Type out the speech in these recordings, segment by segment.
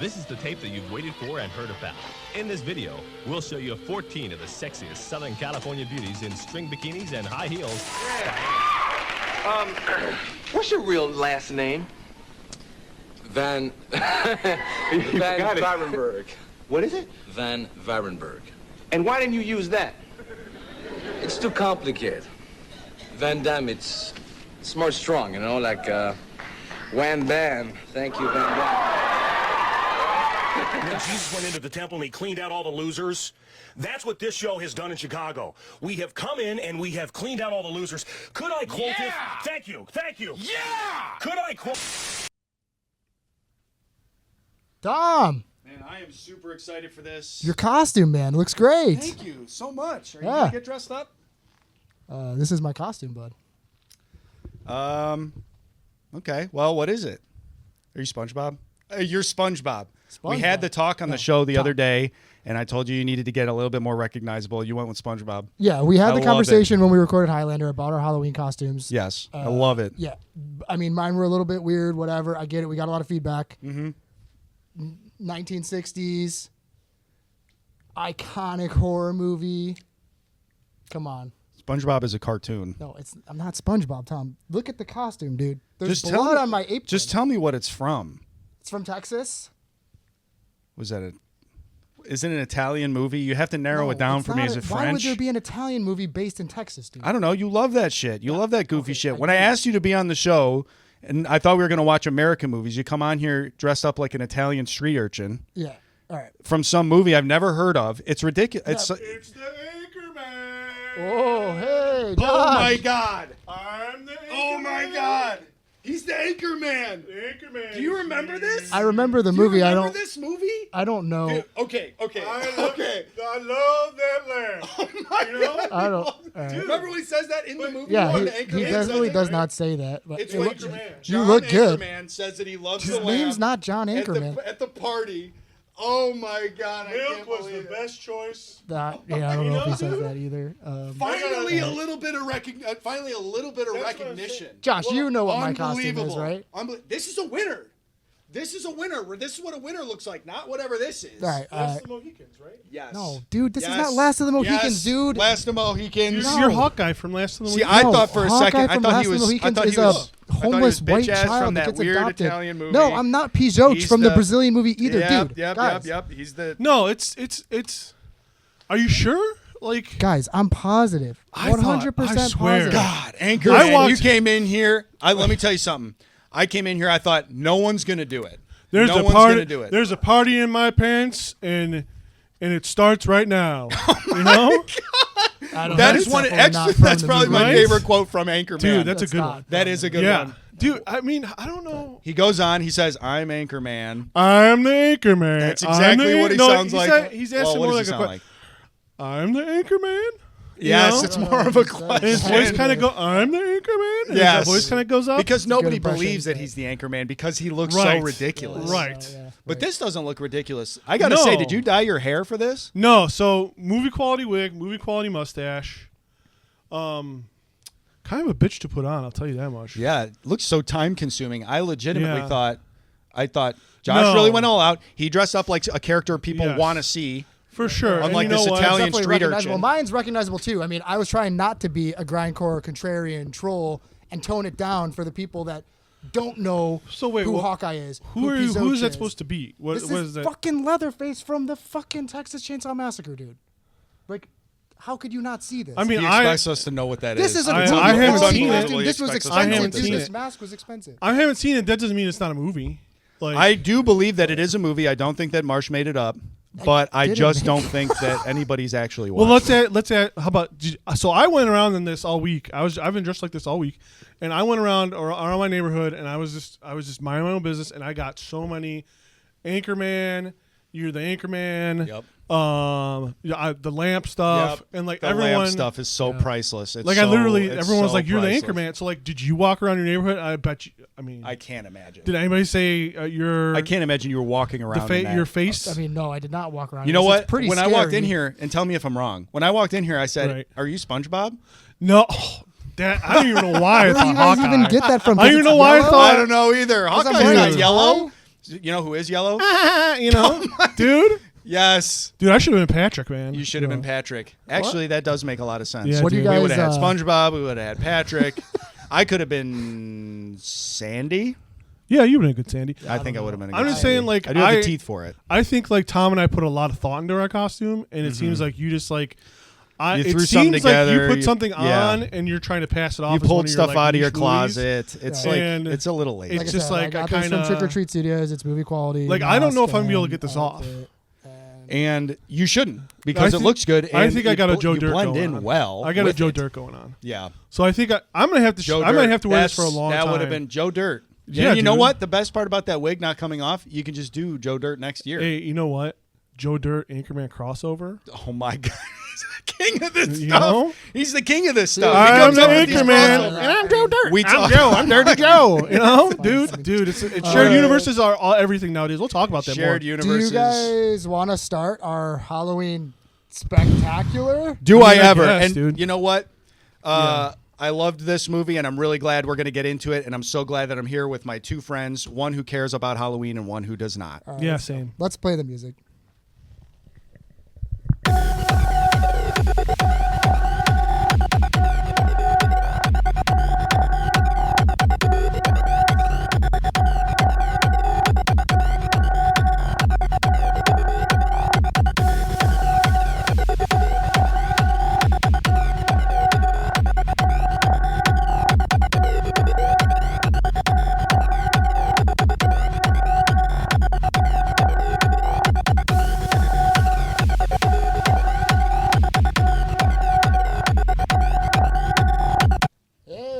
This is the tape that you've waited for and heard about. In this video, we'll show you 14 of the sexiest Southern California beauties in string bikinis and high heels. What's your real last name? Van Varenberg. What is it? Van Varenberg. And why didn't you use that? It's too complicated. Van Damme, it's more strong, you know, like Wham Bam. Thank you, Van Damme. When Jesus went into the temple and he cleaned out all the losers, that's what this show has done in Chicago. We have come in and we have cleaned out all the losers. Could I quote it? Thank you. Yeah! Could I quote... Dom, Man, I am super excited for this. your costume, man, looks great. Thank you so much. Are you Yeah. gonna get dressed up? This is my costume, bud. Okay. Well, what is it? Are you SpongeBob? You're SpongeBob. We had the talk on the show the other day, and I told you needed to get a little bit more recognizable. You went with SpongeBob. Yeah, we had I the love conversation when we recorded Highlander about our Halloween costumes. Yes, I love it. Yeah, I mean, mine were a little bit weird, whatever. I get it. We got a lot of feedback. 1960s, iconic horror movie. Come on. SpongeBob is a cartoon. No, I'm not SpongeBob, Tom. Look at the costume, dude. There's Just tell blood me- on my apron. Just tell me what it's from. It's from Texas. Was that is it an Italian movie? You have to narrow No, it down it's for me. not Is it Why would French? there be an Italian movie based in Texas, dude? I don't know. You love that shit. You love that goofy shit. When I do. asked you to be on the show, and I thought we were going to watch American movies, you come on here dressed up like an Italian street urchin Yeah. All right. from some movie I've never heard of. It's ridiculous. Yeah. It's It's the Anchorman! Oh, hey, oh Josh. my god! I'm the Anchorman! Oh my god! He's the Anchorman. Anchorman! Do you remember this? I remember the Do you movie. remember this movie? I don't know. Dude, okay. I love that lamb. Oh my god! I don't. All right. Remember when he says that in the movie? Yeah, When he the Anchorman definitely says does it? not say that. But It's it when look- Anchorman. you John look good. Anchorman says that he loves His the lamb. name's not John at the- Anchorman. At the party. Oh my god! I Milk can't was believe the it. best choice. Yeah, I don't know if he says that either. Finally, a little bit of recognition. Finally, a little bit of That's what I'm recognition. Josh, you know what my costume is, Unbelievable. right? This is a winner. This is a winner. This is what a winner looks like, not whatever this is. All right. That's the Mohicans, right? Yes. No, dude, this is Yes. not Last of the Mohicans, Yes. dude. Last of the Mohicans. No. You're Hawkeye from Last of the See, Mohicans. I No, thought for a Hawkeye second, I from thought Last he of the was. I Mohicans thought he is was. a I thought he homeless was white bitch ass child from that that gets weird adopted. Italian movie. No, I'm not Pijoch He's from the the- Brazilian movie either, Yep, dude. Yep, guys, yep. He's the. No, it's. Are you sure? Like, guys, I'm positive. I thought- 100% I swear. positive. God, Anchorman, I walked- you came in here. Let me tell you something. I came in here. I thought no one's gonna do it. there's no a one's party. gonna do it. There's a party in my pants, and it starts right now. Oh you know, I don't That know. is one. Definitely not Actually, from that's the probably movie. my Right? favorite quote from Anchorman. dude, that's a That's good not one. That is a good Yeah, one. dude. I mean, I don't know. He goes on. He says, "I'm Anchorman." I'm the Anchorman. That's I'm exactly the what he no, sounds he's like. He's Well, asking what more does like he a sound question. I'm the Anchorman. Yes, know? it's more of a And question. His voice kind of go. I'm the Anchorman. And Yes. his voice kind of goes up. Because nobody impression. believes that he's the Anchorman because he looks Right. so ridiculous. Right. Yeah, But this doesn't look ridiculous. I gotta say, did you dye your hair for this? No, so movie quality wig, movie quality mustache. Kind of a bitch to put on, I'll tell you that much. Yeah, it looks so time consuming. I legitimately Yeah. thought Josh No. really went all out. He dressed up like a character people Yes. want to see. For sure. And Unlike you know this what? Italian definitely street recognizable. urchin. Mine's recognizable too. I mean, I was trying not to be a grindcore contrarian troll and tone it down for the people that don't know So wait, who what- Hawkeye is. Who are you? Pizoch Who is that is. supposed to be? What This is is that? fucking Leatherface from the fucking Texas Chainsaw Massacre, dude. Like, how could you not see this? I mean, He I expects us to know what that is. this is a I movie haven't quality seen it. costume. This was I expensive. haven't Dude, seen this it. mask was expensive. haven't seen it. That doesn't mean it's not a movie. Like I do believe that it is a movie. I don't think that Marsh made it up, but I didn't just make don't think that anybody's actually watched. well, let's add. How about? So I went around in this all week. I've been dressed like this all week, and I went around my neighborhood, and I was just minding my own business, and I got so many Anchorman. You're the Anchorman. Yep. The lamp stuff, Yep. and like the everyone lamp stuff is so priceless. It's Like so, I literally, it's everyone was so like, "You're priceless. the Anchorman." So like, did you walk around your neighborhood? I bet you. I mean, I can't imagine. did anybody say you're? I can't imagine you were walking around. in that. Your face. I mean, no, I did not walk around. You know It's what? Pretty when scary. I walked in here, and tell me if I'm wrong. When I walked in here, I said, Right. "Are you SpongeBob?" No, that I don't even know why I Where do thought you guys Hawkeye. even get that from? I don't even know why I Yellow? thought- I don't know either. I'm Hawkeye's wearing not a yellow. tie? You know who is yellow? Dude. Yes. Dude, I should have been Patrick, man. You should have been Patrick. Actually, that does make a lot of sense. Yeah, What do you dude. guys? We would have had SpongeBob. We would have had Patrick. I could have been Sandy. Yeah, you would have been good, Sandy. I think I would have been. I'm just saying, like, I do have the teeth for it. I think like Tom and I put a lot of thought into our costume, and it seems like you just like. You it threw seems something like together, you put something yeah. on, and you're trying to pass it off. You as one pulled of stuff your, like, out of your niche movies. closet. It's And like it's a little late. it's Like I just said, like I I got this kind from of Trick or Treat Studios. It's movie quality. like I don't know if I'm gonna be able to mask get this and off. outfit. And you shouldn't because I it think- looks good. And I think I got a you Joe Dirt blend going in on. well. I got a with Joe it. Dirt going on. Yeah. So I think I'm gonna have to. Joe I might Dirt. have to wear this for a long time. That would have been Joe Dirt. Yeah, And you know dude. what? The best part about that wig not coming off, you can just do Joe Dirt next year. Hey, you know what? Joe Dirt Anchorman crossover. Oh my god, he's the king of this You stuff. know? He's the king of this stuff. I'm He the comes up with these Anchorman, crossovers. and I'm Joe Dirt. We I'm talk- Joe. I'm Dirty Joe. You know, dude. It's shared universes are all everything nowadays. We'll talk about that Shared more. Do you universes. guys want to start our Halloween spectacular? Do I I ever? guess, And dude. you know what? I loved this movie, and I'm really glad we're going to get into it. And I'm so glad that I'm here with my two friends, one who cares about Halloween and one who does not. All right, Yeah, same. Let's play the music.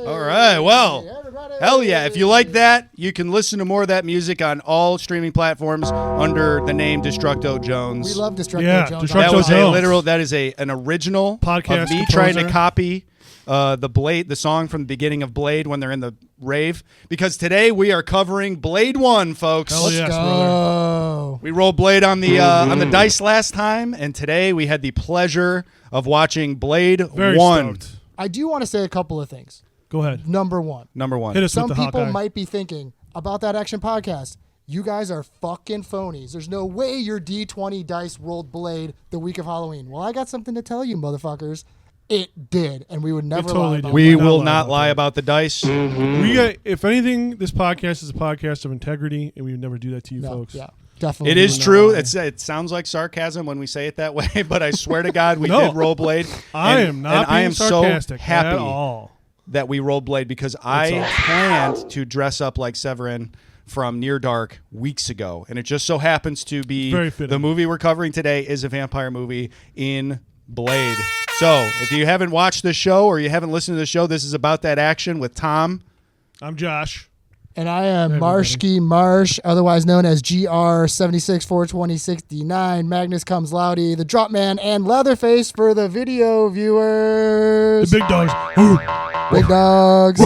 All right, well, everybody. hell yeah. If you like that, you can listen to more of that music on all streaming platforms under the name Destructo Jones. We love Destructo Yeah, Jones. Destructo That was Jones. that is an original Podcast of me composer. trying to copy the song from the beginning of Blade when they're in the rave. Because today we are covering Blade 1, folks. Hell Let's yes, brother. go. We rolled Blade on the dice last time, and today we had the pleasure of watching Blade Very 1. stoked. I do want to say a couple of things. Go ahead. Number one, Number 1. Hit us some with the people Hawkeye. might be thinking about that action podcast. You guys are fucking phonies. There's no way your D20 dice rolled Blade the week of Halloween. Well, I got something to tell you, motherfuckers. It did, and we would never totally lie did. about We it. will lie not about lie that. about the dice. We got, if anything, this podcast is a podcast of integrity, and we would never do that to you No, folks. yeah, definitely. It is would not true. lie. It sounds like sarcasm when we say it that way, but I swear to God, we No. did roll Blade. I And- am not and being I am sarcastic so happy at all. that we rolled Blade because I awesome. planned to dress up like Severin from Near Dark weeks ago, and it just so happens to be Very fitting. the movie we're covering today is a vampire movie in Blade. So if you haven't watched the show or you haven't listened to the show, this is about that action with Tom. I'm Josh. And I am Hey, Marshki Marsh, otherwise known as GR76 42069. Magnus Comes Loudy, the Drop Man, and Leatherface for the video The viewers. big dogs. Big dogs.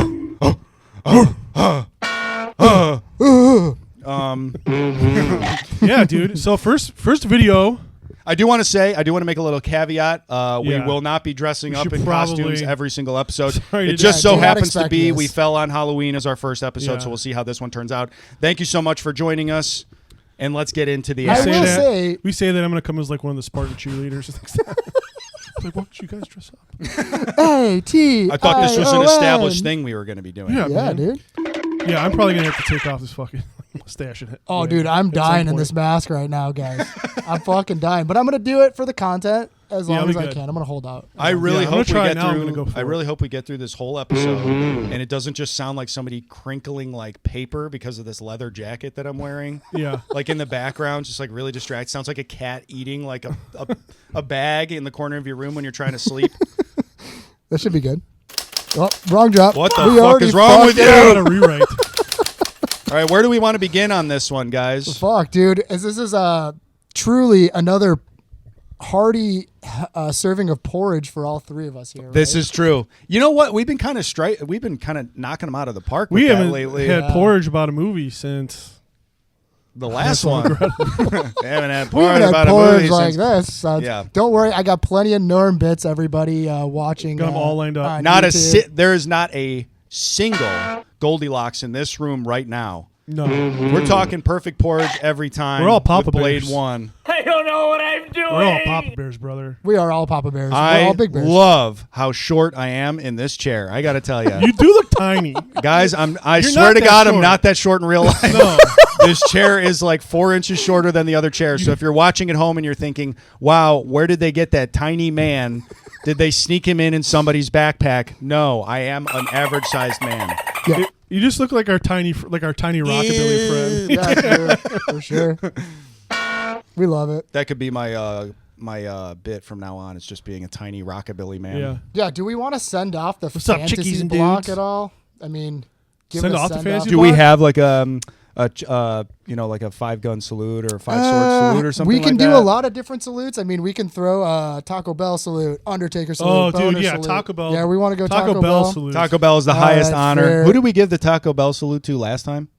Yeah, dude. So first video. I do want to make a little caveat. We Yeah. will not be dressing We up should in costumes probably- every single episode. Sorry It to just do so not happens to expect be this. we fell on Halloween as our first episode, Yeah. so we'll see how this one turns out. Thank you so much for joining us, and let's get into the I action. will say- we say that I'm gonna come as like one of the Spartan cheerleaders. Like, why don't you guys dress up? A-T. I thought this was an established I-O-N. thing we were going to be doing. Yeah, Yeah, man. dude. Yeah, I'm probably gonna have to take off this fucking mustache and Oh, yeah, dude, I'm at some dying in point. this mask right now, guys. I'm fucking dying. But I'm going to do it for the content as Yeah, long I'll as be I good. can. I'm going to hold out. I really I'm gonna hope we try get it now. I'm through. gonna go for I it. really hope we get through this whole episode, and it doesn't just sound like somebody crinkling like paper because of this leather jacket that I'm wearing. Yeah. Like in the background, just like really distracted. Sounds like a cat eating like a bag in the corner of your room when you're trying to sleep. That should be good. Oh, wrong drop. What the We fuck already is wrong with fucked you? it I up. gotta rewrite. All right, where do we want to begin on this one, guys? Fuck, dude. As this is truly another hearty serving of porridge for all three of us here. This right? is true. You know what? We've been kind of knocking them out of the park with We that haven't lately. had porridge about a movie since. The last one. They haven't had We porridge haven't about had a movie porridge like since. this. Yeah. Don't worry, I got plenty of Norm bits. Everybody watching. Got 'em all lined up. on Not YouTube. there is not a single Goldilocks in this room right now No. We're talking perfect porridge every time. We're all Papa with Blade Bears. 1. I don't know what I'm doing. We're all Papa Bears, brother. We are all Papa Bears. We're I all big bears. love how short I am in this chair. I got to tell you. You do look tiny. Guys, I You're swear not to that God, I'm short. not that short in real life. No. This chair is like 4 inches shorter than the other chair. So if you're watching at home and you're thinking, wow, where did they get that tiny man? Did they sneak him in somebody's backpack? No, I am an average sized man. Yeah. You just look like our tiny rockabilly friend. Yeah, for sure. We love it. That could be my bit from now on. It's just being a tiny rockabilly man. Yeah. Yeah, do we want to send off the What's up, fantasy chickies and block dudes? at all? I mean, give Send it a off the send fantasy Do off. we block? have like like a 5-gun salute or a 5-sword salute or something We can like do that? a lot of different salutes. I mean, we can throw a Taco Bell salute, Undertaker salute, Oh, dude, Boner yeah, salute. Taco Bell. Yeah, we want to go Taco Bell salute. Taco Bell is the All highest right, honor. fair. Who did we give the Taco Bell salute to last time?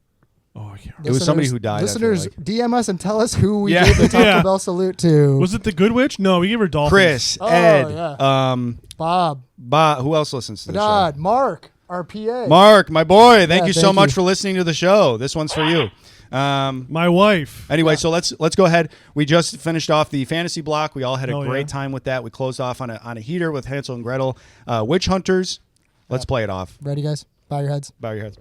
Oh, I can't remember. It was somebody who died, I feel Listeners, like. DM us and tell us who we Yeah. gave the Taco Yeah. Bell salute to. Was it the Good Witch? No, we gave her Dolphins. Chris, Oh, Ed, yeah. Bob, who else listens to the show? Dad, Mark, our PA. Mark, my boy, thank you so thank much you. for listening to the show. This one's for you. My wife. Anyway, so let's go ahead. We just finished off the fantasy block. We all had a Oh, great yeah. time with that. We closed off on a heater with Hansel and Gretel. Witch Hunters. Let's play it off. Ready, guys? Bow your heads. Bow your heads.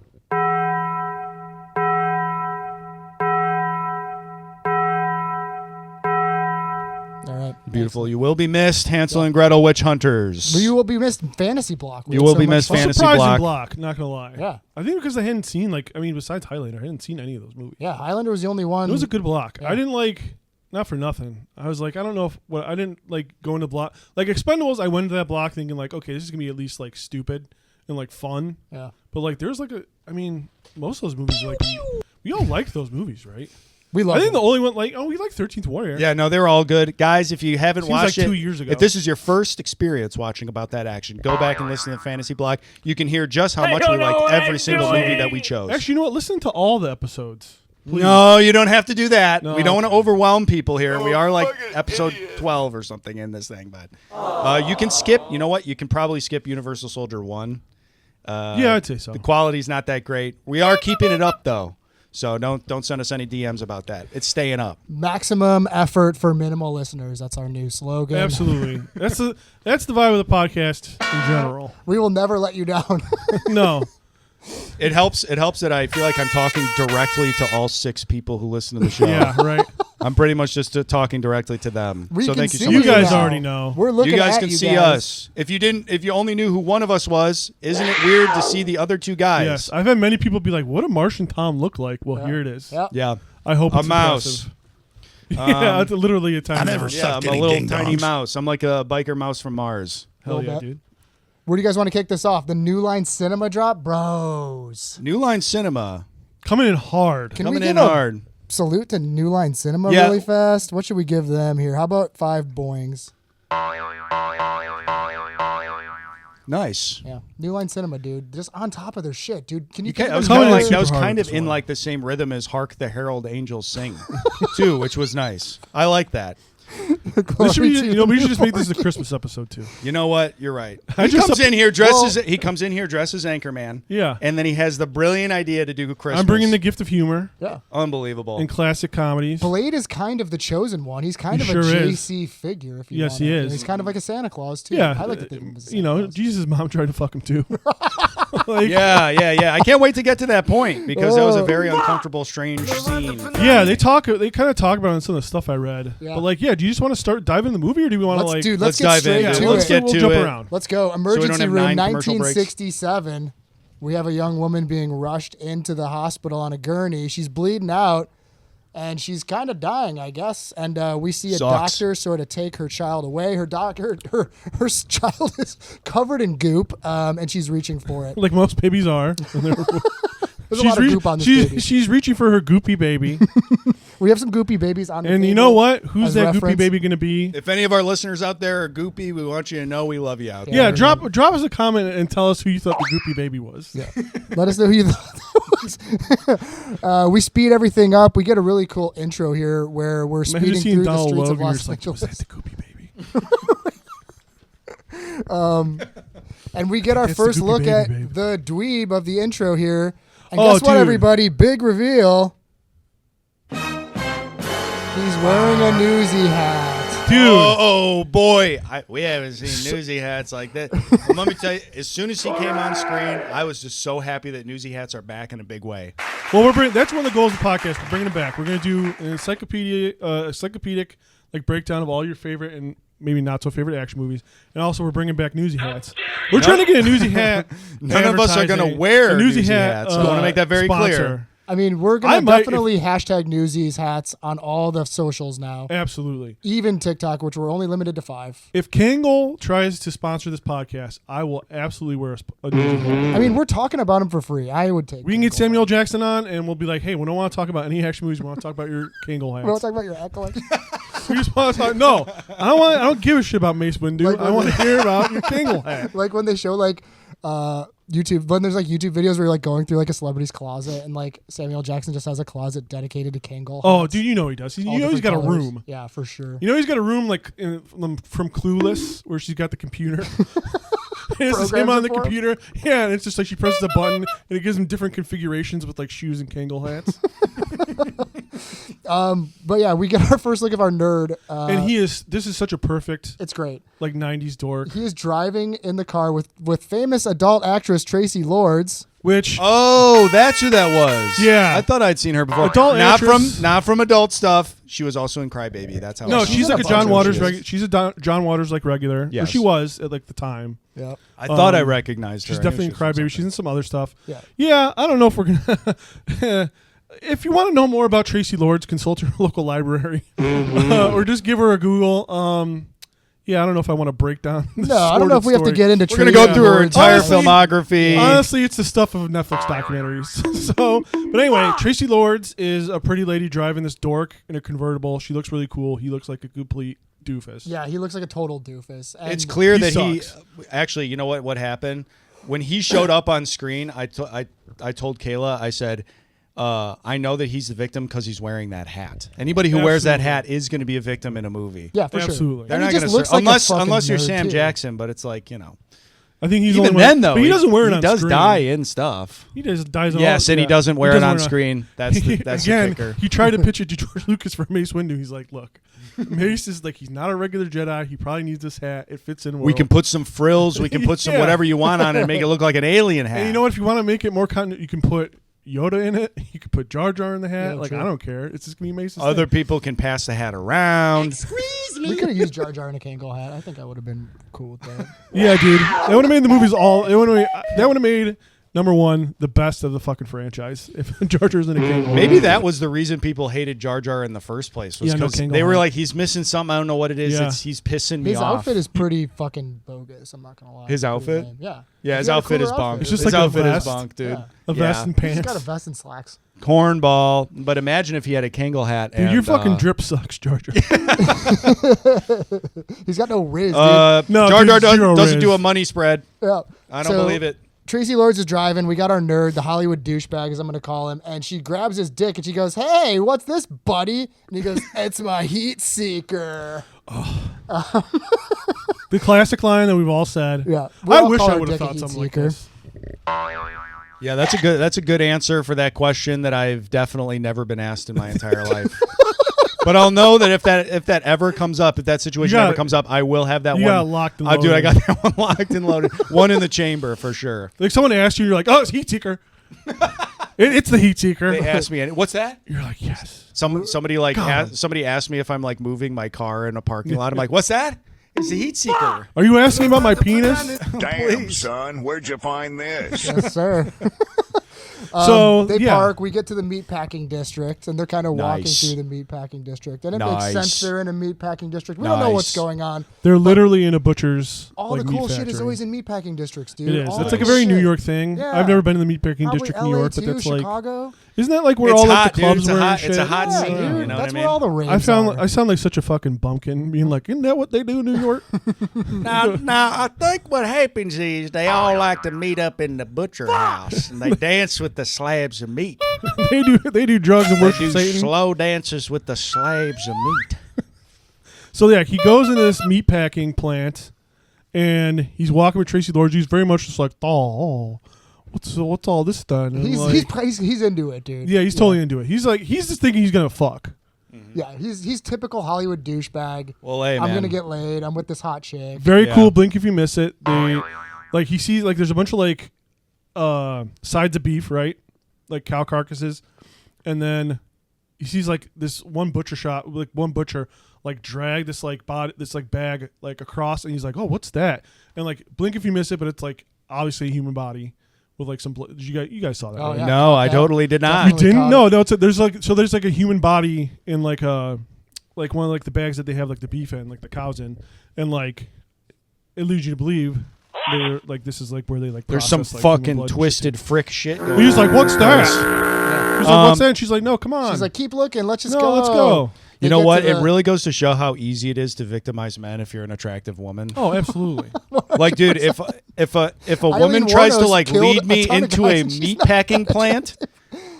All right. Beautiful. You will be missed, Hansel and Gretel, Witch Hunters. You will be missed fantasy block. We You had will so be much missed fun. fantasy Surprising block. not gonna lie. Yeah. I think because I hadn't seen besides Highlander, I hadn't seen any of those movies. Yeah, Highlander was the only one. It was a good block. Yeah. I didn't not for nothing. I was like, I don't know I didn't like going to block like Expendables. I went into that block thinking like, okay, this is gonna be at least like stupid and like fun. Yeah. But like, there's like most of those movies like we all liked those movies, right? We love I think it. the only one we like 13th Warrior. Yeah, no, they were all good. Guys, if you haven't Seems like watched it, 2 years ago. if this is your first experience watching About That Action, go back and listen to the Fantasy Block. You can hear just how much we liked every single movie that we chose. Actually, you know what? Listen to all the episodes. Please. No, you don't have to do that. No, We don't want to okay. overwhelm people here. We are like episode 12 or something in this thing, but you can skip. You know what? You can probably skip Universal Soldier 1. Yeah, I'd say so. The quality's not that great. We are keeping it up though. So don't send us any DMs about that. It's staying up. Maximum effort for minimal listeners. That's our new slogan. Absolutely. That's the vibe of the podcast in general. We will never let you down. No. It helps that I feel like I'm talking directly to all 6 people who listen to the show. Yeah, right. I'm pretty much just talking directly to them. We so can thank you see so You much. guys now. already know. We're looking You guys at can you see guys. us. If you only knew who one of us was, isn't it weird to see the other 2 guys? Yes, I've had many people be like, "What a Martian Tom look like?" Well, here it is. Yep. Yeah. I hope A it's mouse. impressive. Yeah, it's literally a tiny mouse. Yeah, I'm a little tiny mouse. I'm like a biker mouse from Mars. Hell Little yeah, bit. dude. Where do you guys want to kick this off? The New Line Cinema drop? Bros. New Line Cinema Coming in hard. Can coming we in give a hard. salute to New Line Cinema Yeah. really fast? What should we give them here? How about 5 boings? Nice. Yeah. New Line Cinema, dude. Just on top of their shit, dude. Can you Okay, think I was of Coming kind of in like that was super hard kind with of this in one. like the same rhythm as "Hark the Herald Angels Sing," too, which was nice. I like that. We should just make this a Christmas episode too. You know what? You're right. I He just comes up- in here dressed as Anchorman. Yeah. and then he has the brilliant idea to do Christmas. I'm bringing the gift of humor Yeah. Unbelievable. in classic comedies. Blade is kind of the chosen one. He's kind He of sure a is. JC figure. If you Yes, want he to. is. He's kind of like a Santa Claus too. Yeah, I like to think of him as a Santa you know, Claus. Jesus' mom tried to fuck him too. Like, Yeah. I can't wait to get to that point because that was a very uncomfortable, strange scene. yeah, they kind of talk about it in some of the stuff I read. Yeah. But like, yeah, do you just want to start diving in the movie, or do we want to like? Let's let's get dive straight into to it. Let's it. get we'll to jump it. around. Let's go. we don't Emergency have room, 9 commercial breaks. 1967. We have a young woman being rushed into the hospital on a gurney. She's bleeding out, and she's kind of dying, I guess. And we see a Sucks. doctor sort of take her child away. Her child is covered in goop, and she's reaching for it. Like most babies are. There's a lot of goop on this baby. She's reaching for her goopy baby. We have some goopy babies on the And you table know what? Who's as that goopy reference. baby going to be? If any of our listeners out there are goopy, we want you to know we love you out there. Yeah, drop us a comment and tell us who you thought the goopy baby was. Yeah. Let us know who you thought that was. We speed everything up. We get a really cool intro here where we're Imagine speeding seeing through the Donald streets of Logan. You're Los just like, was Angeles. that the goopy baby? And we get our That's the first goopy look baby, at baby. the dweeb of the intro here. And Oh, guess what, dude. everybody? Big reveal. He's wearing a Newsy hat. Dude. Oh boy, we haven't seen Newsy hats like that. And let me tell you, as soon as he came on screen, I was just so happy that Newsy hats are back in a big way. Well, that's one of the goals of the podcast. We're bringing it back. We're going to do an encyclopedic like breakdown of all your favorite and maybe not so favorite action movies, and also we're bringing back Newsy hats. We're trying to get a Newsy hat. None of us are going to wear a Newsy hats. I want to make that very clear. I mean, we're going to definitely hashtag Newsies hats on all the socials now. Absolutely. Even TikTok, which we're only limited to 5. If Kangol tries to sponsor this podcast, I will absolutely wear a Newsy hat. I mean, we're talking about him for free. I would take. We can get Samuel Jackson on, and we'll be like, "Hey, we don't want to talk about any action movies. We want to talk about your Kangol hats. We want to talk about your hat collection. We just want to talk. No, I don't give a shit about Mace Windu. Like, I want to hear about your Kangol hat. Like when they show YouTube, when there's like YouTube videos where you're like going through like a celebrity's closet and like Samuel Jackson just has a closet dedicated to Kangol. Oh, hats. dude, you know he does. You All know he's got different a colors. room. Yeah, for sure. You know he's got a room like from Clueless where she's got the computer. It's just him Programs on it the for him? computer. Yeah, and it's just like she presses a button and it gives him different configurations with like shoes and Kangol hats. But yeah, we get our first look of our nerd. And this is such a perfect It's great. like 90s dork. He is driving in the car with famous adult actress Tracy Lords. Which Oh, that's who that was. Yeah. I thought I'd seen her before. Adult actress. not from adult stuff. She was also in Crybaby. That's how. no, I saw she's her. like a bunch John of Waters. shit. She's a John Waters like regular. Or Yes. she was at like the time. Yep. I thought I recognized her. She's I knew definitely in she was Crybaby. She's in some other stuff. Yeah. Yeah, I don't know if we're gonna. If you want to know more about Tracy Lords, consult your local library, or just give her a Google. Yeah, I don't know if I want to break down. No, I don't know if we have to get into. We're gonna go Tracy through her Lords. entire Honestly- filmography. Honestly, it's the stuff of Netflix documentaries. So, but anyway, Tracy Lords is a pretty lady driving this dork in a convertible. She looks really cool. He looks like a complete doofus. Yeah, he looks like a total doofus. And It's clear He that sucks. he actually. You know what happened when he showed up on screen? I told Kayla. I said. I know that he's the victim because he's wearing that hat. Anybody who wears that Absolutely. hat is going to be a victim in a movie. Yeah, for Absolutely. sure. They're And not he going just to looks like a fucking unless you're nerd, Sam too. Jackson, but it's like I think he's the even only one- then though but he doesn't wear it he on does screen. die in stuff. He just dies. Yes, and he doesn't wear it on screen. That's the Again, kicker. he tried to pitch it to George Lucas for Mace Windu. He's like, look, Mace is like he's not a regular Jedi. He probably needs this hat. It fits in well. We can put some frills. We can put some Yeah. whatever you want on it and make it look like an alien hat. And you know what? If you want to make it more you can put Yoda in it. You could put Jar Jar in the hat. Yeah, like true. I don't care. It's just gonna be Mace's Other thing. people can pass the hat around. We could have used Jar Jar in a Kangol hat. I think I would have been cool with that. Yeah, dude. That would have made the movies that would have made number one the best of the fucking franchise if Jar Jar's in a Kangol. Maybe that was the reason people hated Jar Jar in the first place. Was Yeah, no because Kangol they were hat. like, he's missing something. I don't know what it is. Yeah. He's pissing me His off. outfit is pretty fucking bogus. I'm not gonna lie. His Pretty outfit? lame. Yeah. Yeah, his He's got a outfit is cooler bunk. outfit. It's just His like a outfit is vest. bunk, dude. Yeah. A vest and He's pants. got a vest and slacks. Cornball. But imagine if he had a Kangol hat. Dude, and, your fucking drip sucks, Jar Jar. He's got no riz, dude. No, Jar Jar dude, zero doesn't riz. do a money spread. Yeah. I don't believe it. Tracy Lords is driving. We got our nerd, the Hollywood douchebag, as I'm going to call him. And she grabs his dick and she goes, "Hey, what's this, buddy?" And he goes, "It's my heat seeker." The classic line that we've all said. Yeah. We I all wish call I her would have Dick a thought heat something like seeker. this. Yeah, that's a good answer for that question that I've definitely never been asked in my entire life. But I'll know that if that ever comes up, if that situation ever comes up, I will have that you one. got it locked and Dude, I loaded. got that one locked and loaded. One in the chamber for sure. Like someone asked you, you're like, "Oh, it's heat seeker." It's the heat seeker. They asked me, what's that? You're like, "Yes." Somebody somebody asked me if I'm like moving my car in a parking lot. I'm like, what's that? It's the heat seeker. Are you asking about my penis? Damn, son, where'd you find this? Yes, sir. So They yeah. park. We get to the meatpacking district, and they're kind of walking Nice. through the meatpacking district. And it Nice. makes sense they're in a meatpacking district. We don't know what's Nice. going on. They're literally in a butcher's. All like, the cool meat shit is factory. always in meatpacking districts, dude. It is. All It's the like a cool very New shit. York thing. Yeah. I've never been in the meatpacking Probably district in LA New York, but too, that's like, Chicago. isn't that like where It's all like hot, the dude. clubs It's a were? hot- and shit? it's a hot Yeah, scene, dude, you know what that's I mean? where all the raves are. I sound like such a fucking bumpkin, being like, "Isn't that what they do in New York?" Now, I think what happens is they all like to meet up in the butcher house and they dance with the slabs of meat. they do drugs and They worship do Satan. slow dances with the slabs of meat. So yeah, he goes into this meatpacking plant, and he's walking with Tracy Lords. He's very much just like, "Oh, what's all this done? And He's into it, dude. yeah, he's totally into it. He's just thinking he's gonna fuck. Yeah, he's typical Hollywood douchebag. Well, hey, I'm man. gonna get laid. I'm with this hot chick. Very Yeah. cool. Blink if you miss it. He sees there's a bunch of sides of beef, right? Like cow carcasses, and then he sees this one butcher shop, one butcher drag this bag across, and he's like, oh, what's that? And blink if you miss it, but it's obviously a human body with some blood. You guys saw that? Oh, right? yeah. No, I totally did not. You Definitely didn't? caught No, there's a human body in one of the bags that they have the beef in, the cows in, and it leads you to believe they're this is where they There's some process, human fucking blood and twisted shit. frick shit. He's like, what's that? He's like, what's that? And she's like, no, come on. She's like, keep looking. Let's just no, go. let's go. You know what? It really goes to show how easy it is to victimize men if you're an attractive woman. Oh, absolutely. Dude, if a woman Eileen tries to Wuornos killed lead a me ton of into guys a and she's meat not packing plant,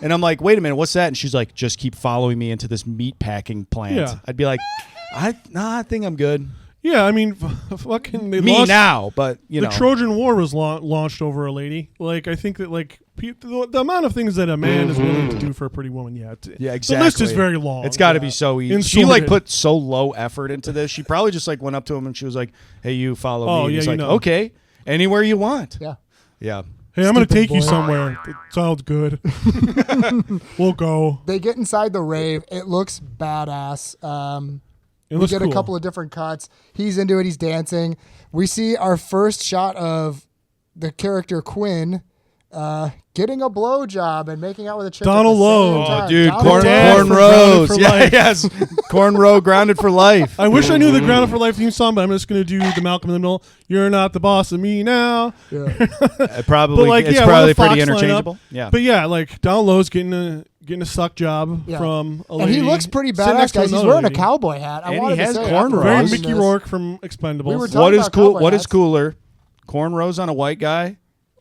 and I'm like, wait a minute, what's that? And she's like, just keep following me into this meat packing plant. Yeah. I'd be like, I think I'm good. Yeah, I mean, fucking they Me launched, now, but the Trojan War was launched over a lady. I think that the amount of things that a man is willing to do for a pretty woman, yeah, The exactly. list is very long. It's got to be so easy. And She sorted. put so low effort into this. She probably just went up to him and she was like, "Hey, you follow me." Oh, And yeah, he's you like, know. "Okay, anywhere you want." Yeah. Yeah. Hey, I'm going to Stupid take you boy. somewhere. It sounds good. We'll go. They get inside the rave. It looks badass. It We looks get cool. a couple of different cuts. He's into it. He's dancing. We see our first shot of the character Quinn getting a blowjob and making out with a chick. Donald at the same Lowe. time. Oh, dude, Donald Dad Lowe. for Grounded cornrows. for Yeah, Life. yes, cornrow grounded for life. I wish I knew the Grounded for Life theme song, but I'm just going to do the Malcolm in the Middle. You're not the boss of me now. Yeah. Probably, But it's when probably the Fox pretty line up- interchangeable. Yeah. But yeah, Donald Lowe's getting a suck job Yeah. from a And lady. he looks pretty sitting next badass, to guys. He's another wearing a lady. cowboy hat. I And he wanted has to say cornrows. Very after Mickey this- Rourke from Expendables. We were talking about cowboy What is hats. cooler, cornrows on a white guy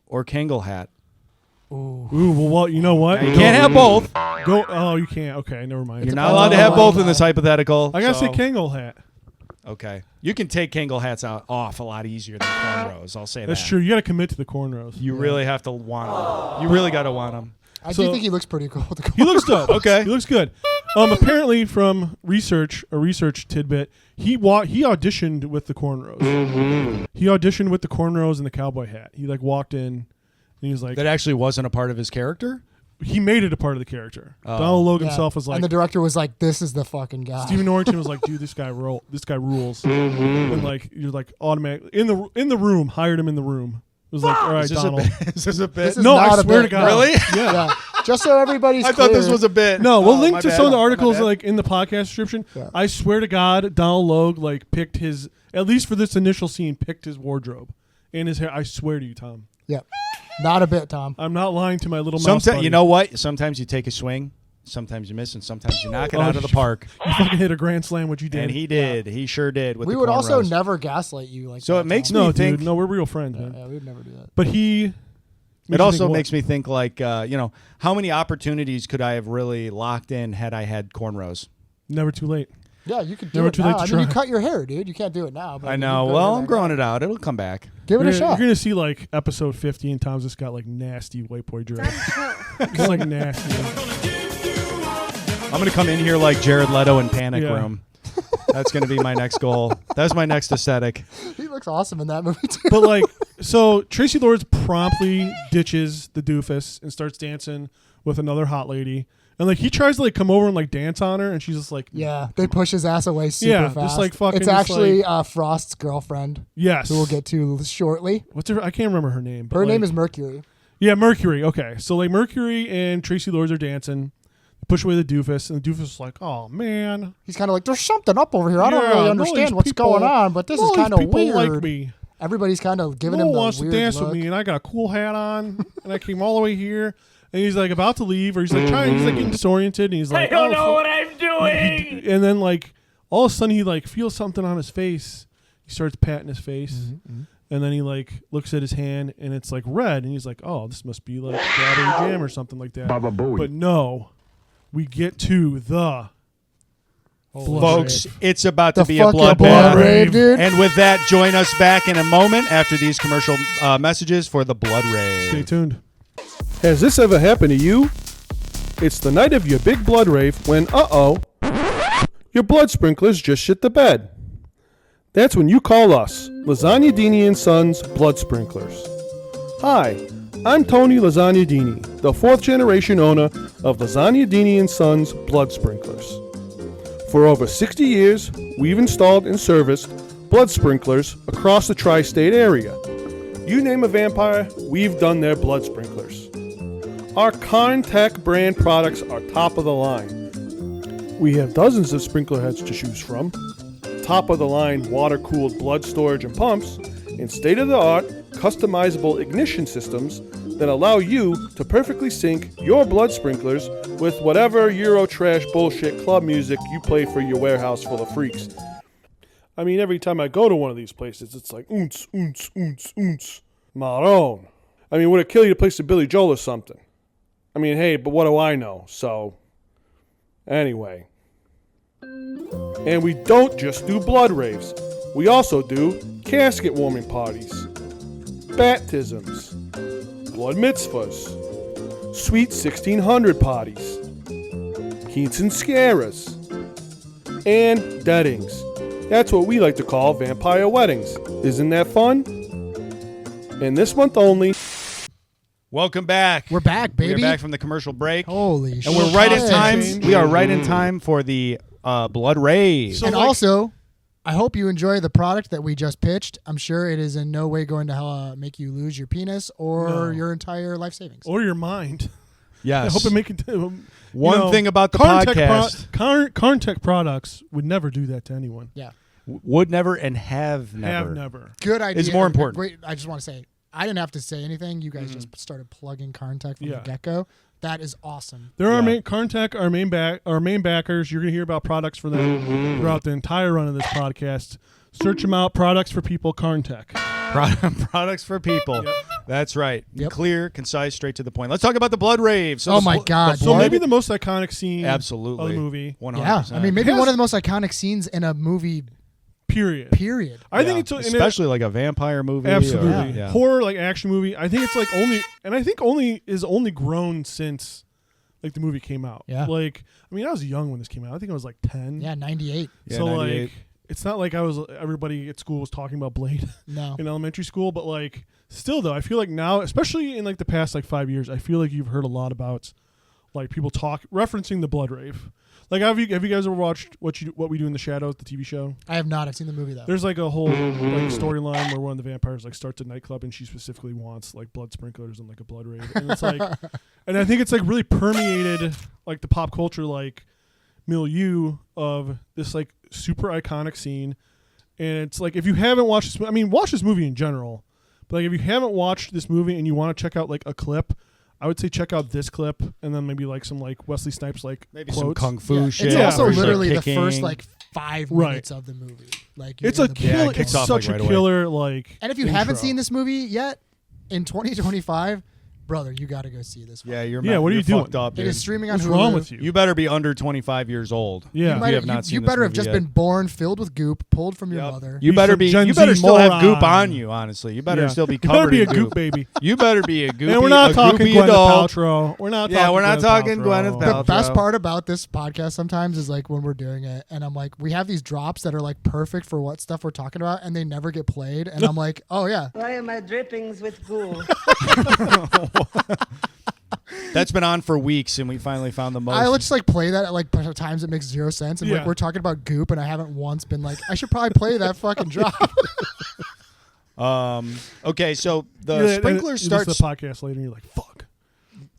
or Kangol hat? Ooh, well, you know what? You can't have both. Go. Oh, you can't. Okay, never mind. You're not allowed to have both in this hypothetical. I gotta so- say Kangol hat. Okay. You can take Kangol hats off a lot easier than cornrows. I'll say That's that. true. You gotta commit to the cornrows. You really have to want them. You really got to want them. I So- do think he looks pretty cool. With the He looks dope. Okay. He looks good. Apparently from a research tidbit, he auditioned with the cornrows. He auditioned with the cornrows and the cowboy hat. He walked in and he was like, That actually wasn't a part of his character? he made it a part of the character. Oh. Donald Logue Yeah. himself was like, and the director was like, "This is the fucking guy." Stephen Norrington was like, dude, this guy rules. And you're automatic in the room, hired him in the room. It was like, all right, Is this a Donald. bit? Is this a bit? This is No, not I a swear bit. to God. Really? Yeah. Yeah. Just so everybody's I thought this clear. was a bit. No, we'll Oh, link my to bad. some of the My articles bad. in the podcast description. Yeah. I swear to God, Donald Logue picked his, at least for this initial scene, picked his wardrobe and his hair. I swear to you, Tom. Yep. Not a bit, Tom. I'm not lying to my little mouse Sometimes, buddy. you know what? Sometimes you take a swing, sometimes you miss, and sometimes you knock it Oh, out of the park. You fucking hit a grand slam, what you did. And he did. He sure did. With We the would also cornrows. never gaslight you like So that, it makes Tom. me no, think. dude. No, we're real friends, man. Yeah, we would never do that. But he. It also makes me think how many opportunities could I have really locked in had I had cornrows? Never too late. Yeah, you could do Never it too now. late to I mean, you try. cut your hair, dude. You can't do it now. But I you know. can Well, grow I'm back growing out. it out. It'll come back. Give it a You're shot. going to see episode 50 and Tom's just got nasty white boy dread. It's nasty. I'm going to come in here like Jared Leto in Panic Yeah. Room. That's going to be my next goal. That's my next aesthetic. He looks awesome in that movie too. But so Tracy Lords promptly ditches the doofus and starts dancing with another hot lady. And he tries to come over and dance on her, and she's just like, Yeah, they push his ass away super Yeah, fast. just fucking It's just actually Frost's girlfriend, yes. who we'll get to shortly. What's her? I can't remember her name. But Her name is Mercury. Yeah, Mercury. Okay, so Mercury and Tracy Lords are dancing. They push away the doofus, and the doofus is like, "Oh man, He's kind of like, there's something up over here. I don't Yeah, really all understand these what's people- going on, but this all is these kind of people weird. like me. Everybody's kind of giving No him one the wants to weird dance look. with me, and I got a cool hat on, and I came all the way here." And he's about to leave, or he's trying. He's getting disoriented, and he's like, "I don't know what I'm doing." And then all of a sudden he feels something on his face. He starts patting his face, and then he looks at his hand, and it's red, and he's like, "Oh, this must be strawberry jam or something like that." Baba Booey. But no, we get to the blood Folks, rave. it's about to The be a fucking bloodbath. blood rave, dude. And with that, join us back in a moment after these commercial messages for the blood rave. Stay tuned. Has this ever happened to you? It's the night of your big blood rave when, your blood sprinklers just shit the bed. That's when you call us, Lasagna Dini & Sons Blood Sprinklers. Hi, I'm Tony Lasagna Dini, the 4th generation owner of Lasagna Dini & Sons Blood Sprinklers. For over 60 years, we've installed and serviced blood sprinklers across the tri-state area. You name a vampire, we've done their blood sprinklers. Our Carntech brand products are top of the line. We have dozens of sprinkler heads to choose from, top of the line water-cooled blood storage and pumps, and state-of-the-art customizable ignition systems that allow you to perfectly sync your blood sprinklers with whatever Euro trash bullshit club music you play for your warehouse full of freaks. I mean, every time I go to one of these places, it's like, oonce, oonce, oonce, oonce, Maron. I mean, would it kill you to play some Billy Joel or something? I mean, hey, but what do I know? So, anyway. And we don't just do blood raves. We also do casket warming parties, baptisms, blood mitzvahs, sweet 1600 parties, quinceañeras, and deadings. That's what we like to call vampire weddings. Isn't that fun? And this month only. Welcome back. We're back, baby. We're back from the commercial break. Holy shit. And we're right in time. We are right in time for the blood rave. And also, I hope you enjoy the product that we just pitched. I'm sure it is in no way going to make you lose your penis or your entire life savings. Or your mind. Yes. I hope it make it. One thing about the podcast. Carntech products would never do that to anyone. Yeah. Would never and have never. Have never. Good idea. Is more important. Great. I just want to say, I didn't have to say anything. You guys just started plugging Carntech from the get-go. That is awesome. They're our main Carntech, our main backers. You're going to hear about products for them throughout the entire run of this podcast. Search them out. Products for people, Carntech. Products for people. Yep. That's right. Yep. Clear, concise, straight to the point. Let's talk about the blood rave. So Oh my God. So maybe the most iconic scene Absolutely. of the movie. 100%. Yeah. I mean, maybe one of the most iconic scenes in a movie, Period. I think it's especially like a vampire movie. Absolutely. Or, Horror, like action movie. I think it's like only grown since like the movie came out. Yeah. Like, I mean, I was young when this came out. I think I was like 10. Yeah, 98. Yeah, So 98. like, it's not like everybody at school was talking about Blade No. in elementary school, but like, still though, I feel like now, especially in like the past like 5 years, I feel like you've heard a lot about like people referencing the blood rave. Like, have you guys ever watched What We Do in the Shadows, the TV show? I have not. I've seen the movie though. There's like a whole like storyline where one of the vampires like starts a nightclub and she specifically wants like blood sprinklers and like a blood rave, and it's like, and I think it's like really permeated like the pop culture like milieu of this like super iconic scene, and it's like if you haven't watched this, I mean, watch this movie in general, but like if you haven't watched this movie and you want to check out like a clip, I would say check out this clip and then maybe like some like Wesley Snipes like maybe quotes. some kung fu shit. It's also or some literally the kicking. first like 5 minutes of the movie. Like It's a killer. kicks It's off, such like, right a away. killer like. And if you intro. haven't seen this movie yet, in 2025, brother, you got to go see this one. Yeah, you're Yeah, what are you doing? fucked up, It dude. is streaming on What's Hulu. wrong with you? You better be under 25 years old. Yeah. You, might have not seen you this better have movie just yet. been born filled with goop, pulled from your Yep. mother. You He's better some be. Gen You Z better still have goop moron. on you. Honestly, you better Yeah. still be You covered better be a in goop baby. You better be a goopy. And we're not a talking goopy Gwyneth adult. Paltrow. We're not. Yeah, talking we're not talking Gwyneth The Paltrow. best part about this podcast sometimes is like when we're doing it, and I'm like, we have these drops that are like perfect for what stuff we're talking about, and they never get played, and I'm like, oh yeah. Why am I drippings with goo? That's been on for weeks, and we finally found the most. I just like play that at like times it makes zero sense, and Yeah. like we're talking about goop, and I haven't once been like, I should probably play that fucking drop. Okay, so the Yeah, sprinklers you listen start. to the podcast later, and you're like, fuck.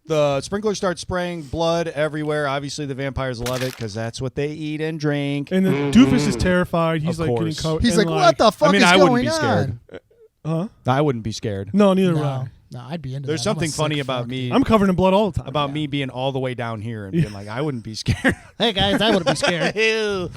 The sprinklers start spraying blood everywhere. Obviously, the vampires love it because that's what they eat and drink. And the doofus is terrified. He's Of like getting course. covered. He's and like, what the fuck I mean, is I going wouldn't be scared. on? Huh? I wouldn't be scared. No, neither would I. No, I'd be into There's that. I'm a something funny sick about fuck. me. I'm covered in blood all the time. About me being all the way down here and being like, I wouldn't be scared. Hey guys, I wouldn't be scared. Ew.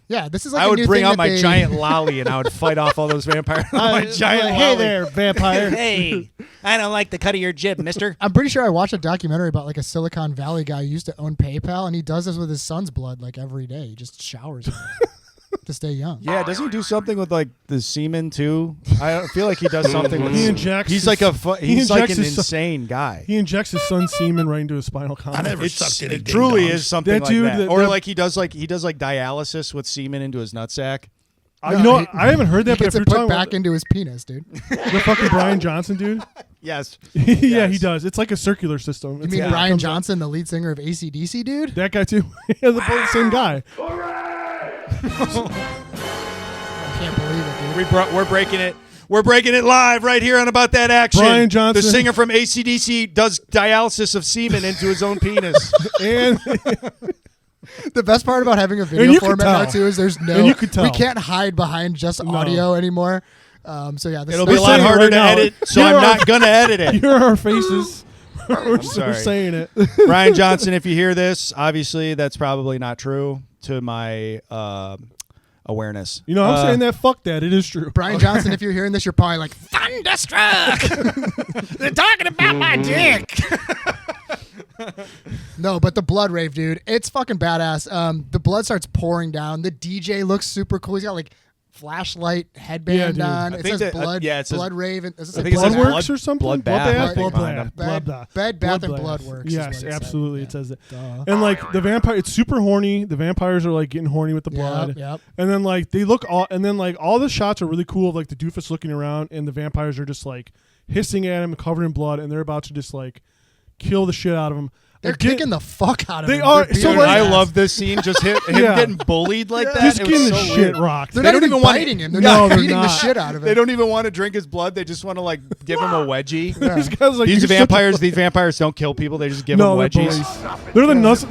Yeah, this is like I a would new bring thing out that my they- giant lolly and I would fight off all those vampires. with my giant hey lolly. there, vampire. Hey, I don't like the cut of your jib, mister. I'm pretty sure I watched a documentary about like a Silicon Valley guy who used to own PayPal, and he does this with his son's blood like every day. He just showers in it. to stay young. Yeah, doesn't he do something with like the semen too? I feel like he does something with. He injects. He's his- like he's like an his son- insane guy. He injects his son's semen right into his spinal column. It truly is something That like dude, that. that- Or that- like he does dialysis with semen into his nutsack. You know, what? I haven't heard that, He but gets if you're it put talking back about into his penis, dude. the fucking Brian Johnson dude, Yes. yeah, Yes. he does. It's like a circular system. You It's mean like- Brian Johnson, the lead singer of AC/DC, dude? That guy too. Yeah, the same guy. I can't believe it, dude. We're breaking it. We're breaking it live right here on About That Action. Brian Johnson. the singer from AC/DC, does dialysis of semen into his own penis. And The best part about having a And video you could format now tell. too is there's no. And you could tell. We can't hide behind just audio anymore. So yeah, this It'll is be a lot saying it harder right to now. edit, so Here I'm are- not gonna edit it. here are our faces. we're sorry. saying it. Brian Johnson, if you hear this, obviously that's probably not true to my awareness. You know, I'm saying that. Fuck that. It is true. Brian Johnson. If you're hearing this, you're probably like thunderstruck. They're talking about my dick. No, but the blood rave, dude, it's fucking badass. The blood starts pouring down. The DJ looks super cool. He's got like flashlight headband dude. on. I it think says that- blood. yeah, it says- blood rave. And, does it I say think it blood says bath? Bloodworks or something? Bloodbath, I Bloodbath. think, Bloodbath. Bed, Bloodbath. Bed, Bath, and Bloodbath. Bloodworks. is Yes, what it said. absolutely. Yeah. It says it. Duh. And like the vampire, it's super horny. The vampires are like getting horny with the blood. Yep. And then like they look all, and then like all the shots are really cool of like the doofus looking around, and the vampires are just like hissing at him, covered in blood, and they're about to just like kill the shit out of him. They're Like, get- kicking the fuck out of They him. are- They're so, beating like- his I ass. love this scene. Just him Yeah. getting bullied like that. just It getting was the so shit weird. rocked. They're They not don't even even want- biting him. They're No, not they're beating the not. shit out of him. They don't even want to drink his blood. They just want to like give him a wedgie. This guy's like, These "You vampires, shut these vampires don't kill people. They just give the-" No, them they're wedgies. bullies. They're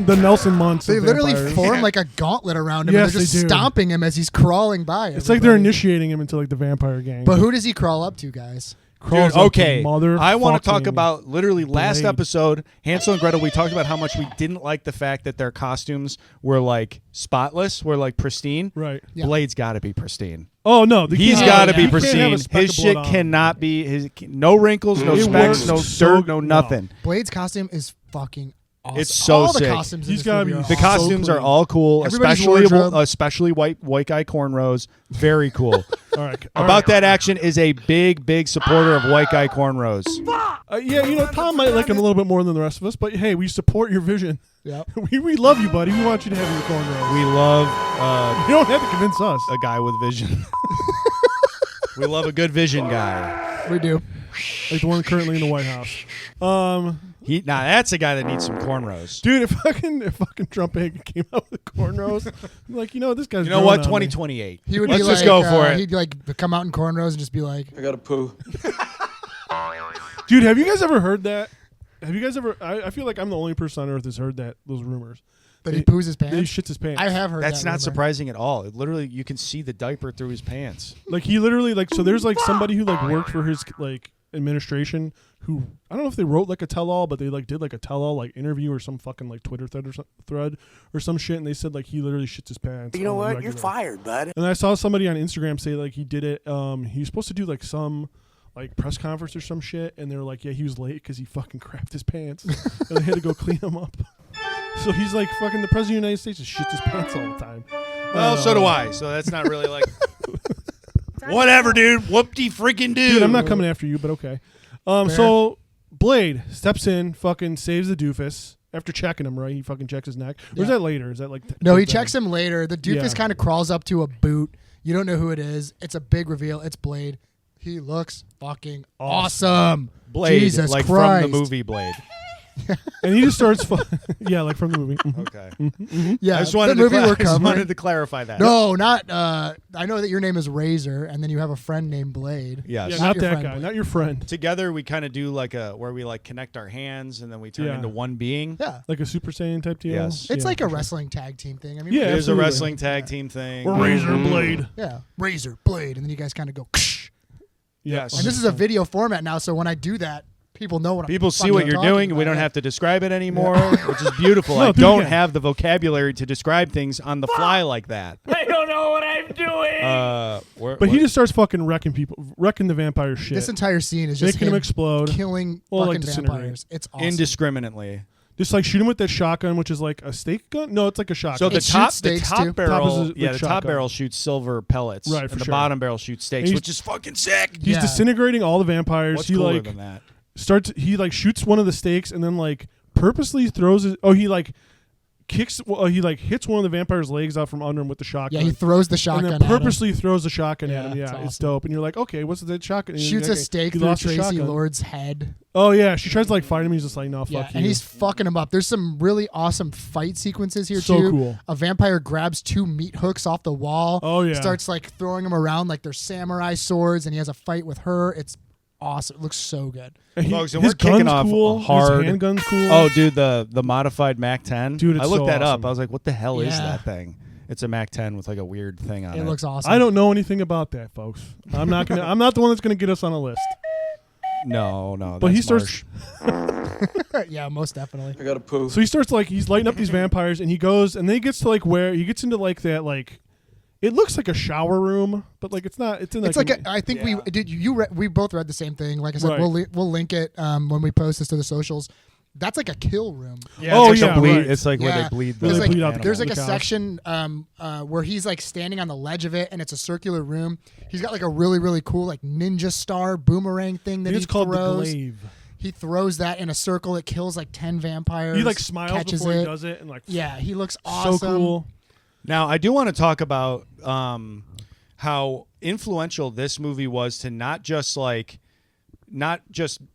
the Nelson Muntz. They of literally vampires. form like a gauntlet around him. Yes, and they're just they do. stomping him as he's crawling by. It's like they're everybody. initiating him into like the vampire gang. But who does he crawl up to, guys? Crawls Dude, up okay, to I want to talk motherfucking about literally last Blade. episode, Hansel and Gretel. We talked about how much we didn't like the fact that their costumes were like spotless, were like pristine. Right. Yeah. Blade's got to be pristine. Oh no, they He's can't- got to yeah. be He can't have pristine. a speck His of shit blood on him. cannot be no wrinkles, no It specks, works no so- dirt, no nothing. Blade's costume is fucking awesome. It's so all sick. the costumes. in He's this gotta movie be are The awesome. costumes are clean. all cool, Everybody's especially wardrobe. white guy cornrows. Very cool. All right. About That Action is a big supporter of white guy cornrows. Yeah, you know, Tom might like him a little bit more than the rest of us, but hey, we support your vision. Yep. we love you, buddy. We want you to have your cornrows. We love You don't have to convince us. a guy with vision. We love a good vision guy. We do. Like the one currently in the White House. That's a guy that needs some cornrows. Dude, if fucking Trump came out with cornrows, I'm like, you know, this guy's You know what? growing on me. 2028. He would Let's be just like, go for it. He'd like come out in cornrows and just be like, I got a poo. Dude, have you guys ever heard that? Have you guys ever? I feel like I'm the only person on earth that's heard those rumors. that he poos his That he pants. shits his pants. I have heard That's that not rumor. surprising at all. It literally, you can see the diaper through his pants. Like he literally like so. There's like somebody who like worked for his like administration who I don't know if they wrote like a tell-all, but they like did like a tell-all like interview or some fucking like Twitter thread or some shit, and they said like he literally shits his pants. You know on the what? regular. You're fired, bud. And I saw somebody on Instagram say like he did it. He was supposed to do like some like press conference or some shit, and they were like, yeah, he was late because he fucking crapped his pants, and they had to go clean him up. So he's like fucking the president of the United States just shits his pants all the time. Well, so do I. So that's not really like. Whatever, dude. Whoop-de freaking do. Dude, I'm not coming after you, but okay. So Blade steps in, fucking saves the doofus after checking him. Right, he fucking checks his neck. Or is that later? Is that like No, he towards checks the end? him later. The doofus Yeah. kind of crawls up to a boot. You don't know who it is. It's a big reveal. It's Blade. He looks fucking awesome. Blade, Jesus like Christ. from the movie Blade. And he just starts. Yeah, like from the movie. Mhm. Okay. Yeah, I just wanted, the movie we're I just covering. wanted to clarify that. No, not. I know that your name is Razor, and then you have a friend named Blade. Yes. Yeah, Not not your that friend, guy. Blade. Not your friend. Together, we kind of do like where we like connect our hands and then we turn Yeah. into one being. Yeah, Like a Super Saiyan type deal. Yes. it's Yeah, like a for sure. wrestling tag team thing. I mean, Yeah, It is a absolutely. wrestling tag team thing. Or Razor Blade. yeah, Razor Blade, and then you guys kind of go. Ksh. Yes. And this is a video format now, so when I do that, people know what People I'm see what fucking you're talking doing. about. We don't have to describe it anymore, which is beautiful. No, I dude, don't yeah. have the vocabulary to describe things on the fly like that. I don't know what I'm doing. But he just starts fucking wrecking people, wrecking the vampire shit. This entire scene is just Making him explode. killing Well, like fucking disintegrate. vampires. It's awesome. indiscriminately. Just like shoot him with that shotgun, which is like a steak gun. No, it's like a shotgun. So the It top, shoots the steaks, top too. barrel, Top is a- yeah, like the top shotgun. barrel shoots silver pellets, Right, and for the sure. bottom barrel shoots steaks, he's- which is fucking sick. He's Yeah. disintegrating all the vampires. What's he cooler like than that? he like shoots one of the steaks and then like purposely throws it. Oh, he like kicks. He like hits one of the vampire's legs out from under him with the shotgun. Yeah, he throws the shotgun and at then him. purposely throws the shotgun at Yeah, him. Yeah, it's it's awesome. dope. And you're like, okay, what's that shotgun? And Shoots you're a like, stake he through lost the Tracy shotgun. Lord's head. Oh yeah, she tries to like fight him. He's just like, no, Yeah, fuck and you. he's fucking him up. There's some really awesome fight sequences here So too. cool. A vampire grabs 2 meat hooks off the wall. Oh, yeah. Starts like throwing them around like they're samurai swords, and he has a fight with her. It's awesome. It looks so good. And Folks, and his we're kicking gun's off cool. hard. His handgun's cool. Oh, dude, the modified Mac 10. Dude, it's I looked so that up. awesome. I was like, what the hell is Yeah. that thing? It's a Mac 10 with like a weird thing on it. It looks awesome. I don't know anything about that, folks. I'm not gonna. I'm not the one that's gonna get us on a list. No, But he that's starts- Marsh. Yeah, most definitely. I got to poo. So he starts like he's lighting up these vampires, and he goes, and then he gets to like where he gets into like that like. It looks like a shower room, but like it's not. It's in It's like. like I think we did. We both read the same thing. Like I said, Right. we'll link it when we post this to the socials. That's like a kill room. Yeah, Oh, it's like yeah, the bleed. right. It's like where Yeah. they bleed the There's like, bleed out the there's like a cows. section where he's like standing on the ledge of it, and it's a circular room. He's got like a really really cool like ninja star boomerang thing I that think he it's called throws. the glaive. He throws that in a circle. It kills like 10 vampires. He like smiles catches before it. he does it, and like Yeah, he looks awesome. so cool. Now, I do want to talk about how influential this movie was to not just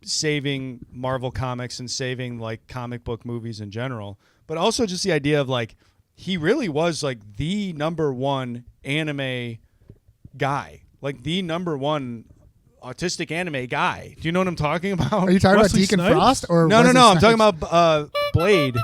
saving Marvel Comics and saving like comic book movies in general, but also just the idea of like he really was like the #1 anime guy, like the #1 autistic anime guy. Do you know what I'm talking about? Are you talking Wesley about Deacon Snipes? Frost or No. Wesley I'm talking Snipes? about Blade.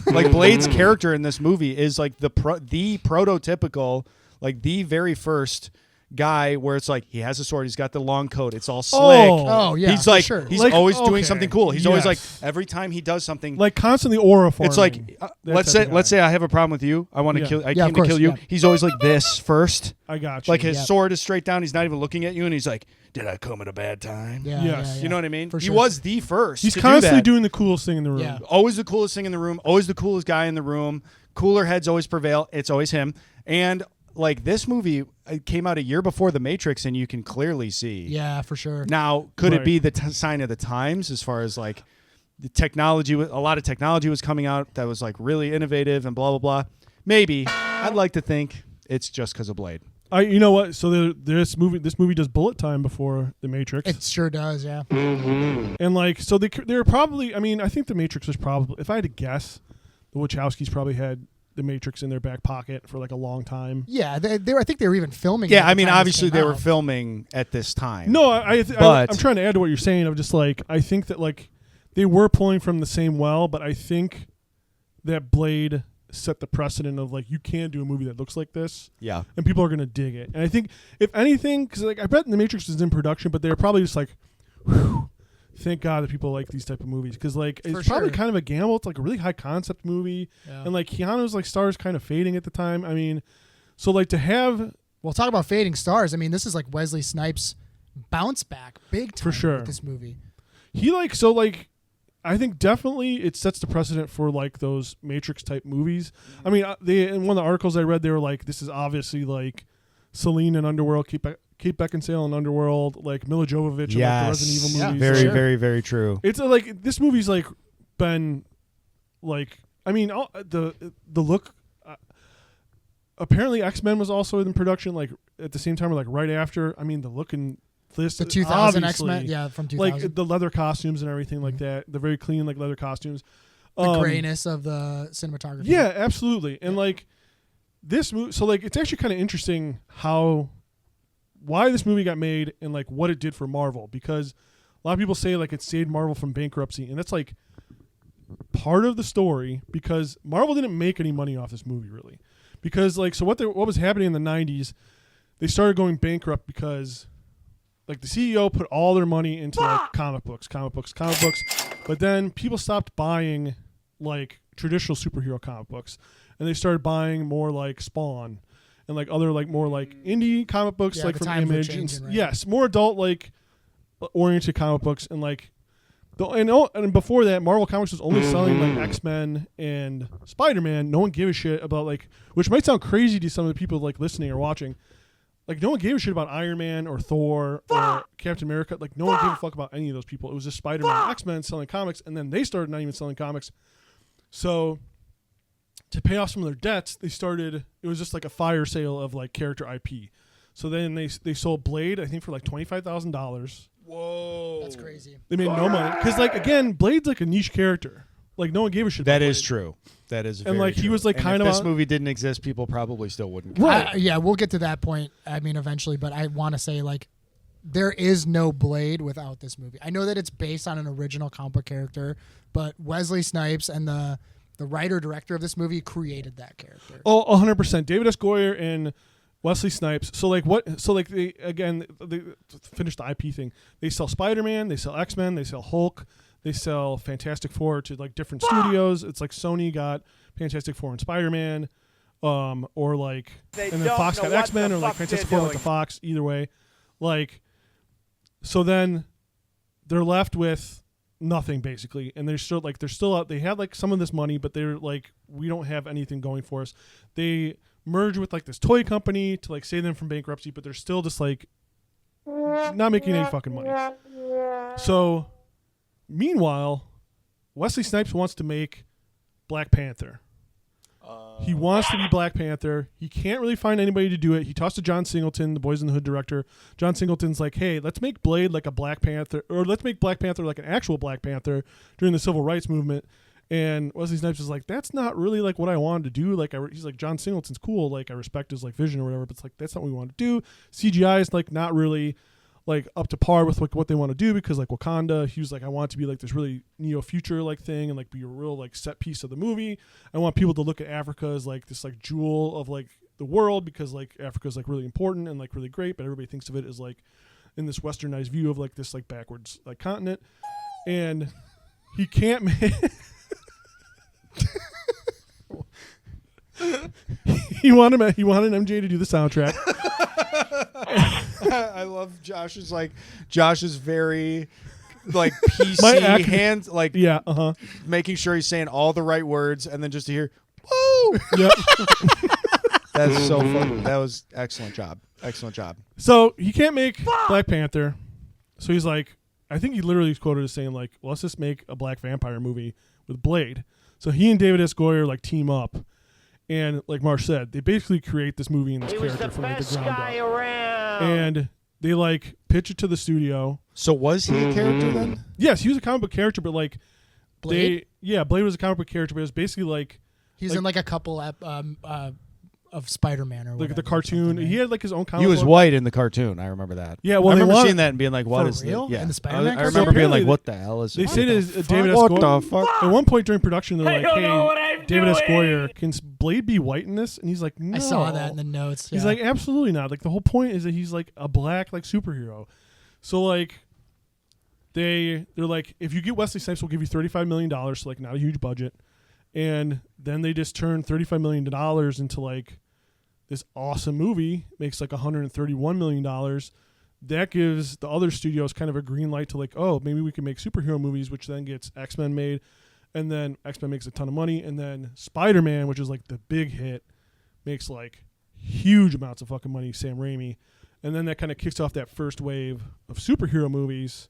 Like Blade's character in this movie is like the prototypical, like the very first guy where it's like he has a sword, he's got the long coat, it's all slick. Oh, yeah, he's for like sure. he's Like, always okay, doing something cool. He's always like yes. every time he does something. Like constantly aura forming. It's like That let's type say of let's guy. say I have a problem with you. I want to Yeah. kill. I Yeah, of came to course, kill you. yeah. He's always like this first. I got you. Like his Yeah. sword is straight down. He's not even looking at you, and he's like, "Did I come at a bad time?" Yeah, Yes. yeah, You know what I mean? For He sure. was the first. He's to constantly do that. doing the coolest thing in the room. Yeah. Always the coolest thing in the room. Always the coolest guy in the room. Cooler heads always prevail. It's always him. And like this movie it came out a year before The Matrix, and you can clearly see. Yeah, for sure. Now, could Right. it be the sign of the times as far as like the technology? A lot of technology was coming out that was like really innovative and blah blah blah. Maybe. I'd like to think it's just because of Blade. You know what? So this movie does bullet time before The Matrix. It sure does. Yeah. And like, so they're probably. I mean, I think The Matrix was probably. If I had to guess, the Wachowskis probably had The Matrix in their back pocket for like a long time. Yeah, I think they were even filming. Yeah, it at I the mean, time this obviously came they were out. filming at this time. No, But- I'm trying to add to what you're saying. Of just like I think that like they were pulling from the same well, but I think that Blade set the precedent of like you can do a movie that looks like this. Yeah. And people are gonna dig it. And I think if anything, because like I bet The Matrix is in production, but they're probably just like, whew, thank God that people like these type of movies because like it's For probably sure. kind of a gamble. It's like a really high concept movie, Yeah. and like Keanu's like stars kind of fading at the time. I mean, so like to have Well, talk about fading stars. I mean, this is like Wesley Snipes' bounce back big time For sure. with this movie. he like so like. I think definitely it sets the precedent for like those Matrix type movies. I mean, they in one of the articles I read, they were like, "This is obviously like Celine in Underworld, Kate Beckinsale in Underworld, like Mila Jovovich in like the Resident Evil Yeah, movies." Very, Sure. very, very true. It's like this movie's like been like I mean the look. Apparently, X-Men was also in production like at the same time or like right after. I mean, the look in this The 2000 obviously, X-Men, yeah, from 2000. like the leather costumes and everything like that. The very clean like leather costumes. The grayness of the cinematography. Yeah, absolutely. And like this movie, so like it's actually kind of interesting why this movie got made and like what it did for Marvel, because a lot of people say like it saved Marvel from bankruptcy, and that's like part of the story because Marvel didn't make any money off this movie really, because like so what was happening in the 90s, they started going bankrupt because like the CEO put all their money into like comic books, but then people stopped buying like traditional superhero comic books, and they started buying more like Spawn and like other like more like indie comic books, Yeah, like the from times were Image, changing, right? yes, more adult like oriented comic books, and like And before that, Marvel Comics was only selling like X-Men and Spider-Man. No one gave a shit about like, which might sound crazy to some of the people like listening or watching. Like no one gave a shit about Iron Man or Thor or Captain America. Like no one gave a fuck about any of those people. It was just Spider-Man and X-Men selling comics, and then they started not even selling comics. So to pay off some of their debts, they started. It was just like a fire sale of like character IP. So then they sold Blade, I think, for like $25,000. Whoa, that's crazy. They made no money because, like, again, Blade's like a niche character. Like, no one gave a shit. That about is Blade. true. That is, and like, he was like kind of. If this movie didn't exist, people probably still wouldn't. Right. Yeah, we'll get to that point. I mean, eventually, but I want to say like, there is no Blade without this movie. I know that it's based on an original comic book character, but Wesley Snipes and the writer director of this movie created that character. Oh, 100%. David S. Goyer and Wesley Snipes. So like what? So like they finish the IP thing. They sell Spider-Man, they sell X-Men, they sell Hulk, they sell Fantastic Four to like different studios. It's like Sony got Fantastic Four and Spider-Man, or like, and then Fox got X-Men, or like Fantastic Four went to Fox. Either way, like, so then they're left with nothing basically, and they're still out. They had like some of this money, but they're like, we don't have anything going for us. They merge with like this toy company to like save them from bankruptcy, but they're still just like not making any fucking money. So meanwhile, Wesley Snipes wants to make Black Panther. He wants to be Black Panther. He can't really find anybody to do it. He talks to John Singleton, the Boys in the Hood director. John Singleton's like, hey, let's make Blade like a Black Panther, or let's make Black Panther like an actual Black Panther during the Civil Rights Movement. And Wesley Snipes is like, that's not really like what I wanted to do. Like, he's like, John Singleton's cool. Like, I respect his like vision or whatever, but it's like, that's not what we want to do. CGI is like not really like up to par with like what they want to do, because like Wakanda, he was like, I want it to be like this really neo future like thing and like be a real like set piece of the movie. I want people to look at Africa as like this like jewel of like the world, because like Africa is like really important and like really great, but everybody thinks of it as like in this westernized view of like this like backwards like continent. And he can't make he wanted MJ to do the soundtrack. I love Josh's very like PC hands, like making sure he's saying all the right words, and then just to hear woo. Yep. That's so fun. That was excellent job. So he can't make Black Panther, so he's like, I think he literally quoted as saying like, well, let's just make a black vampire movie with Blade. So he and David S. Goyer like team up, and like Marsh said, they basically create this movie and this character from like, the ground up. And they like pitch it to the studio. So was he a character then? Yes, he was a comic book character, but like Blade? Blade was a comic book character, but it was basically like he's in like a couple of Spider-Man or like whatever, the cartoon. He had like his own comic He was book. white in the cartoon. I remember that. Yeah, well, I remember seeing that and being like, "What for is real? this?" Yeah, In the Spider-Man I remember being like, "What the hell is They this?" say that David S. What Goyer. the fuck? At one point during production, they're I like, don't know what "Hey, I'm David S. doing." Goyer, can Blade be white in this?" And he's like, "No." I saw that in the notes. He's yeah. like, "Absolutely not. Like the whole point is that he's like a black like superhero." So like, they're like, if you get Wesley Snipes, we'll give you $35 million. So like, not a huge budget. And then they just turn $35 million into like this awesome movie, makes like $131 million. That gives the other studios kind of a green light to like, oh, maybe we can make superhero movies, which then gets X-Men made. And then X-Men makes a ton of money. And then Spider-Man, which is like the big hit, makes like huge amounts of fucking money, Sam Raimi. And then that kind of kicks off that first wave of superhero movies.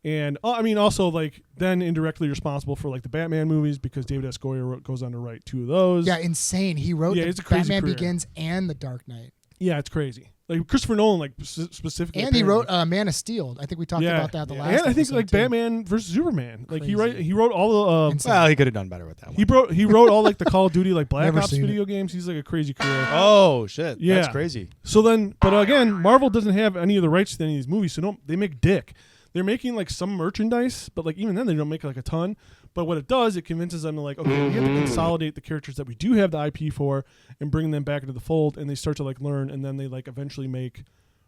And I mean, also like then indirectly responsible for like the Batman movies, because David S. Goyer goes on to write 2 of those. Yeah, insane. He wrote it's a crazy Batman career. Begins and The Dark Knight. Yeah, it's crazy. Like Christopher Nolan, like specifically. And he wrote Man of Steel. I think we talked about that the last. And I think episode, like too. Batman versus Superman. Like Crazy. he wrote all the. Well, he could have done better with that one. He wrote all like the Call of Duty like Black Never Ops seen video games. He's like a crazy career. Oh shit! Yeah. That's crazy. So then, but again, Marvel doesn't have any of the rights to any of these movies, so they make dick. They're making like some merchandise, but like even then they don't make like a ton. But what it does, it convinces them to like, okay, we have to consolidate the characters that we do have the IP for and bring them back into the fold, and they start to like learn, and then they like eventually make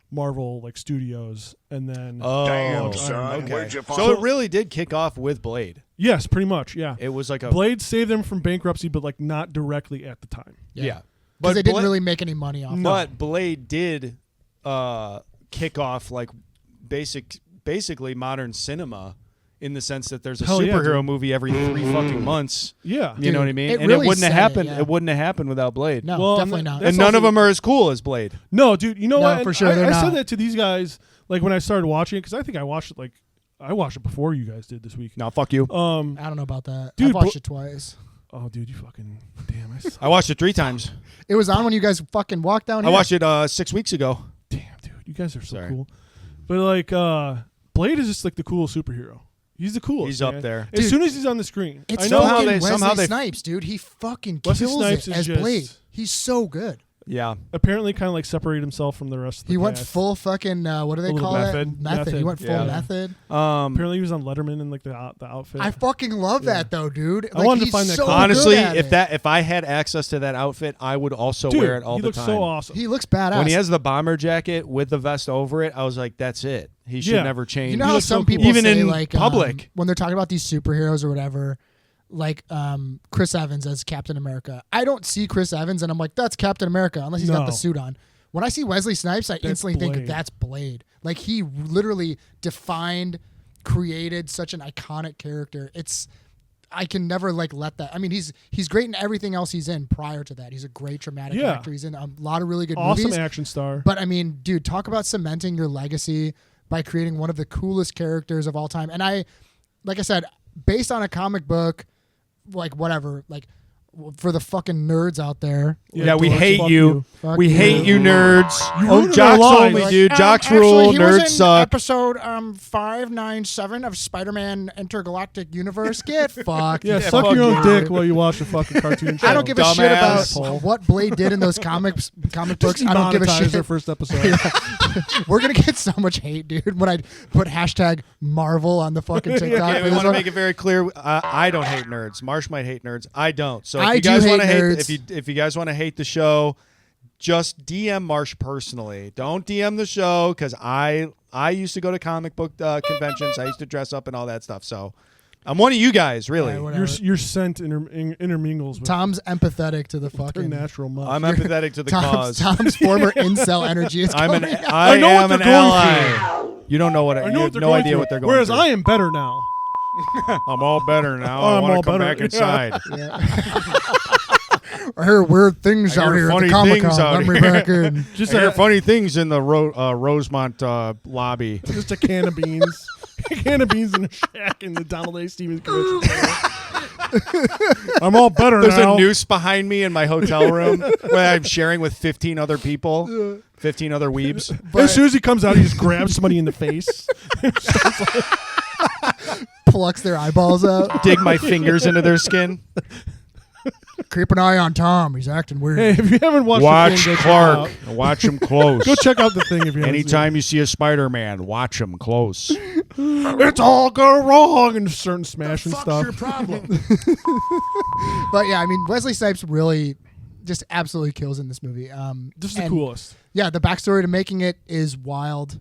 Marvel like Studios, and then Damn, son, where'd you find So it really did kick off with Blade. Yes, pretty much, yeah. It was like a Blade saved them from bankruptcy, but like not directly at the time. yeah. Because they didn't really make any money off. But Blade did kick off like basically modern cinema in the sense that there's a Hell yeah, superhero dude. movie every 3 fucking months. Yeah. You know Dude, what I mean? it And really it wouldn't have said it, happened. yeah. It wouldn't have happened without Blade. No, Well, definitely not. And none of them are as cool as Blade. No, dude. You know No, what? for And sure they're I not. said that to these guys like when I started watching it because I think I watched it I watched it before you guys did this week. No, fuck you. I don't know about that. Dude, I've watched it twice. Oh, dude, you fucking damn! I watched it 3 times. It was on when you guys fucking walked down I here. watched it 6 weeks ago. Damn, dude, you guys are so Sorry. cool. But like, Blade is just like the coolest superhero. He's the coolest. He's man. up there. As Dude, soon as he's on the screen, It's I know somehow fucking they- Wesley they- Snipes, dude. He fucking Wesley kills Snipes it is as just- Blade. He's so good. Yeah. apparently kind of like separated himself from the rest of the He went cast. full fucking what do they A little call it? method. Method. He went full Yeah. method. Apparently he was on Letterman in like the outfit. I fucking love that though, dude. I wanted to he's find that so cool. Honestly, good at if it. if I had access to that outfit, I would also Dude, wear it all he the looks time. so awesome. he looks badass. When he has the bomber jacket with the vest over it, I was like, that's it. He should Yeah. never change. You know He how looks so some cool. people Even say in like public. when they're talking about these superheroes or whatever, like Chris Evans as Captain America. I don't see Chris Evans and I'm like, that's Captain America unless he's got the No. suit on. When I see Wesley Snipes, I instantly think Blade. that's Blade. Like he literally created such an iconic character. I can never like let that. I mean, he's great in everything else he's in prior to that. He's a great dramatic Yeah. actor. He's in a lot of really good awesome movies. action star. But I mean, dude, talk about cementing your legacy by creating one of the coolest characters of all time. And like I said, based on a comic book, like whatever, like for the fucking nerds out there. Yeah, we dorks, hate fuck you. Fuck We you. hate you, nerds. You Oh, ruined our jocks lives. only, Like, dude. Jocks Actually, rule. he was Nerds in suck. Episode 597 of Spider-Man Intergalactic Universe. Get fucked. Yeah, you suck fuck your own you. dick while you watch the fucking cartoon show. I don't give a shit about Dumbass. what Blade did in those comic books. I don't give a Demonetize shit. their first episode. We're gonna get so much hate, dude. When I put hashtag Marvel on the fucking TikTok. Okay, for we this want to one. make it very clear. I don't hate nerds. Marsh might hate nerds. I don't. So if I you do guys hate want to hate, nerds. if you guys want to hate the show, just DM Marsh personally. Don't DM the show because I used to go to comic book conventions. I used to dress up and all that stuff. So I'm one of you guys, really. Alright, whatever. Your scent intermingles with Tom's empathetic to the their fucking. natural musk. I'm empathetic to the cause. Tom's former incel energy is I'm coming an. out. I know what am an they're going ally. You don't know what I you know have what they're no going idea through. what they're going Whereas through. I am better now. I'm all better now. Oh, I I'm want all to come better. back Yeah. inside. I hear weird things I out hear here at funny the Comic things Con. out Let me here. back in. Just I hear a, funny things in the Rosemont lobby. just a can of beans. A can of beans in a shack in the Donald A. Stevens Convention Center. I'm all better There's now. a noose behind me in my hotel room where I'm sharing with 15 other people, 15 other weebs. As soon as he comes out, he just grabs somebody in the face. Plucks their eyeballs out. Dig my fingers into their skin. Keep an eye on Tom. He's acting weird. Hey, if you haven't watched Watch the thing, go check Clark. it out. Watch him close. Go check out the thing if you haven't Anytime you see a Spider-Man, watch him close. seen it. It's all go wrong and certain smashing stuff. problem? But yeah, I mean, Wesley Snipes really just absolutely kills in this movie. This is the and, coolest. Yeah, the backstory to making it is wild.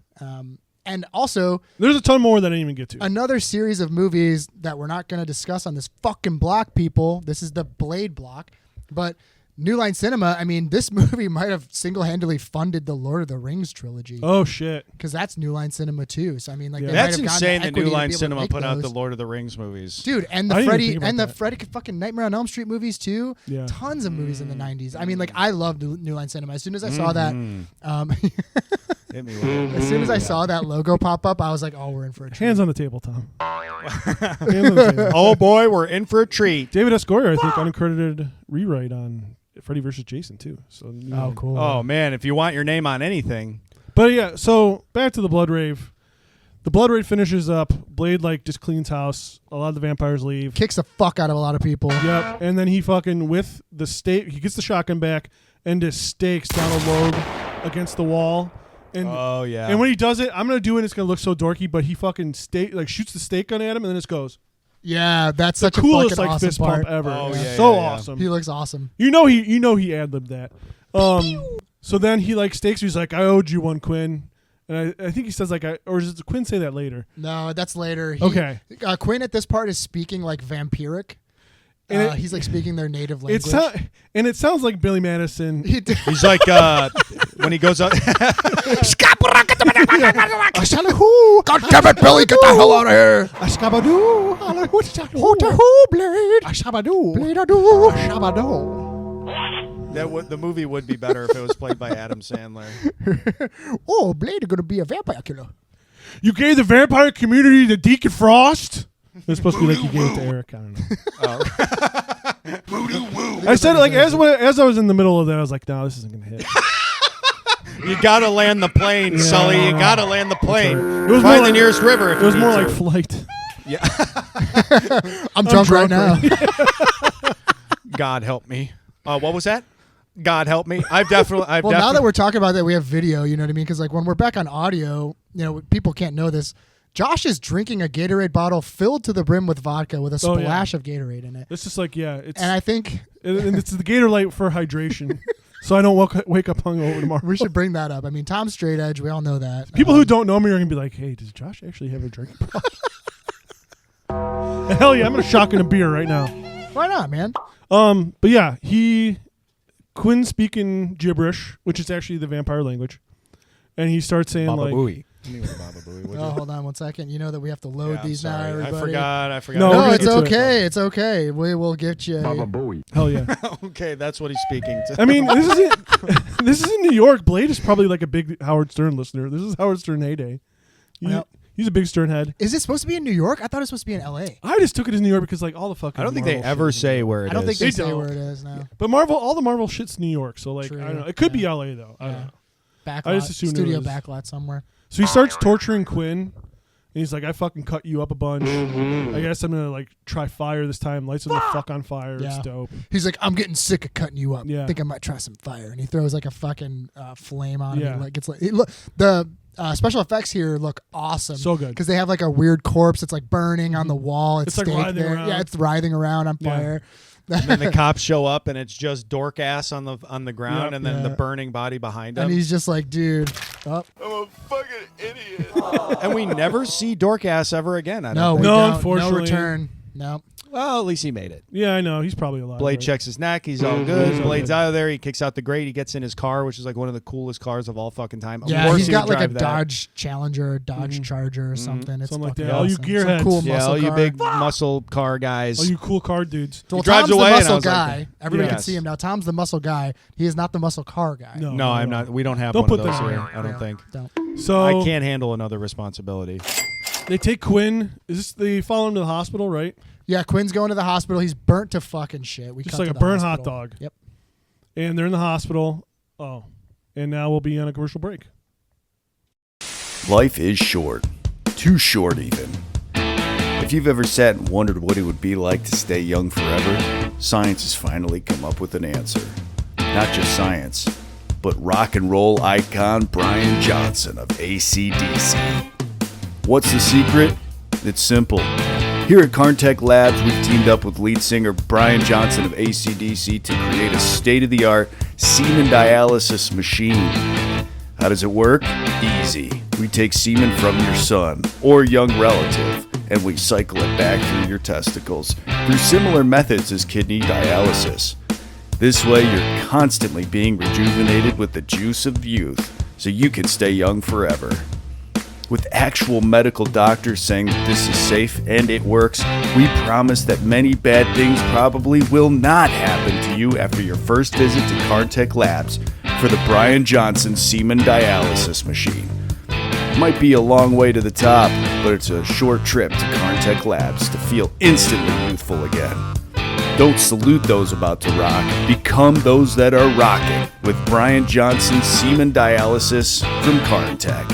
And also, There's a ton more that I didn't even get to. another series of movies that we're not going to discuss on this fucking block, people. This is the Blade block. But New Line Cinema, I mean, this movie might have single-handedly funded the Lord of the Rings trilogy. Oh shit! Because that's New Line Cinema too. So I mean, like, Yeah. they might That's have gotten insane the that New equity to Line be able to Cinema make put out the those. Lord of the Rings movies. Dude, and I the didn't even Freddy think about and the that. Freddy fucking Nightmare on Elm Street movies too. Yeah. Tons of movies in the '90s. I mean, like, I loved New Line Cinema. As soon as I saw that, Hit me with it. as soon as I saw that logo pop up, I was like, "Oh, we're in for a treat." Hands on the table, Tom. Hands on the table. Oh boy, we're in for a treat. David S. Goyer, I think, uncredited rewrite on Freddy vs. Jason too. So Oh, cool. Oh man, if you want your name on anything, But yeah, so back to the Blood Rave. The Blood Rave finishes up. Blade just cleans house. A lot of the vampires leave. Kicks the fuck out of a lot of people. Yep. And then he fucking with the stake. He gets the shotgun back and just stakes Donald Logue against the wall. And oh yeah. and when he does it, I'm gonna do it. It's gonna look so dorky, but he fucking shoots the stake gun at him, and then it goes. Yeah, that's such Coolest a fucking awesome fist part. pump ever. Oh, It's yeah, so yeah, yeah. awesome. He looks awesome. You know he ad-libbed that. So then he stakes. He's like, I owed you one, Quinn. And I think he says or does Quinn say that later? No, that's later. Okay. Quinn at this part is speaking like vampiric. He's like speaking their native language. It sounds like Billy Madison. He's like when he goes up. God damn it, Billy, get the hell out of here! The movie would be better if it was played by Adam Sandler. Oh, Blade is gonna be a vampire killer. You gave the vampire community to Deacon Frost? It's supposed to be like you gave it to Eric. I don't know. I said it like as I was in the middle of that, I was like, no, this isn't gonna hit. You gotta land the plane, Sully. You gotta land the plane. It was Find the nearest river. It was more like flight. Yeah. I'm drunk right now. God help me. What was that? God help me. I've definitely. Now that we're talking about that, we have video. You know what I mean? Because like when we're back on audio, people can't know this. Josh is drinking a Gatorade bottle filled to the brim with vodka with a splash of Gatorade in it. It's just like and I think it's the Gator Light for hydration, so I don't wake up hungover tomorrow. We should bring that up. I mean, Tom's straight edge. We all know that. People who don't know me are gonna be like, "Hey, does Josh actually have a drink?" Hell yeah, I'm gonna shotgun a beer right now. Why not, man? But yeah, Quinn's speaking gibberish, which is actually the vampire language, and he starts saying Baba like, Booey. Hold on one second. You know that we have to load these now, everybody. I forgot. No, it's okay. It's okay. We will get you. Baba Booey. Hell yeah. Okay, that's what he's speaking to. I mean, this is in New York. Blade is probably like a big Howard Stern listener. This is Howard Stern heyday. He's a big Stern head. Is it supposed to be in New York? I thought it was supposed to be in L.A. I just took it as New York because like all the fucking. I don't think Marvel they ever say where it is. I don't think they say where it is now. But all the Marvel shit's New York, so like True. I don't know. It could be L.A. though. I don't know. Backlot, I just assumed studio it was. backlot somewhere. So he starts torturing Quinn, and he's like, "I fucking cut you up a bunch. I guess I'm gonna like try fire this time. Lights him the fuck on fire. It's dope." He's like, "I'm getting sick of cutting you up. Yeah. Think I might try some fire." And he throws like a fucking flame on him. Yeah. And, like it's like the special effects here look awesome. So good because they have like a weird corpse. It's like burning on the wall. It's like staked writhing there. around. Yeah, it's writhing around on fire. And then the cops show up, and it's just dork ass on the ground, Yep. and then the burning body behind him. And he's just like, dude. Oh. I'm a fucking idiot. And we never see dork ass ever again. I No, don't we think. don't. unfortunately. No return. No. Well, at least he made it. Yeah, I know. He's probably alive. Blade right? checks his neck. He's all good. Blade's out of there. He kicks out the grate. He gets in his car, which is like one of the coolest cars of all fucking time. Of Yeah, course he's he got would like a drive that. Dodge Challenger, a Dodge Charger or something. It's Something like fucking that. All you awesome. gearheads. Some cool Yeah, muscle all you car. big muscle car guys. Oh, you cool car dudes. Well, drives Tom's away, the and I muscle was like, guy. Everybody can yes. see him now. Tom's the muscle guy. He is not the muscle car guy. No, No, I'm not. We don't have Don't one put of those that here. on. I don't think. Don't. So I can't handle another responsibility. they take Quinn. They follow him to the hospital, right? Yeah, Quinn's going to the hospital. He's burnt to fucking shit. We Just cut like to a the burnt hospital. hot dog. Yep. And they're in the hospital. Oh, and now we'll be on a commercial break. Life is short. Too short, even. If you've ever sat and wondered what it would be like to stay young forever, science has finally come up with an answer. Not just science, but rock and roll icon Brian Johnson of AC/DC. What's the secret? It's simple. Here at Carntech Labs, we've teamed up with lead singer Brian Johnson of AC/DC to create a state-of-the-art semen dialysis machine. How does it work? Easy. We take semen from your son or young relative, and we cycle it back through your testicles through similar methods as kidney dialysis. This way, you're constantly being rejuvenated with the juice of youth, so you can stay young forever. With actual medical doctors saying that this is safe and it works, we promise that many bad things probably will not happen to you after your first visit to Carntech Labs for the Brian Johnson Semen Dialysis Machine. Might be a long way to the top, but it's a short trip to Carntech Labs to feel instantly youthful again. Don't salute those about to rock. Become those that are rocking with Brian Johnson Semen Dialysis from Carntech.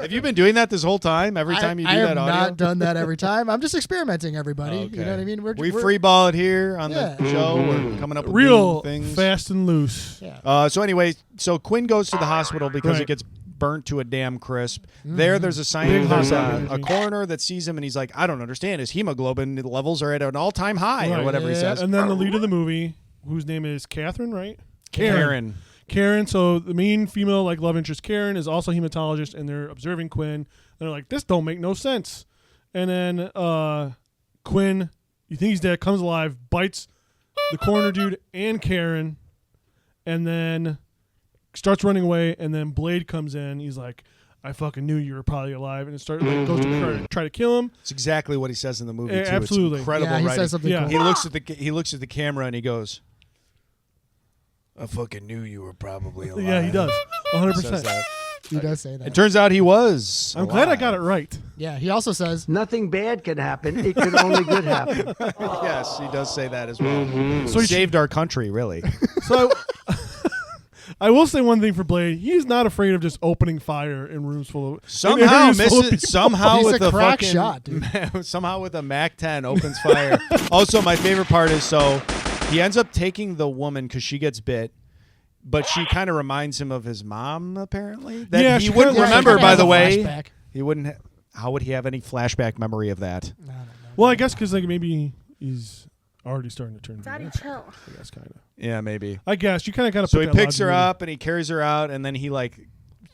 Have you been doing that this whole time? Every time you do that audio? I have not done that every time. I'm just experimenting, everybody. Okay. You know what I mean? We free ball it here on the show. We're coming up with Real new things. fast and loose. Yeah. So anyway, so Quinn goes to the hospital because it gets burnt to a damn crisp. There's a scientist, a coroner that sees him, and he's like, I don't understand. His hemoglobin levels are at an all-time high, or whatever he says. And then the lead of the movie, whose name is Catherine, right? Karen. So the main female love interest, Karen, is also a hematologist, and they're observing Quinn. And they're like, this don't make no sense. And then Quinn, you think he's dead, comes alive, bites the coroner dude and Karen, and then starts running away. And then Blade comes in. He's like, I fucking knew you were probably alive, and it starts goes to try to kill him. It's exactly what he says in the movie too. Absolutely, it's incredible. Yeah, he writing. says something cool. He looks at the camera and he goes, I fucking knew you were probably alive. Yeah, he does. 100%. He does say that. It turns out he was. I'm glad I got it right. Yeah, he also says nothing bad could happen. It could only good happen. Yes, he does say that as well. So he saved our country, really. So I will say one thing for Blade. He's not afraid of just opening fire in rooms full of somehow areas full of misses. people. Somehow He's with a a crack fucking shot, dude. somehow with a MAC-10 opens fire. Also, my favorite part is he ends up taking the woman because she gets bit. But she kind of reminds him of his mom, apparently. That he wouldn't remember, by the way. Flashback. He wouldn't. How would he have any flashback memory of that? I don't know. Well, I guess because maybe he's already starting to turn. Daddy, chill. I guess kind of. Yeah, maybe. I guess you kind of got to. So he picks her up and he carries her out, and then he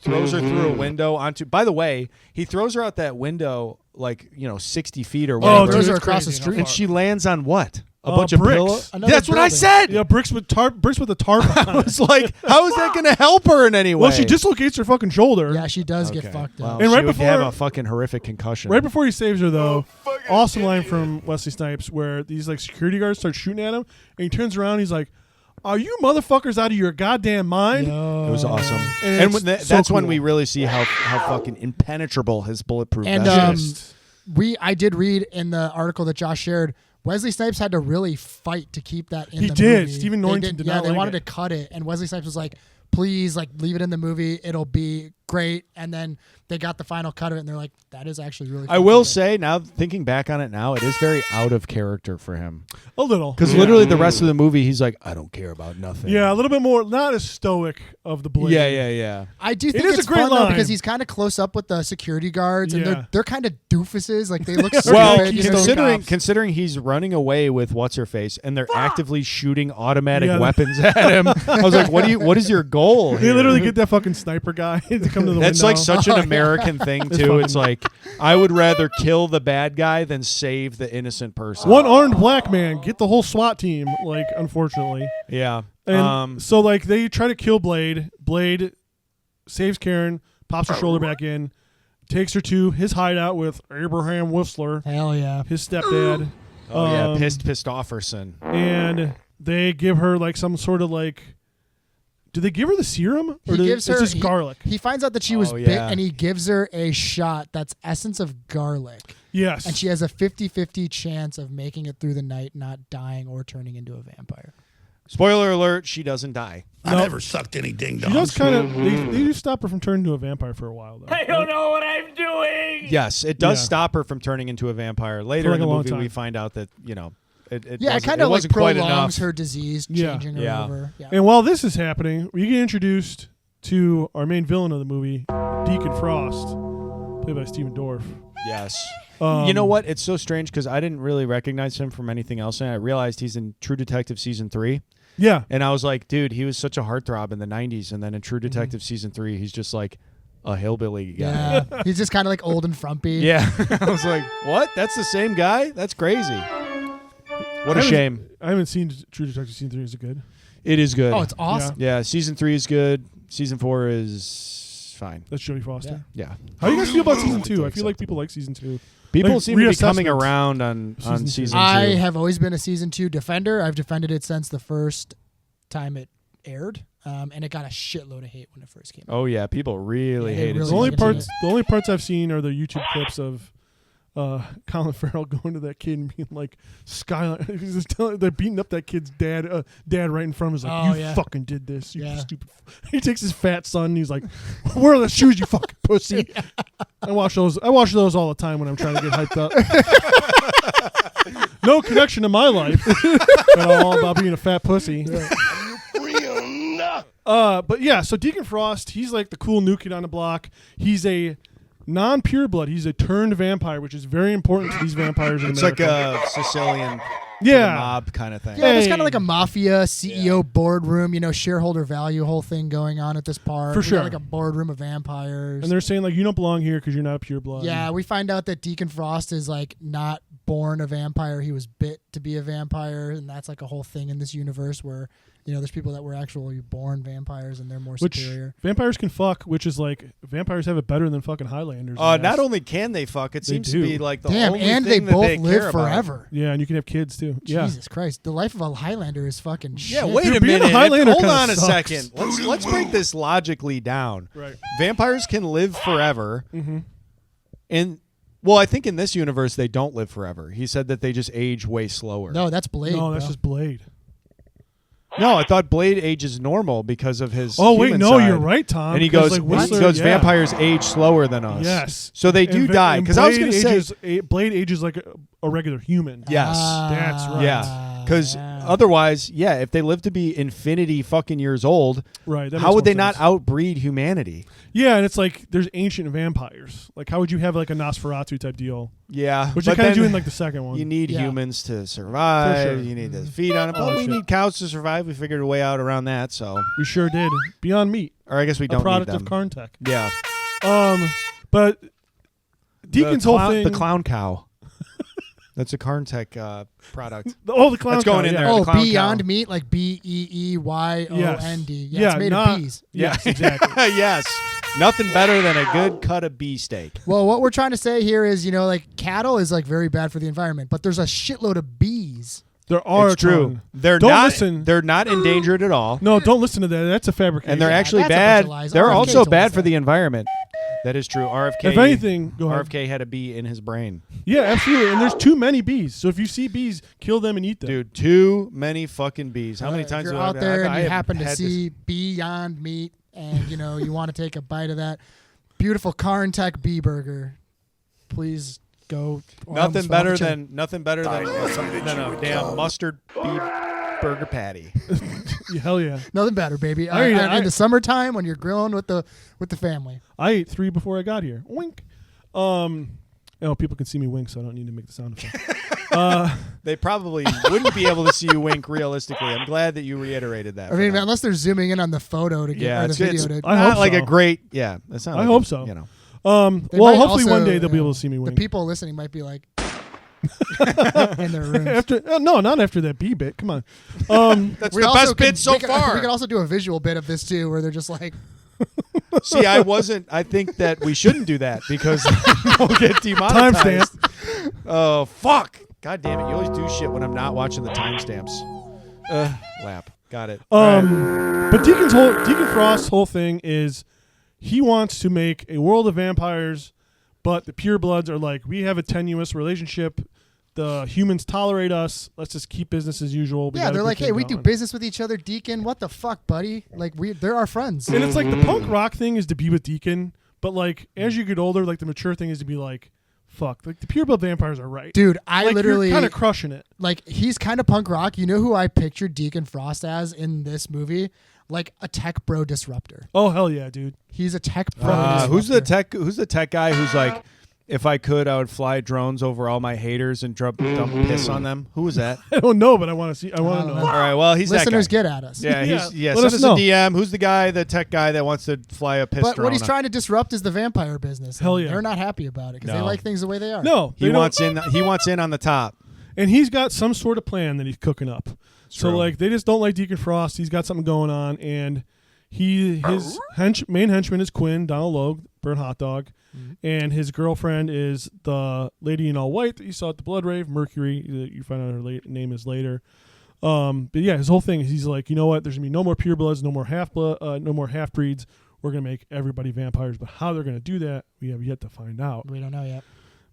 throws her through a window onto. By the way, he throws her out that window 60 feet or whatever. Oh, throws her across the street. And she lands on what? A bunch of bricks. pillows. Another That's what I building. said. Yeah, bricks with a tarp. I was like, how is that going to help her in any way? Well, she dislocates her fucking shoulder. Yeah, she does get fucked Well, up. And she right would before- have a fucking horrific concussion. Right before he saves her, though, awesome line from Wesley Snipes where these security guards start shooting at him, and he turns around. And he's like, "Are you motherfuckers out of your goddamn mind?" It was awesome, And and it's that's so when cool. we really see how fucking impenetrable his bulletproof And vest is. I did read in the article that Josh shared, Wesley Snipes had to really fight to keep that in He the did. movie. Stephen Norrington did not they like wanted it. to cut it, and Wesley Snipes was like, please, leave it in the movie. It'll be great. And then they got the final cut of it, and they're like, that is actually really I will say, now thinking back on it now, it is very out of character for him. A little. Because literally the rest of the movie, he's like, I don't care about nothing. Yeah, a little bit more, not as stoic of the Blade. Yeah. I do think is it's a great fun though, line. because he's kind of close up with the security guards, and Yeah. they're kind of doofuses. They look stupid. Well, you know? considering he's running away with what's her face, and they're actively shooting automatic weapons at him, I was like, what is your goal? They here? literally get that fucking sniper guy to come to the That's window. such an American thing too. funny. It's like, I would rather kill the bad guy than save the innocent person. One armed black man, get the whole SWAT team, unfortunately. Yeah. And so they try to kill Blade. Blade saves Karen, pops her shoulder back in, takes her to his hideout with Abraham Whistler, Hell yeah. his stepdad. Pissed offerson. And they give her some sort of do they give her the serum? Or It's just garlic. He finds out that she was Oh, bit, yeah. and he gives her a shot that's essence of garlic. Yes. And she has a 50-50 chance of making it through the night, not dying or turning into a vampire. Spoiler alert, she doesn't die. I never sucked any ding She dongs. does kind of. They do stop her from turning into a vampire for a while, though. I don't know what I'm doing. Yes, it does Yeah. stop her from turning into a vampire. Later For in a the long movie, we time. find out that, it Yeah, it kind of wasn't quite enough. prolongs her disease, Yeah. changing her Yeah. over. Yeah. And while this is happening, we get introduced to our main villain of the movie, Deacon Frost, played by Stephen Dorff. Yes. You know what? It's so strange because I didn't really recognize him from anything else, and I realized he's in True Detective Season 3. Yeah. And I was like, dude, he was such a heartthrob in the 90s, and then in True Detective Season 3, he's just like a hillbilly guy. Yeah. He's just kind of old and frumpy. Yeah. I was like, what? That's the same guy? That's crazy. What a shame. I haven't seen True Detective Season 3. Is it good? It is good. Oh, it's awesome. Yeah, Season 3 is good. Season 4 is fine. That's Jodie Foster. Yeah. How do you guys feel about Season 2? I feel like people like Season 2. People seem to be coming reassessment. around on Season 2. I have always been a Season 2 defender. I've defended it since the first time it aired, and it got a shitload of hate when it first came out. Oh, yeah. People really hate it. The only parts I've seen are the YouTube clips of Colin Farrell going to that kid and being like, "Skyline," they're beating up that kid's dad right in front of him. He's like, Oh, "You yeah. fucking did this, you stupid." He takes his fat son and he's like, "Where are the shoes, you fucking pussy?" I watch those all the time when I'm trying to get hyped up. No connection to my life at all about being a fat pussy. Real enough. But yeah, so Deacon Frost, he's like the cool new kid on the block. He's a non-pure blood. He's a turned vampire, which is very important to these vampires in America. It's like a Sicilian mob kind of thing. Yeah, there's kind of like a mafia CEO boardroom, shareholder value whole thing going on at this park. For sure. Like a boardroom of vampires. And they're saying like, you don't belong here because you're not a pure blood. Yeah, we find out that Deacon Frost is like not born a vampire. He was bit to be a vampire, and that's like a whole thing in this universe where there's people that were actually born vampires and they're more superior. Vampires can fuck, which is like vampires have it better than fucking Highlanders. Not only can they fuck, it seems to be like the only and thing they both that live care forever. About. Yeah, and you can have kids too. Jesus Christ, the life of a Highlander is fucking shit. Yeah, wait a minute. Hold on a second. Let's break this logically down. Right. Vampires can live forever. Mm-hmm. Well, I think in this universe they don't live forever. He said that they just age way slower. No, that's Blade. No, that's just Blade. No, I thought Blade ages normal because of his. Oh wait, no, side. you're right, Tom. And he goes, Whistler, vampires age slower than us. Yes, so they do die. Because I was going to say, Blade ages like a regular human. Yes, that's right. Yeah, because otherwise, if they live to be infinity fucking years old, right? How would they not outbreed humanity? Yeah, and it's like there's ancient vampires. Like, how would you have like a Nosferatu type deal? Yeah, which they kind of do in like the second one. You need humans to survive. For sure. You need to feed on it. But we need cows to survive. We figured a way out around that. So we sure did. Beyond Meat, or I guess we don't. A product need them. of Carntech. Yeah. But Deacon's whole thing, the clown cow. That's a Carntech product. The clown That's going cow, in there. Oh, the clown Beyond cow. Meat, like BEEYOND. Yeah, it's made of bees. Yes, exactly. Yes. Nothing better than a good cut of beefsteak. Well, what we're trying to say here is, like cattle is like very bad for the environment, but there's a shitload of bees. There are it's true. They're don't not. Listen. They're not endangered at all. No, don't listen to that. That's a fabrication. And they're actually bad. They're also bad for the environment. That is true. RFK. If anything, go ahead. RFK had a bee in his brain. Yeah, absolutely. And there's too many bees. So if you see bees, kill them and eat them. Dude, too many fucking bees. How many times if do you're I out there and you happen to had see Beyond Meat and you want to take a bite of that beautiful Carntech bee burger, please go. Nothing better than a damn mustard bee burger patty. Hell yeah. Nothing better, baby. In the summertime when you're grilling with the family. I ate 3 before I got here. Wink. People can see me wink, so I don't need to make the sound effect. They probably wouldn't be able to see you wink realistically. I'm glad that you reiterated that. I mean, unless they're zooming in on the photo to get the video. It's not like a great. Yeah, that's not. I hope so. You know. Well, hopefully one day they'll be able to see me wink. The people listening might be like. In their rooms. No, not after that bee bit. Come on. That's the best bit so far. We could also do a visual bit of this too, where they're just like. See, I think that we shouldn't do that because we'll get demonetized. Timestamp. Oh fuck! God damn it! You always do shit when I'm not watching the timestamps. Lap. Got it. But Deacon Frost's whole thing is he wants to make a world of vampires. But the purebloods are like, we have a tenuous relationship. The humans tolerate us. Let's just keep business as usual. They're like, hey, we do business with each other, Deacon. What the fuck, buddy? Like, they're our friends. And it's like the punk rock thing is to be with Deacon. But like, as you get older, like the mature thing is to be like, fuck. Like the pureblood vampires are right. Dude, I literally you're kind of crushing it. Like, he's kind of punk rock. You know who I pictured Deacon Frost as in this movie? Like a tech bro disruptor. Oh hell yeah, dude. He's a tech bro. Disruptor. Who's the tech guy who's like, if I could, I would fly drones over all my haters and dump piss on them. Who was that? I don't know, but I want to see. I want to know. All right, well, he's listeners that guy. Get at us. Yeah, Let send us us know. a DM. Who's the guy, the tech guy that wants to fly a piss But drone? what he's trying to disrupt is the vampire business. Hell yeah. They're not happy about it because they like things the way they are. No, he wants in. He wants in on the top. And he's got some sort of plan that he's cooking up. So like, they just don't like Deacon Frost. He's got something going on, and his main henchman is Quinn, Donald Logue, Burnt Hot Dog. And his girlfriend is the lady in all white that you saw at the Blood Rave, Mercury. You find out her name is later. But yeah, his whole thing is he's like, you know what? There's gonna be no more purebloods, no more half breeds. We're gonna make everybody vampires. But how they're gonna do that, we have yet to find out. We don't know yet.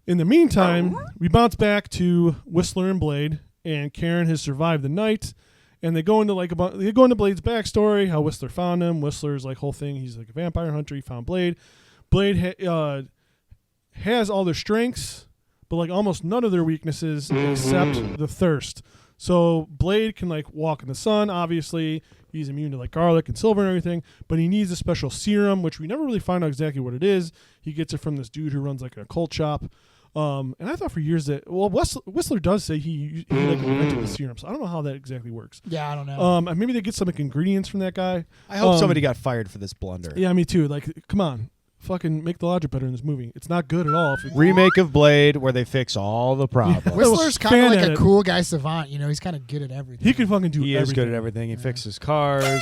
In the meantime, we bounce back to Whistler and Blade, and Karen has survived the night. And they go into Blade's backstory, how Whistler found him. Whistler's like whole thing. He's like a vampire hunter. He found Blade. Blade has all their strengths, but like almost none of their weaknesses except the thirst. So Blade can like walk in the sun. Obviously, He's immune to like garlic and silver and everything, but he needs a special serum, which we never really find out exactly what it is. He gets it from this dude who runs like a cult shop. And I thought for years that Whistler does say he like invented the serum, so I don't know how that exactly works. Yeah, I don't know. And maybe they get some like, ingredients from that guy. I hope somebody got fired for this blunder. Yeah, me too. Like, come on, fucking make the logic better in this movie. It's not good at all. Remake of Blade where they fix all the problems. Whistler's kind of like a cool guy savant. You know, he's kind of good at everything. He can fucking do. He is good at everything. He fixes cars.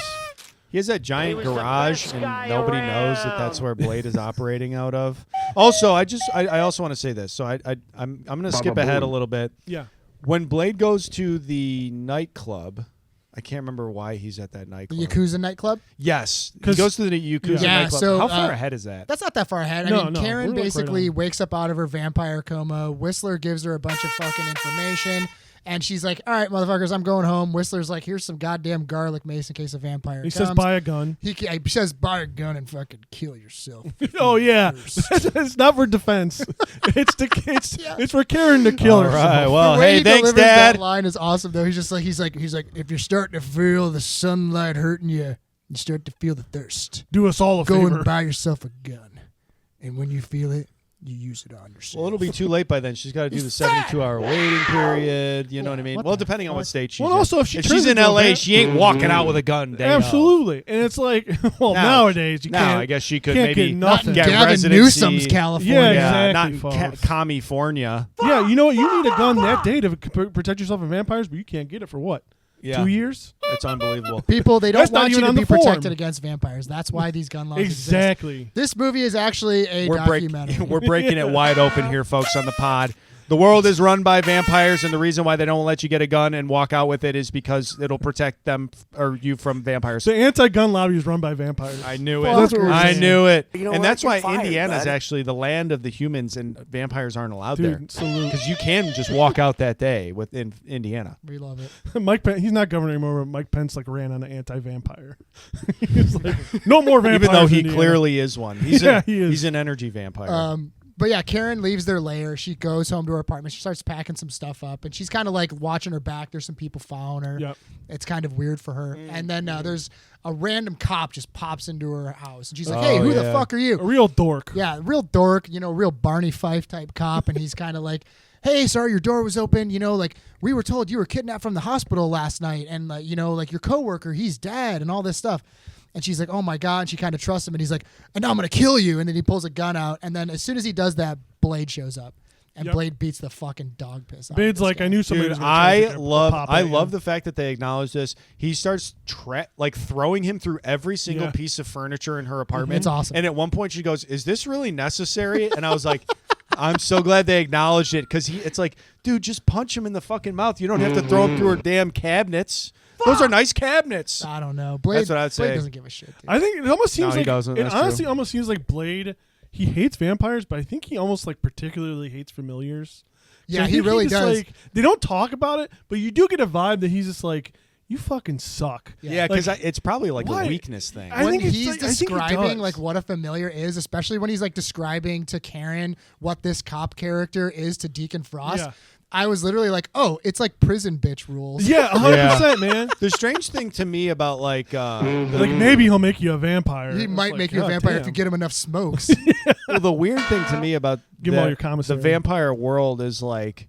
He has that giant garage, and nobody knows that that's where Blade is operating out of. Also, I also want to say this. So I'm going to skip ahead a little bit. Yeah. When Blade goes to the nightclub, I can't remember why he's at that nightclub. The Yakuza nightclub? Yes. He goes to the Yakuza nightclub. So, how far ahead is that? That's not that far ahead. I mean, Karen basically wakes up out of her vampire coma. Whistler gives her a bunch of fucking information. And she's like, all right, motherfuckers, I'm going home. Whistler's like, here's some goddamn garlic mace in case a vampire comes. He says, buy a gun. He says, buy a gun and fucking kill yourself. Oh, yeah. It's not for defense. It's for Karen to kill herself. All right, well, the way hey, he thanks, delivers Dad. That line is awesome, though. He's like, if you're starting to feel the sunlight hurting you, you start to feel the thirst. Do us all a favor. Go and buy yourself a gun. And when you feel it, you use it on yourself. Well, it'll be too late by then. She's got to do the 72-hour waiting period. You know what I mean? Well, depending on what state she's in. Also, if she's in L.A., she ain't walking out with a gun. Day Absolutely. And it's like, nowadays, you can't. I guess she could can't maybe get nothing. get Gavin residency. Newsom's California. Yeah, exactly, not California. Yeah, you know what? You need a gun that day to protect yourself from vampires, but you can't get it for what? Yeah. 2 years? It's unbelievable. People, they don't That's not want you even to on be the form. protected against vampires. That's why these gun laws Exactly. exist. This movie is actually a documentary. We're breaking it wide open here, folks, on the pod. The world is run by vampires, and the reason why they don't let you get a gun and walk out with it is because it'll protect them or you from vampires. The anti-gun lobby is run by vampires. I knew it. That's what we're I saying. knew it. You know and what? that's why You're fired, Indiana is bud. actually the land of the humans, and vampires aren't allowed there. Dude, salute. Because you can just walk out that day within Indiana. We love it. Mike Pence, he's not governor anymore, but Mike Pence like ran on an anti-vampire. He's like, no more vampires. Even though he in Indiana. clearly is one. He's Yeah, he is. He's an energy vampire. But yeah, Karen leaves their lair. She goes home to her apartment. She starts packing some stuff up, and she's kind of like watching her back. There's some people following her. Yep. It's kind of weird for her. And then there's a random cop just pops into her house, and she's like, "Hey, who the fuck are you?" A real dork. Yeah, real dork. You know, real Barney Fife type cop, and he's kind of like, "Hey, sorry, your door was open. You know, like we were told you were kidnapped from the hospital last night, and you know, like your coworker, he's dead, and all this stuff." And she's like, oh, my God. And she kind of trusts him. And he's like, and now I'm going to kill you. And then he pulls a gun out. And then as soon as he does that, Blade shows up. And Blade beats the fucking dog piss out of Blade's this like, guy. I knew somebody Dude, was going to I love the fact that they acknowledge this. He starts throwing him through every single piece of furniture in her apartment. It's awesome. And at one point she goes, is this really necessary? And I was like, I'm so glad they acknowledged it, because it's like, dude, just punch him in the fucking mouth. You don't have to throw him through her damn cabinets. Those are nice cabinets. I don't know. Blade, That's what I'd say. Blade doesn't give a shit. Dude. I think it almost seems No, he like doesn't. it That's honestly true. almost seems like Blade. He hates vampires, but I think he almost like particularly hates familiars. Yeah, I he think really just, does. Like, they don't talk about it, but you do get a vibe that he's just like, you fucking suck. Yeah, because it's probably like why? a weakness thing. I when think it's he's like- I think he describing does. like what a familiar is, especially when he's like describing to Karen what this cop character is to Deacon Frost, Yeah. I was literally like, oh, it's like prison bitch rules. Yeah, 100%, man. The strange thing to me about like Like maybe he'll make you a vampire. He It's might like, make you a God vampire damn. if you get him enough smokes. well, the weird thing to me about Give him all the, your commissary. the vampire world is like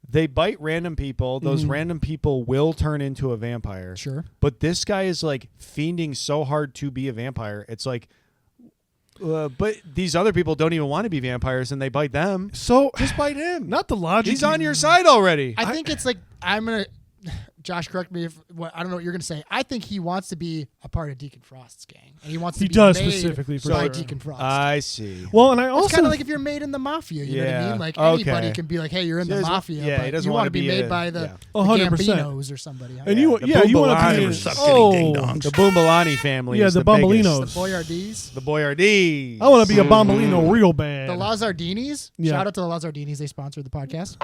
they bite random people. Those random people will turn into a vampire. Sure. But this guy is like fiending so hard to be a vampire. It's like, but these other people don't even want to be vampires, and they bite them. So Just bite him. not the logic. He's on your side already. I think it's like I'm gonna. Josh, correct me if I don't know what you're gonna say. I think he wants to be a part of Deacon Frost's gang, and he wants to He be does made specifically for by sure. Deacon Frost. I see. Well, and I it's also kind of like if you're made in the mafia. You know what I Yeah. mean? Like Okay. anybody can be like, "Hey, you're in the He doesn't- mafia," yeah, he but doesn't you wanna want to be be made a- by the, yeah. the 100%. Gambinos or somebody. and you the you want to Bumbalani. be Never sucked any ding dongs. The Bumbalani family Yeah, is the the biggest. Bombolinos. the Boyardees, The Boyardee. I want to be a Bombolino real bad. the Lazardinis. Yeah. Shout out to the Lazardinis. They sponsored the podcast.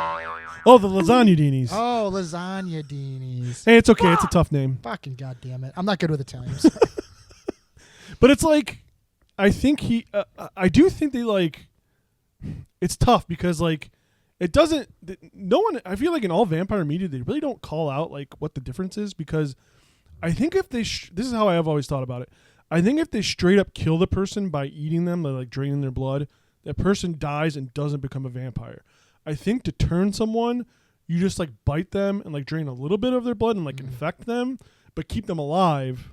Oh, the lasagna Dinis. Oh, lasagna Dinis. Hey, it's okay. It's a tough name. Fucking goddamn it! I'm not good with Italians. But it's like, I think I do think they like, it's tough because like, it doesn't, no one, I feel like in all vampire media, they really don't call out like what the difference is because I think if they, this is how I have always thought about it. I think if they straight up kill the person by eating them, by like draining their blood, that person dies and doesn't become a vampire. I think to turn someone, you just like bite them and like drain a little bit of their blood and like infect them, but keep them alive.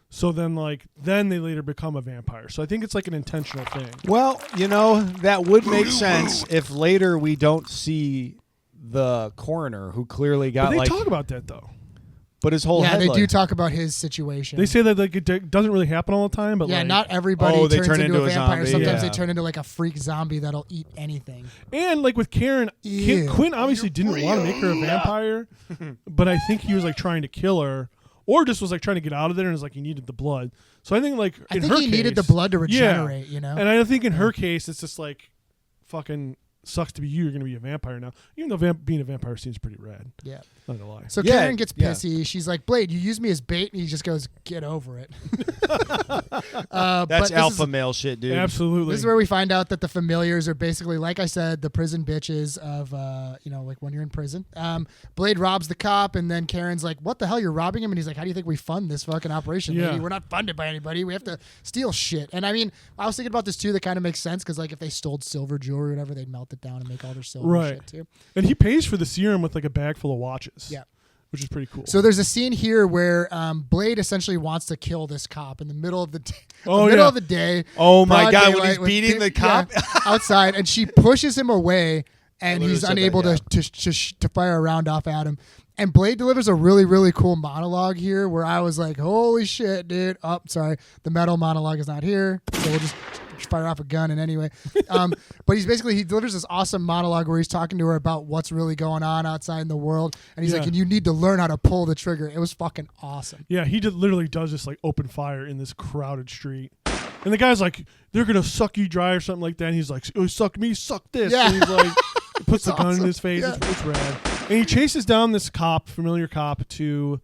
So then they later become a vampire. So I think it's like an intentional thing. Well, that would make sense if later we don't see the coroner who clearly got But they talk about that though. But his whole head, they do talk about his situation. They say that like it doesn't really happen all the time, but not everybody they turns turn into a vampire. zombie. Sometimes they turn into like a freak zombie that'll eat anything. And like with Karen, Quinn obviously didn't want to make her a vampire, but I think he was like trying to kill her, or just was like trying to get out of there and was like he needed the blood. So I think like I think he needed the blood to regenerate. And I think in her case it's just like fucking sucks to be you. You're gonna be a vampire now, even though being a vampire seems pretty rad. Yeah. Not gonna lie. So Karen gets pissy. She's like, Blade, you used me as bait. And he just goes, get over it. That's alpha male shit, dude. Absolutely. This is where we find out that the familiars are basically, like I said, the prison bitches of, like when you're in prison. Blade robs the cop, and then Karen's like, what the hell, you're robbing him? And he's like, how do you think we fund this fucking operation, lady? We're not funded by anybody. We have to steal shit. And I mean, I was thinking about this too. That kind of makes sense because like if they stole silver jewelry or whatever, they'd melt it down and make all their silver shit too. And he pays for the serum with like a bag full of watches. Yeah. Which is pretty cool. So there's a scene here where Blade essentially wants to kill this cop in the middle of the day. Of the day. Oh my God! When he's beating the cop outside, and she pushes him away, and he's unable to fire a round off at him. And Blade delivers a really, really cool monologue here, where I was like, "Holy shit, dude!" Oh, sorry, the metal monologue is not here, so we'll just fire off a gun. And anyway, but he delivers this awesome monologue where he's talking to her about what's really going on outside in the world, and he's like, "And you need to learn how to pull the trigger." It was fucking awesome. Yeah, he literally does this like open fire in this crowded street, and the guy's like, "They're gonna suck you dry" or something like that. And he's like, "Oh, suck me, suck this." Yeah. And he's like, puts the gun awesome. in his face. Yeah. It's rad. And he chases down this familiar cop, to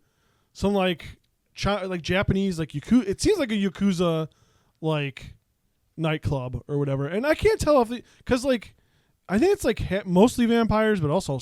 some like Japanese like Yakuza. It seems like a Yakuza like nightclub or whatever. And I can't tell if because like I think it's like mostly vampires, but also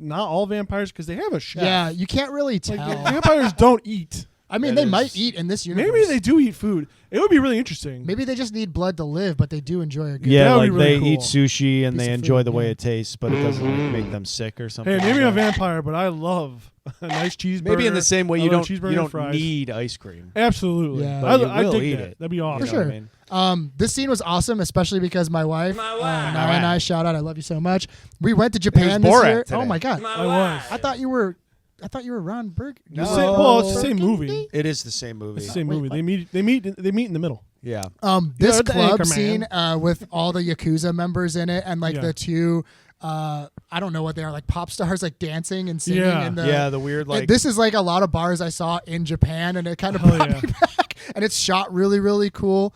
not all vampires because they have a chef. Yeah, you can't really tell. Like, vampires don't eat. I mean, they might eat in this universe. Maybe they do eat food. It would be really interesting. Maybe they just need blood to live, but they do enjoy a good. Yeah, like really they cool. eat sushi and Piece they of enjoy food, the way yeah. it tastes, but it doesn't like, make them sick or something. Hey, maybe like I'm a that. vampire, but I love a nice cheeseburger. Maybe in the same way I you love don't fries. need ice cream. Absolutely. Yeah. But I you will dig eat that. it. That'd be awesome. For sure. You know what I mean? This scene was awesome, especially because my wife, Naya and I, shout out, I love you so much. We went to Japan this Borat year. today. Oh my God. I was. I thought you were Ron Berg. No. Well, it's the same movie. It is the same movie. It's the same Wait, movie. what? They meet in the middle. Yeah. This Yeah, the club Anchorman. scene with all the Yakuza members in it, and like Yeah. the two, I don't know what they are, like pop stars, like dancing and singing. Yeah. In the, Yeah, the weird like this is like a lot of bars I saw in Japan, and it kind of Hell brought yeah. me back. And it's shot really, really cool.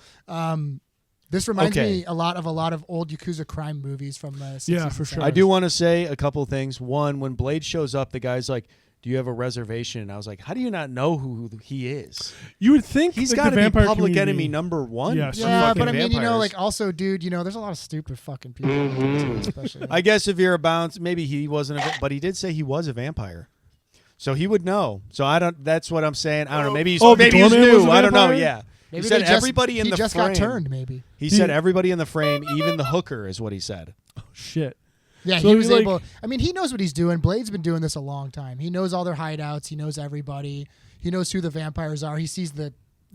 This reminds Okay. me a lot of old Yakuza crime movies from the 60s. Yeah, and for sure. 70s. I do want to say a couple things. One, when Blade shows up, the guy's like, "Do you have a reservation?" And I was like, "How do you not know who he is? You would think He's like, got the to be vampire public community- enemy number one." Yeah, for Yeah, fucking but I mean, vampires. like also, dude, there's a lot of stupid fucking people. Especially. I guess if you're about, maybe he wasn't, but he did say he was a vampire, so he would know. So I don't. That's what I'm saying. I don't know. Maybe he's the maybe he's doorman was new. a I don't know. vampire? Yeah. Maybe he said they just, everybody in he the just frame. got turned. Maybe. He said everybody in the frame, even the hooker, is what he said. Shit. Yeah, So he was like- able. I mean, he knows what he's doing. Blade's been doing this a long time. He knows all their hideouts. He knows everybody. He knows who the vampires are. He sees the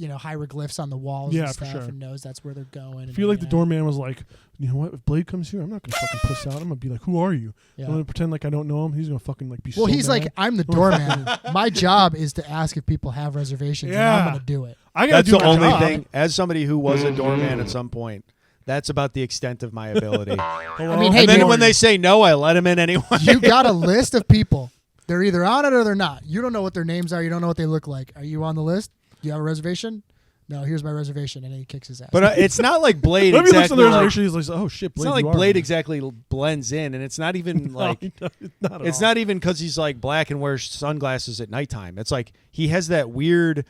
hieroglyphs on the walls Yeah, and for stuff, sure. and knows that's where they're going. I feel like the doorman was like, you know what? If Blade comes here, I'm not gonna fucking puss out. I'm gonna be like, who are you? Yeah. I'm gonna pretend like I don't know him. He's gonna fucking like be. Well, so he's mad. like, I'm the doorman. My job is to ask if people have reservations, and Yeah. I'm gonna do it. I gotta That's do the my only job. thing. As somebody who was a doorman at some point, that's about the extent of my ability. I mean, hey, And then dude, when they say no, I let him in anyway. you got a list of people. They're either on it or they're not. You don't know what their names are. You don't know what they look like. Are you on the list? Do you have a reservation? No, here's my reservation, and then he kicks his ass. But it's not like Blade Maybe he looks at exactly. the Like, reservation. He's like, oh shit, it's Blade. not like you are Blade one. exactly blends in, and it's not even like not at it's all. not even because he's like black and wears sunglasses at nighttime. It's like he has that weird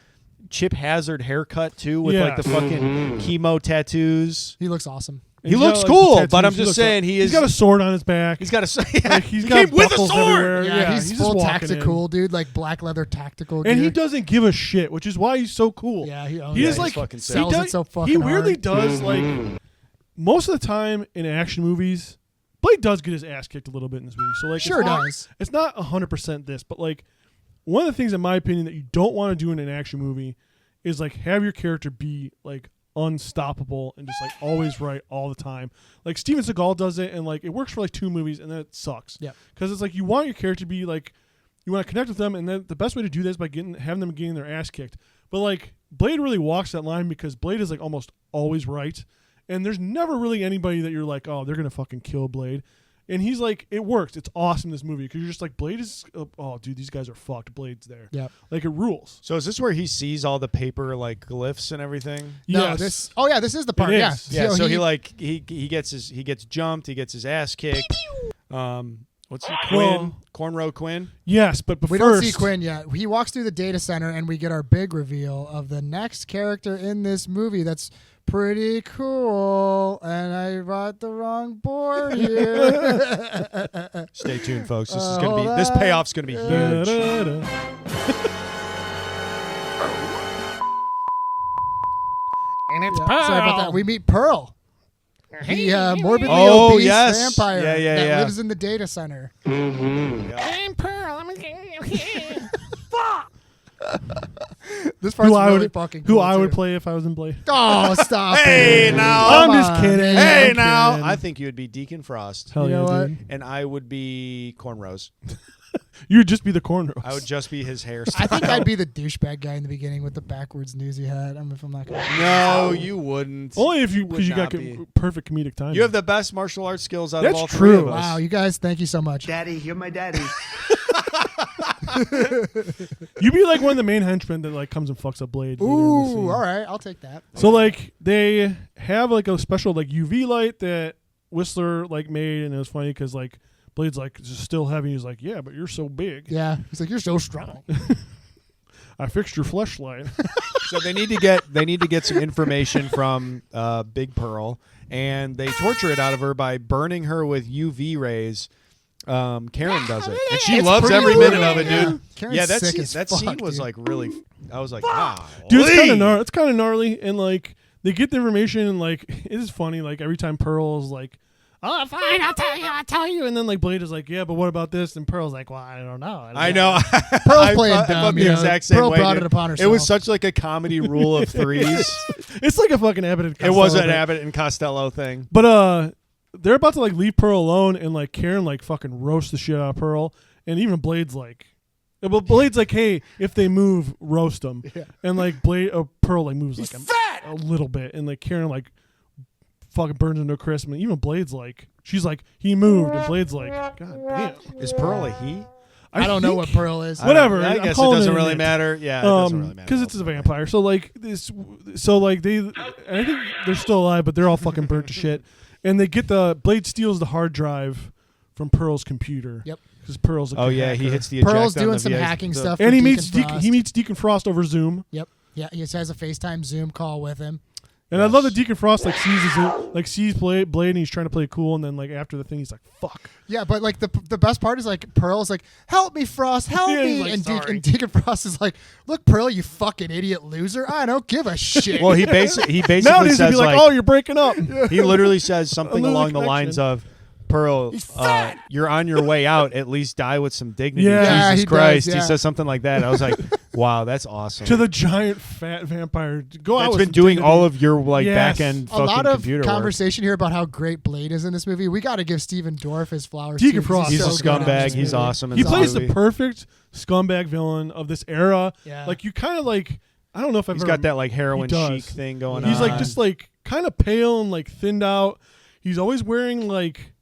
Chip Hazard haircut too, with like the fucking chemo tattoos. he looks awesome. And He he's looks got, cool, tattoos. but I'm He just looks saying like- he is. He's got a sword on his back. He's got a. Like, he's he got came with a buckles sword. everywhere. Yeah, he's he's just full walking tactical, in. dude. Like black leather tactical. And he gear. doesn't give a shit, which is why he's so cool. Yeah, he He is is like fucking sick. sells he it does, so fucking He weirdly hard. does like most of the time in action movies. Blade does get his ass kicked a little bit in this movie. So like, Sure it's not, does. It's not 100% this, but like one of the things, in my opinion, that you don't want to do in an action movie is like have your character be like unstoppable and just like always right all the time. Like Steven Seagal does it, and like it works for like 2 movies, and then it sucks. Yeah, because it's like you want your character to be like you want to connect with them, and then the best way to do this is by having them getting their ass kicked. But like Blade really walks that line because Blade is like almost always right, and there's never really anybody that you're like, oh, they're gonna fucking kill Blade. And he's like, it works. It's awesome, this movie, because you're just like, Blade is, oh, dude, these guys are fucked. Blade's there. Yeah. Like, it rules. So is this where he sees all the paper like glyphs and everything? No, Yes. this. Oh yeah, this is the part. It Yeah, is. Yeah. So he gets jumped. He gets his ass kicked. What's he? Quinn? Cornrow Quinn? Yes, but we first, don't see Quinn yet. He walks through the data center, and we get our big reveal of the next character in this movie. That's pretty cool. And I brought the wrong board here. Stay tuned, folks. This is Hold gonna be. This on. payoff's gonna be huge. And it's Yeah, sorry about that. We meet Pearl, the morbidly Oh, obese yes. vampire Yeah, that yeah. lives in the data center. I'm Pearl. This part's Who I really would fucking who cool, I would too. play if I was in Blade. Oh, stop Hey, it. now. Come I'm just on, kidding. man. Hey I'm now, kidding. I think you would be Deacon Frost, Hell You know yeah, what? dude. and I would be Cornrows. You would just be the cornrows. I would just be his hairstyle. I think I'd be the douchebag guy in the beginning with the backwards newsy hat. If I'm not gonna. No, you wouldn't. Only if you Would because you got not be. perfect comedic timing. You have the best martial arts skills out That's of all true. three of us. Wow, you guys, thank you so much. Daddy, you're my daddy. You'd be like one of the main henchmen that like comes and fucks up Blade. later in the scene. Ooh, all right, I'll take that. So like they have like a special like UV light that Whistler like made, and it was funny because like Blade's like just still heavy. He's like, yeah, but you're so big. Yeah, he's like, you're so strong. I fixed your fleshlight. So they need to get some information from Big Pearl, and they torture it out of her by burning her with UV rays. Karen does it, and she It's loves pretty every brutal. minute of it, Yeah. dude. Karen's Yeah, sick as that fuck, scene was dude. like really. I was like, wow, Dude, it's kind of gnarly, and like they get the information, and like it is funny. Like every time Pearl's like, "Oh, fine, I'll tell you," and then like Blade is like, "Yeah, but what about this?" And Pearl's like, "Well, I don't know." I know. Pearl's playing I dumb, felt the you know. exact same Pearl way, brought dude. it upon It was herself. such like a comedy rule of threes. It's like a fucking Abbott and It Costello was an thing. Abbott and Costello thing. But they're about to like leave Pearl alone, and like Karen like fucking roasts the shit out of Pearl, and even Blade's like, but Blade's like, hey, if they move, roast them, and like Pearl like moves like a little bit, and like Karen like fucking burns into a crisp, and even Blade's like, she's like, he moved, and Blade's like, God damn, Is Pearl a he? I don't know what Pearl is. Whatever. I I'm guess it calling doesn't an really it. matter. Yeah, it doesn't really matter. Because it's a vampire. So like this, so like they, and I think they're still alive, but they're all fucking burnt to shit. And they get Blade steals the hard drive from Pearl's computer. Yep. Because Pearl's a yeah, he hacker. hits the eject Pearl's on doing the some VX hacking stuff. and for he meets Deacon Frost. he meets Deacon Frost over Zoom. Yep. Yeah, he has a FaceTime Zoom call with him. And I love that Deacon Frost like sees Blade, and he's trying to play cool, and then like after the thing, he's like, "Fuck." Yeah, but like the best part is like Pearl's like, "Help me, Frost, help Yeah, he's me!" like, and, "Sorry." and Deacon Frost is like, "Look, Pearl, you fucking idiot loser. I don't give a shit." Well, he basically Nowadays he'd says be like, like, "Oh, you're breaking up." he literally says something Another along the connection. lines of, Pearl, you're on your way out. At least die with some dignity. Yeah. Yeah, Jesus he Christ. does, He yeah. says something like that. I was like, wow, that's awesome. To the giant fat vampire, go out. That's with been some doing dignity. all of your like Yes. back end a fucking lot of computer work. conversation here about how great Blade is in this movie. We got to give Steven Dorff his flowers. Deacon too, 'cause Frost. He's so a good in scumbag. this He's movie. awesome in He this plays movie. the perfect scumbag villain of this era. Yeah. Like you kind of like, I don't know if I've He's ever, got that like heroin he does. chic thing going on. He's like just like kind of pale and like thinned out. He's always wearing like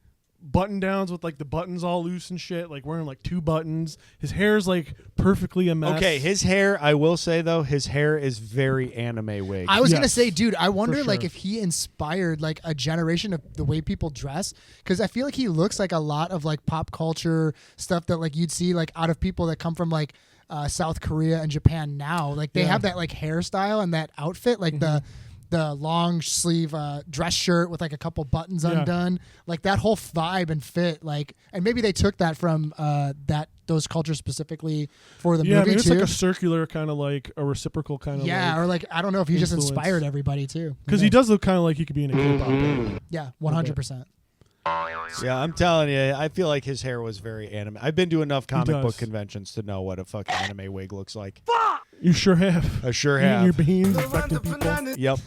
button downs with like the buttons all loose and shit, like wearing like 2 buttons. His hair's like perfectly a mess. Okay, his hair, I will say though, his hair is very anime wig. I was gonna Yes. say, dude, I wonder For like sure. if he inspired like a generation of the way people dress, because I feel like he looks like a lot of like pop culture stuff that like you'd see like out of people that come from like South Korea and Japan now. Like they Yeah. have that like hairstyle and that outfit, like the long sleeve dress shirt with like a couple buttons undone, like that whole vibe and fit, like, and maybe they took that from those cultures specifically for the movie I mean, it's too. like a circular kind of like a reciprocal kind of or like I don't know if he just influence. inspired everybody too, because he does look kind of like he could be in a K-pop band. Yeah, 100%. Yeah, I'm telling you, I feel like his hair was very anime. I've been to enough comic book conventions to know what a fucking anime wig looks like. You sure have. I sure Eating have. your beans, affecting people. Yep.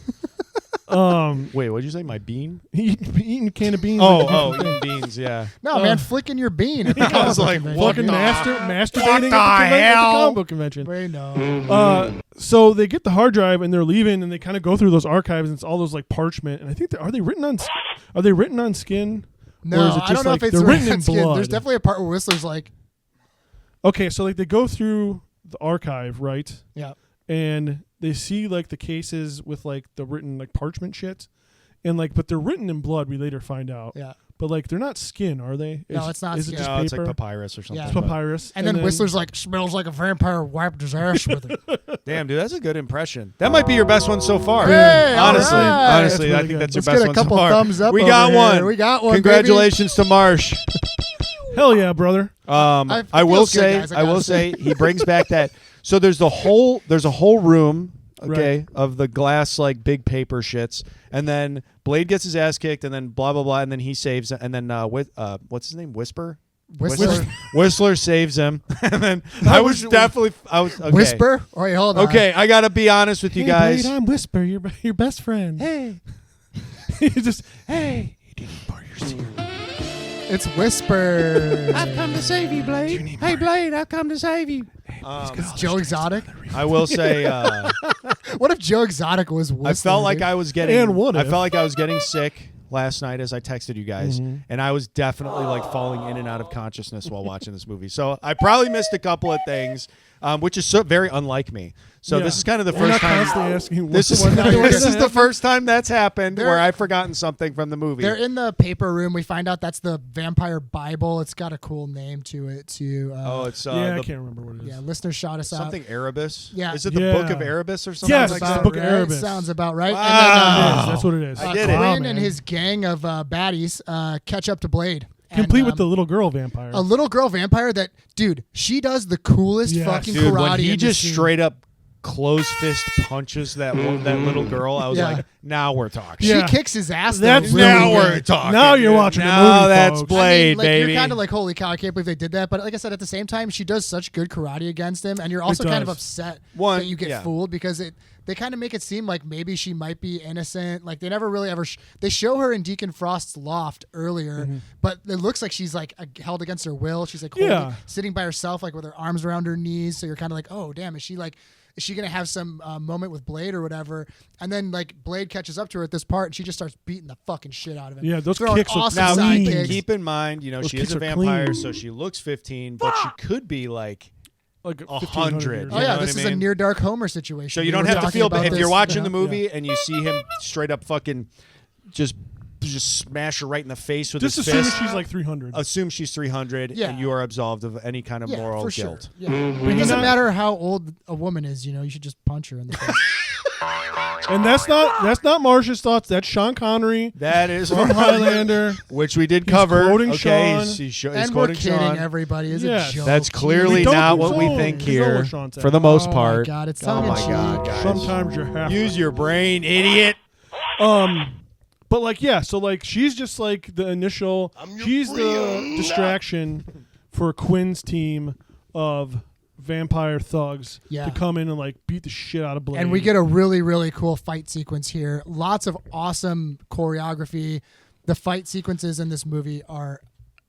Wait, what'd you say? My bean? Eating a can of beans. Eating beans. Yeah. No, man, flicking your bean. At the I was like, fucking masturbating the at the hell? comic book convention. no. So they get the hard drive and they're leaving, and they kind of go through those archives, and it's all those like parchment. And I think are they written on skin? No, or is it just I don't know like if it's they're written in skin. blood. There's definitely a part where Whistler's like, okay, so like they go through the archive, right? yeah. And they see like the cases with like the written like parchment shit, and like but they're written in blood. We later find out. Yeah. But like they're not skin, are they? No, it's not Is skin. it just No, paper? it's like papyrus or something. Yeah. It's papyrus. And then Whistler's like, smells like a vampire wiped his ass with it. Damn, dude, that's a good impression. That might be your best one so far. Hey, honestly, all right. honestly, That's I really think good. that's your Let's best get a one couple so far. thumbs up We over got here. one. We got one, Congratulations to Marsh. Hell yeah, brother. I will feels good, say, guys, I I will gotta say, he brings back that. So there's a whole room, okay, Right. of the glass like big paper shits, and then Blade gets his ass kicked, and then blah blah blah, and then he saves, and then what's his name, Whistler saves him, and then I was okay. Whisper? Oh, wait, hold on. Okay, I gotta be honest with you guys. Blade, I'm Whisper, your best friend. Hey. He's just hey. You didn't bar your secret. It's Whisper. I've come to save you, Blade. Hey, Blade, I've come to save you. It's Joe Exotic. I will say, What if Joe Exotic was Whistler? I felt like dude? I was getting. And what I if? felt like I was getting sick last night as I texted you guys, and I was definitely like falling in and out of consciousness while watching this movie. So I probably missed a couple of things, which is so very unlike me. So Yeah. this is kind of the We're first not time. constantly asking This is what this is the first time that's happened They're- where I've forgotten something from the movie. They're in the paper room. We find out that's the Vampire Bible. It's got a cool name to it, too. It's I can't remember what it is. Yeah, listeners shout us out. something Erebus. Yeah. Is it the Yeah. Book of Erebus or something? Yes, like it's that? the Book of right? Erebus. Sounds about right. Wow. That's what it is. I did it. Quinn Wow, and man. his gang of baddies catch up to Blade. Complete And, with the little girl vampire. a little girl vampire that, dude, she does the coolest Yes. fucking Dude, karate. when he in this just scene. straight up close fist punches that little girl, I was Yeah. like, now we're talking. She Yeah. kicks his ass. though, That's really now good. we're talking. Now you're dude. watching the Now movie, that's folks. Blade, like, baby. You're kind of like, holy cow, I can't believe they did that. But like I said, at the same time, she does such good karate against him, and you're also kind of does. upset One, that you get yeah. fooled because they kind of make it seem like maybe she might be innocent. Like they never really ever. They show her in Deacon Frost's loft earlier, but it looks like she's like held against her will. She's like sitting by herself, like with her arms around her knees. So you're kind of like, oh damn, is she gonna have some moment with Blade or whatever? And then like Blade catches up to her at this part, and she just starts beating the fucking shit out of him. Yeah, those Throwing kicks look awesome Now, side clean. kicks. keep in mind, Those she is kicks a are vampire, clean. so she looks 15, but she could be like like 100. years. Oh You yeah, know this what is I a mean? near Dark Homer situation. So you We don't were have to talking feel about bad if this, you're watching yeah. the movie and you see him straight up fucking just smash her right in the face with Just his assume fist. she's like 300. Assume she's 300, Yeah. and you are absolved of any kind of Yeah, moral for sure. guilt. Yeah. But it doesn't matter how old a woman is, you should just punch her in the face. And that's not Marsh's thoughts. That's Sean Connery That is from Highlander. which we did He's cover. quoting Okay, Sean. he's And we're quoting kidding Sean. everybody. It's Yes. a joke. That's clearly We don't not do what we Sean. think We know here, what Sean said. for the most Oh my part. God, it's Oh tongue in my cheek. God, guys. Sometimes you're half. Use your brain, idiot. But like, yeah, so like she's just like the initial. She's the distraction for Quinn's team of vampire thugs Yeah. to come in and like beat the shit out of Blade. And we get a really, really cool fight sequence here. Lots of awesome choreography. The fight sequences in this movie are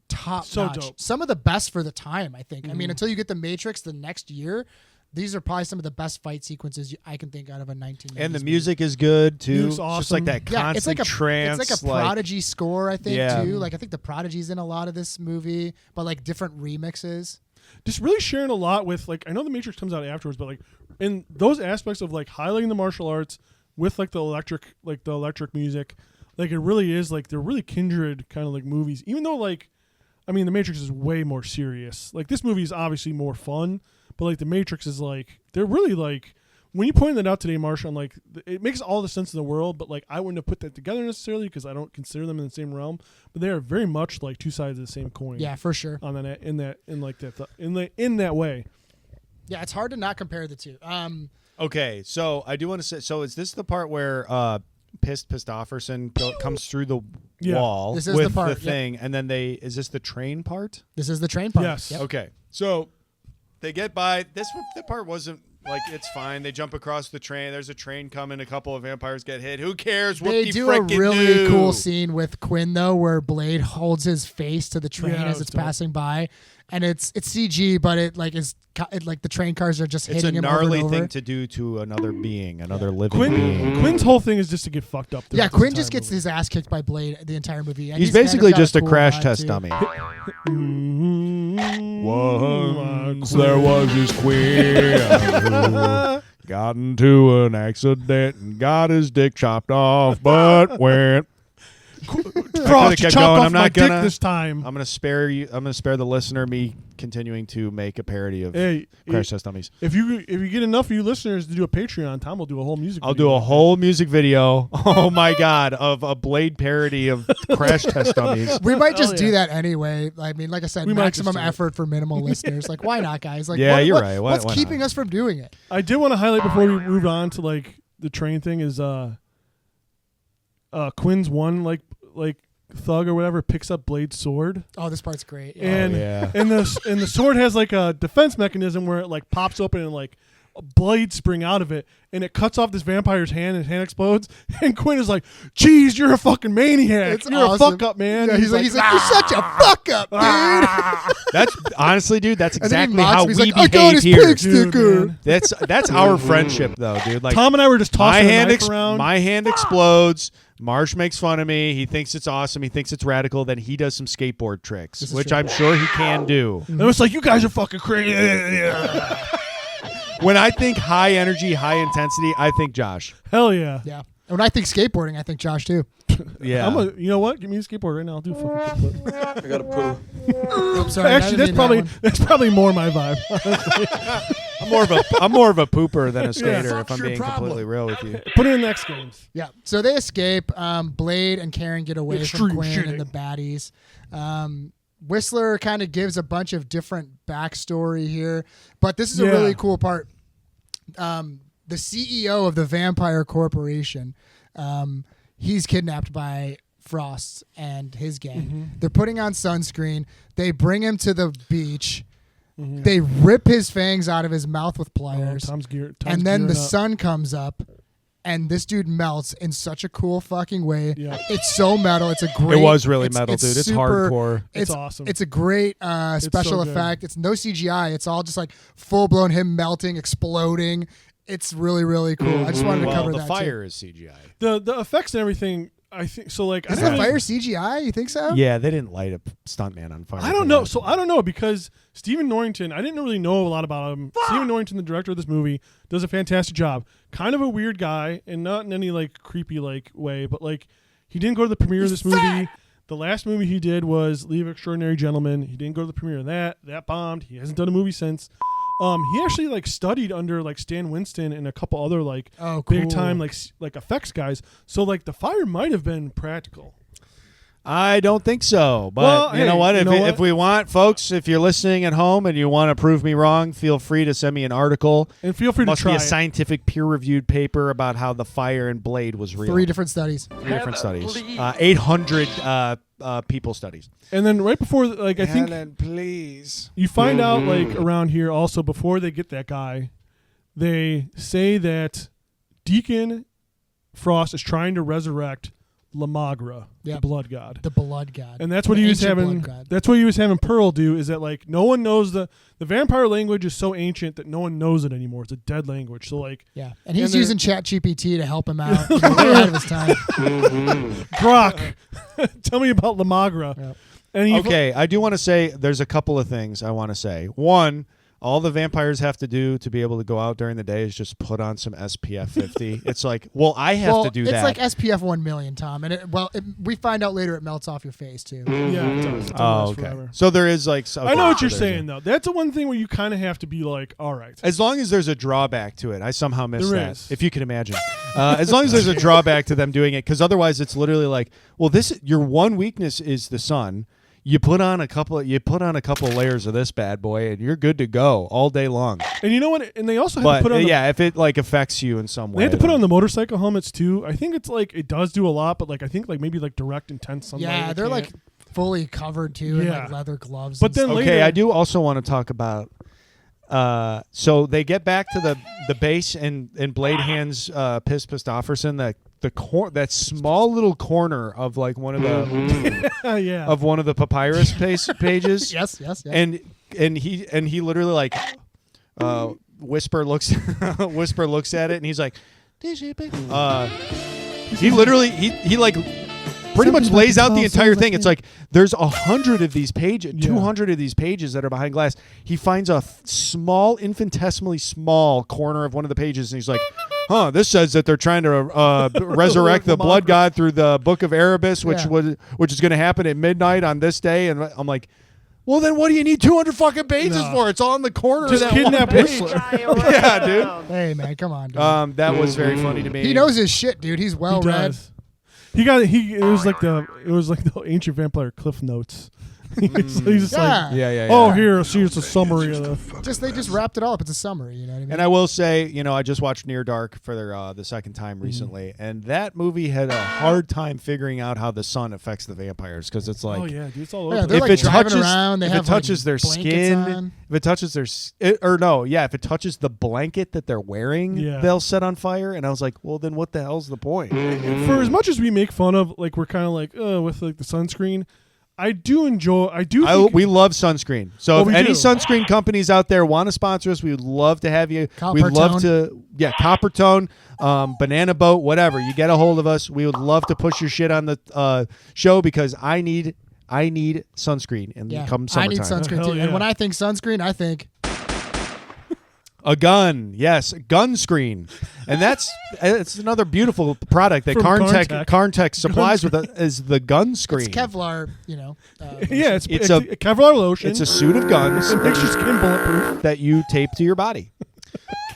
top So notch. dope. Some of the best for the time, I think. I mean, until you get the Matrix the next year, these are probably some of the best fight sequences I can think out of a 1990s And the movie. music is good too. Music's It's just like that constant it's like a trance. It's like a Prodigy score, I think, Yeah. too. Like I think the Prodigy's in a lot of this movie, but like different remixes. just really sharing a lot with like I know the Matrix comes out afterwards, but like in those aspects of like highlighting the martial arts with like the electric music, like it really is like they're really kindred kind of like movies. Even though like I mean the Matrix is way more serious. Like this movie is obviously more fun, but like the Matrix is like they're really like when you pointed that out today, Marsha, I'm like, it makes all the sense in the world, but like I wouldn't have put that together necessarily because I don't consider them in the same realm. But they are very much like two sides of the same coin. Yeah, for sure. On that, in that way. Yeah, it's hard to not compare the two. Okay, so I do want to say. So is this the part where Pistofferson comes through the wall This is with the part, thing, and then is this the train part? This is the train part. Yes. Yep. Okay, so they get by. That part wasn't like it's fine. They jump across the train. There's a train coming. A couple of vampires get hit. Who cares? They do a really cool scene with Quinn though, where Blade holds his face to the train as it's passing by, and it's CG, but it the train cars are just hitting him over and over. It's a gnarly thing to do to another being, another living being. Quinn's whole thing is just to get fucked up. Yeah, Quinn just gets his ass kicked by Blade the entire movie. And He's kind of basically got just a cool crash vibe, test too. dummy. Once there was this queen who got into an accident and got his dick chopped off, but went. Frost, you chopped off my dick this time. I'm gonna spare you. I'm gonna spare the listener me continuing to make a parody of Crash Test Dummies. If you get enough of you listeners to do a Patreon, Tom will do a whole music. I'll do a whole music video. Oh my god, of a Blade parody of Crash Test Dummies. We might just do that anyway. I mean, like I said, We might maximum just do it. effort for minimal listeners. Like, why not, guys? Like, Yeah, you're right. Why What's keeping us from doing it? I did want to highlight before we moved on to like the train thing is Quinn's one like thug or whatever picks up Blade's sword. Oh, this part's great. Yeah. And and the sword has like a defense mechanism where it like pops open and like blades spring out of it, and it cuts off this vampire's hand, and his hand explodes. And Quinn is like, "Geez, you're a fucking maniac. You're awesome. a fuck up, man." Yeah, he's like, "You're such a fuck up, dude." That's honestly, dude. That's And then he exactly mocks how him. He's we like, "I got behave his here. pig sticker." man. That's our friendship, though, dude. Like Tom and I were just tossing my a hand knife around. My hand explodes. Marsh makes fun of me. He thinks it's awesome. He thinks it's radical. Then he does some skateboard tricks, which true. I'm sure he can do. And it's like, you guys are fucking crazy. When I think high energy, high intensity, I think Josh. Hell yeah. Yeah. And when I think skateboarding, I think Josh too. Yeah. You know what? Give me a skateboard right now. I'll do a fucking kickflip. I got to put. Oops, sorry, Actually, I didn't mean that's probably more my vibe. I'm more of a pooper than a skater, Yeah. if I'm being completely real with you. Put it in the next games. Yeah. So they escape. Blade and Karen get away Extreme from Quinn shooting. and the baddies. Whistler kind of gives a bunch of different backstory here, but this is a really cool part. The CEO of the Vampire Corporation, he's kidnapped by Frost and his gang. Mm-hmm. They're putting on sunscreen. They bring him to the beach. Mm-hmm. They rip his fangs out of his mouth with pliers. Tom's And then the gearing up. sun comes up, and this dude melts in such a cool fucking way. Yeah. It's so metal. It's a great. It was really metal, dude. It's hardcore. It's awesome. It's a great special so good. effect. It's no CGI. It's all just like full blown him melting, exploding. It's really, really cool. I just wanted to cover the that. fire too. is CGI. The effects and everything. I think so. Like, Is I the don't fire CGI? You think so? Yeah, they didn't light a stuntman on fire. I don't know. So I don't know because Stephen Norrington, I didn't really know a lot about him. Stephen Norrington, the director of this movie, does a fantastic job. Kind of a weird guy, and not in any like creepy like way, but like he didn't go to the premiere of this movie. The last movie he did was League of Extraordinary Gentlemen. He didn't go to the premiere of that. That bombed. He hasn't done a movie since. He actually like studied under like Stan Winston and a couple other like big time like effects guys. So like the fire might have been practical. I don't think so. But Well, you know hey, what? you know what? If we want, folks, if you're listening at home and you want to prove me wrong, feel free to send me an article. And feel free to Must try be a it. scientific peer-reviewed paper about how the fire in Blade was real. 3 different studies. 3 different studies. 800 people studies. And then right before, like I think Helen, please. you find out like around here also before they get that guy, they say that Deacon Frost is trying to resurrect Lamagra, the blood god. The blood god. And that's what The he was ancient having. blood god. That's what he was having Pearl do. Is that like no one knows the vampire language is so ancient that no one knows it anymore. It's a dead language. So like Yeah, and he's they're- using ChatGPT to help him out. He's way ahead of his time. Grok, tell me about Lamagra. Yep. And he Okay, I do want to say there's a couple of things I want to say. One, All the vampires have to do to be able to go out during the day is just put on some SPF 50. It's like, well, I have to do that. It's like SPF 1 million, Tom, and we find out later it melts off your face too. Yeah, it does. It Oh, lasts okay. forever. So there is like. I know what you're saying though. That's the one thing where you kind of have to be like, all right. As long as there's a drawback to it, I somehow missed There that. is. If you can imagine, as long as there's a drawback to them doing it, because otherwise it's literally like, well, your one weakness is the sun. You put on a couple layers of this bad boy, and you're good to go all day long. And you know what? And they also have to put on. If it like affects you in some way, They have to put on the motorcycle helmets too. I think it's like it does do a lot, but like I think like maybe like direct intense sunlight. Yeah, they're like fully covered too in like leather gloves. But then later, I do also want to talk about. So they get back to the base, and Blade hands Piss Pistofferson that small little corner of like one of the of one of the papyrus pages. Yes. And he literally like Whisper looks at it, and he's like, he literally he like pretty much lays out the entire thing. It's like there's 100 of these pages, 200 of these pages that are behind glass. He finds a small, infinitesimally small corner of one of the pages, and he's like, this says that they're trying to resurrect the blood god through the Book of Erebus, which is going to happen at midnight on this day. And I'm like, well, then what do you need 200 fucking pages for? It's all in the corner just of that kidnap one page. Whistler. Yeah, dude. Hey, man, come on, dude. That was very funny to me. He knows his shit, dude. He's well read. It was like the ancient vampire cliff notes. He's just like, yeah. here's a summary of the. They just wrapped it all up. It's a summary, you know what I mean? And I will say, I just watched Near Dark for the second time recently, and that movie had a hard time figuring out how the sun affects the vampires, because it's like, dude, it's all over. Yeah, they're like driving around. They if have it touches their skin, on. if it touches if it touches the blanket that they're wearing, they'll set on fire. And I was like, well, then what the hell's the point? For as much as we make fun of, like, we're kind of like, with like the sunscreen. We love sunscreen. So if any sunscreen companies out there want to sponsor us, we would love to have you. We'd love to, Coppertone, Banana Boat, whatever. You get a hold of us. We would love to push your shit on the show, because I need sunscreen come summertime. I need sunscreen too. And when I think sunscreen, I think a gun. Yes, gun screen. And it's another beautiful product that Carntech supplies with is the gun screen. It's Kevlar, it's a Kevlar lotion. It's a suit of guns. It makes your skin bulletproof that you tape to your body.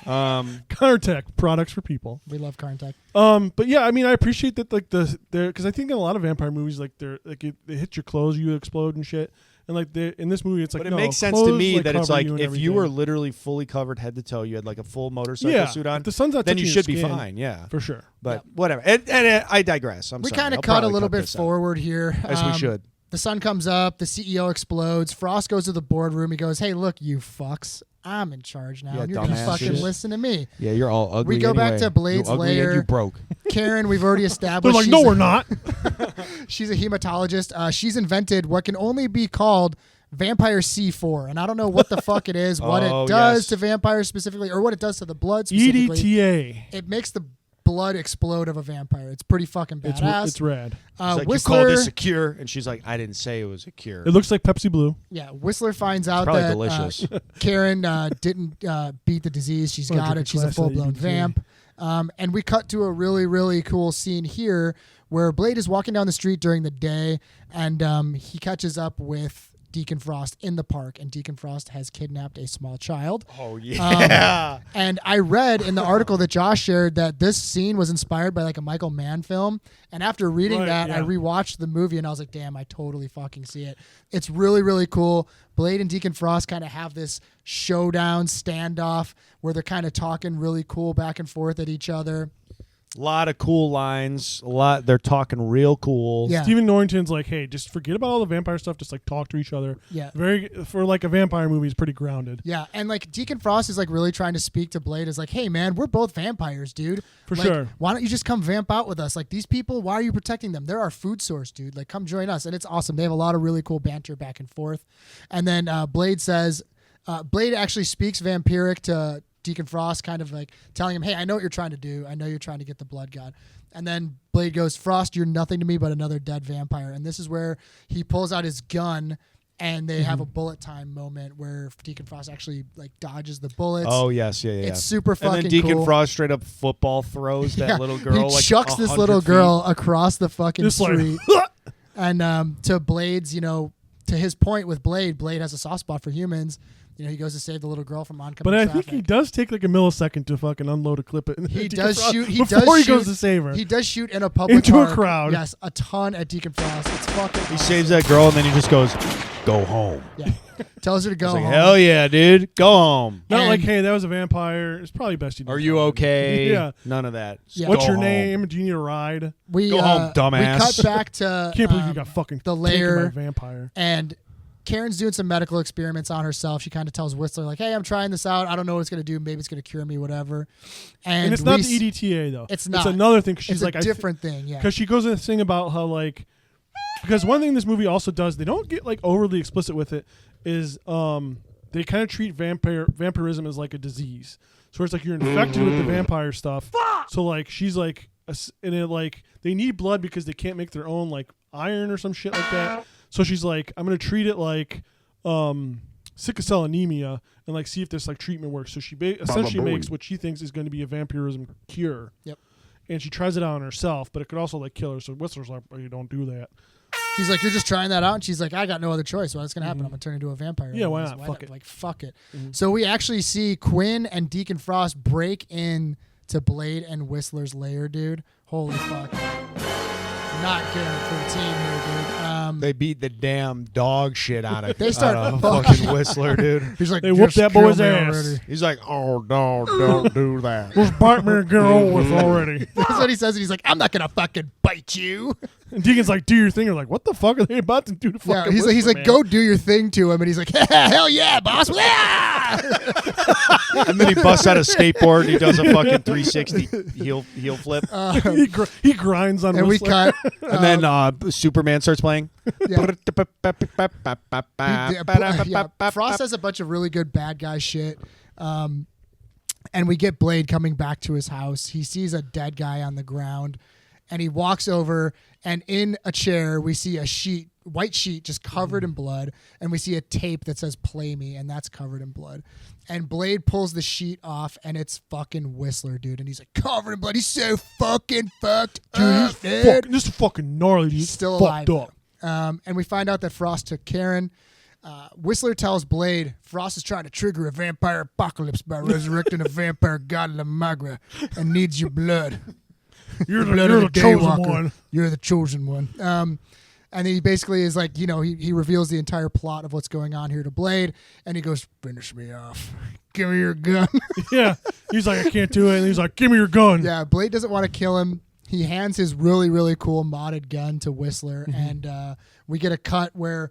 Carntech products for people. We love Carntech. But yeah, I mean, I appreciate that, like because I think in a lot of vampire movies, like they're like they hit your clothes, you explode and shit. And like in this movie, it's like, but it makes sense to me that it's like if you were literally fully covered head to toe, you had like a full motorcycle suit on. If the sun's not then you touching should your be skin, fine. Yeah, for sure. But whatever. And I digress. We kind of cut a little bit forward here, as we should. The sun comes up. The CEO explodes. Frost goes to the boardroom. He goes, "Hey, look, you fucks. I'm in charge now. And you're gonna fucking listen to me." Yeah, you're all ugly. We go back to Blade's lair. You broke. Karen, we've already established. They're like, no, we're not. She's a hematologist. She's invented what can only be called Vampire C4, and I don't know what the fuck it is, what it does to vampires specifically, or what it does to the blood specifically. EDTA. It makes the blood explode of a vampire. It's pretty fucking badass. It's rad. Like, Whistler, you call this a cure? And she's like, I didn't say it was a cure. It looks like Pepsi Blue. Yeah, Whistler finds out probably that delicious. Karen didn't beat the disease. She's got it. She's a full-blown vamp. And we cut to a really, really cool scene here where Blade is walking down the street during the day, and he catches up with Deacon Frost in the park, and Deacon Frost has kidnapped a small child. Oh, yeah. And I read in the article that Josh shared that this scene was inspired by like a Michael Mann film. And after reading I rewatched the movie, and I was like, damn, I totally fucking see it. It's really, really cool. Blade and Deacon Frost kind of have this showdown standoff where they're kind of talking really cool back and forth at each other. A lot of cool lines. They're talking real cool. Yeah. Stephen Norrington's like, hey, just forget about all the vampire stuff. Just like talk to each other. Yeah. For like a vampire movie, it's pretty grounded. Yeah. And like Deacon Frost is like really trying to speak to Blade as like, hey man, we're both vampires, dude. For like, sure. Why don't you just come vamp out with us? Like these people, why are you protecting them? They're our food source, dude. Like come join us. And it's awesome. They have a lot of really cool banter back and forth. And then Blade says, Blade actually speaks vampiric to Deacon Frost, kind of like telling him, hey, I know what you're trying to do. I know you're trying to get the blood god. And then Blade goes, Frost, you're nothing to me but another dead vampire. And this is where he pulls out his gun and they have a bullet time moment where Deacon Frost actually like dodges the bullets. Oh yes, yeah. It's super fucking cool. And then Deacon Frost straight up football throws that little girl. He like chucks this 100 little feet. girl across the fucking Just street. And to Blade's, to his point with Blade has a soft spot for humans. He goes to save the little girl from oncoming But I traffic. think he does take like a millisecond to fucking unload a clip. He does shoot. He before does he shoot, goes to save her. He does shoot in a public Into a park. crowd. Yes, a ton at Deacon Frost. It's fucking. He awesome. saves that girl and then he just goes, "Go home." Yeah, tells her to go It's like, home. hell yeah, dude, go home. Not And- like, hey, that was a vampire. It's probably best you. Are you okay? Yeah. None of that. Yeah. What's Go your home. name? Do you need a ride? We Go home, dumbass. We cut back to Can't believe you got fucking the taken by a lair, vampire. and Karen's doing some medical experiments on herself. She kind of tells Whistler like, "Hey, I'm trying this out. I don't know what it's gonna do. Maybe it's gonna cure me, whatever." And it's not we the EDTA though. It's not. It's another thing. 'Cause she's It's like a different thing. Yeah. Because she goes in this thing about how like, because one thing this movie also does, they don't get like overly explicit with it, is they kind of treat vampirism as like a disease. So it's like you're infected with the vampire stuff. So like she's like, and it like they need blood because they can't make their own like iron or some shit like that. So she's like, I'm gonna treat it like sickle cell anemia and like see if this like treatment works. So she essentially makes what she thinks is going to be a vampirism cure. Yep. And she tries it out on herself, but it could also like kill her. So Whistler's like, oh, you don't do that. He's like, "You're just trying that out," and she's like, "I got no other choice. What's gonna happen? I'm gonna turn into a vampire." Yeah, why anyways. not? Fuck it. Like, fuck it. So we actually see Quinn and Deacon Frost break in to Blade and Whistler's lair, dude. Holy fuck. Not good for the team here, dude. They beat the damn dog shit out of They start out of fucking- fucking Whistler, dude. He's like, They whooped "Just that boy's kill me ass." already. He's like, "Oh no, don't do that." Just bite me and get over with already. That's what he says, and he's like, "I'm not gonna fucking bite you." And Deacon's like, do your thing. You're like, what the fuck are they about to do to Yeah, fucking he's Whistler, like, man? "Go do your thing to him," and he's like, "Hell yeah, boss!" Yeah! And then he busts out a skateboard and he does a fucking 360 heel flip. he grinds on And we Whistler. cut. And then Superman starts playing. Yeah. Frost has a bunch of really good bad guy shit. And we get Blade coming back to his house. He sees a dead guy on the ground, and he walks over, and in a chair we see a white sheet just covered in blood, and we see a tape that says "Play Me," and that's covered in blood. And Blade pulls the sheet off, and it's fucking Whistler, dude. And he's like, covered in blood. He's so fucking fucked up, dude. This is fucking gnarly, dude. He's still fucked alive. up. And we find out that Frost took Karen. Whistler tells Blade Frost is trying to trigger a vampire apocalypse by resurrecting a vampire god La Magra and needs your blood. You're Blood the of the chosen Daywalker. one. You're the chosen one. And he basically is like, he reveals the entire plot of what's going on here to Blade, and he goes, "Finish me off. Give me your gun." Yeah. He's like, I can't do it. And he's like, give me your gun. Yeah, Blade doesn't want to kill him. He hands his really, really cool modded gun to Whistler, and we get a cut where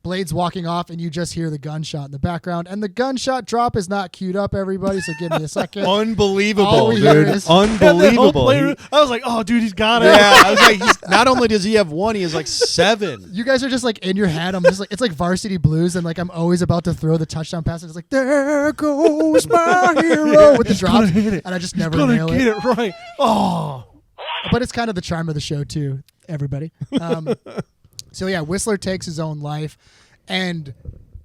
Blade's walking off, and you just hear the gunshot in the background. And the gunshot drop is not queued up, everybody, so give me a second. All Unbelievable, we hear dude. is- Unbelievable. I was like, oh, dude, he's got it. Yeah, I was like, not only does he have one, he has like 7. You guys are just like in your head. I'm just like, it's like Varsity Blues, and like I'm always about to throw the touchdown pass. And it's like, there goes my hero with the drop, gonna hit it. and I just never Gonna nail get it. it right. Oh. But it's kind of the charm of the show too, everybody. So yeah, Whistler takes his own life, and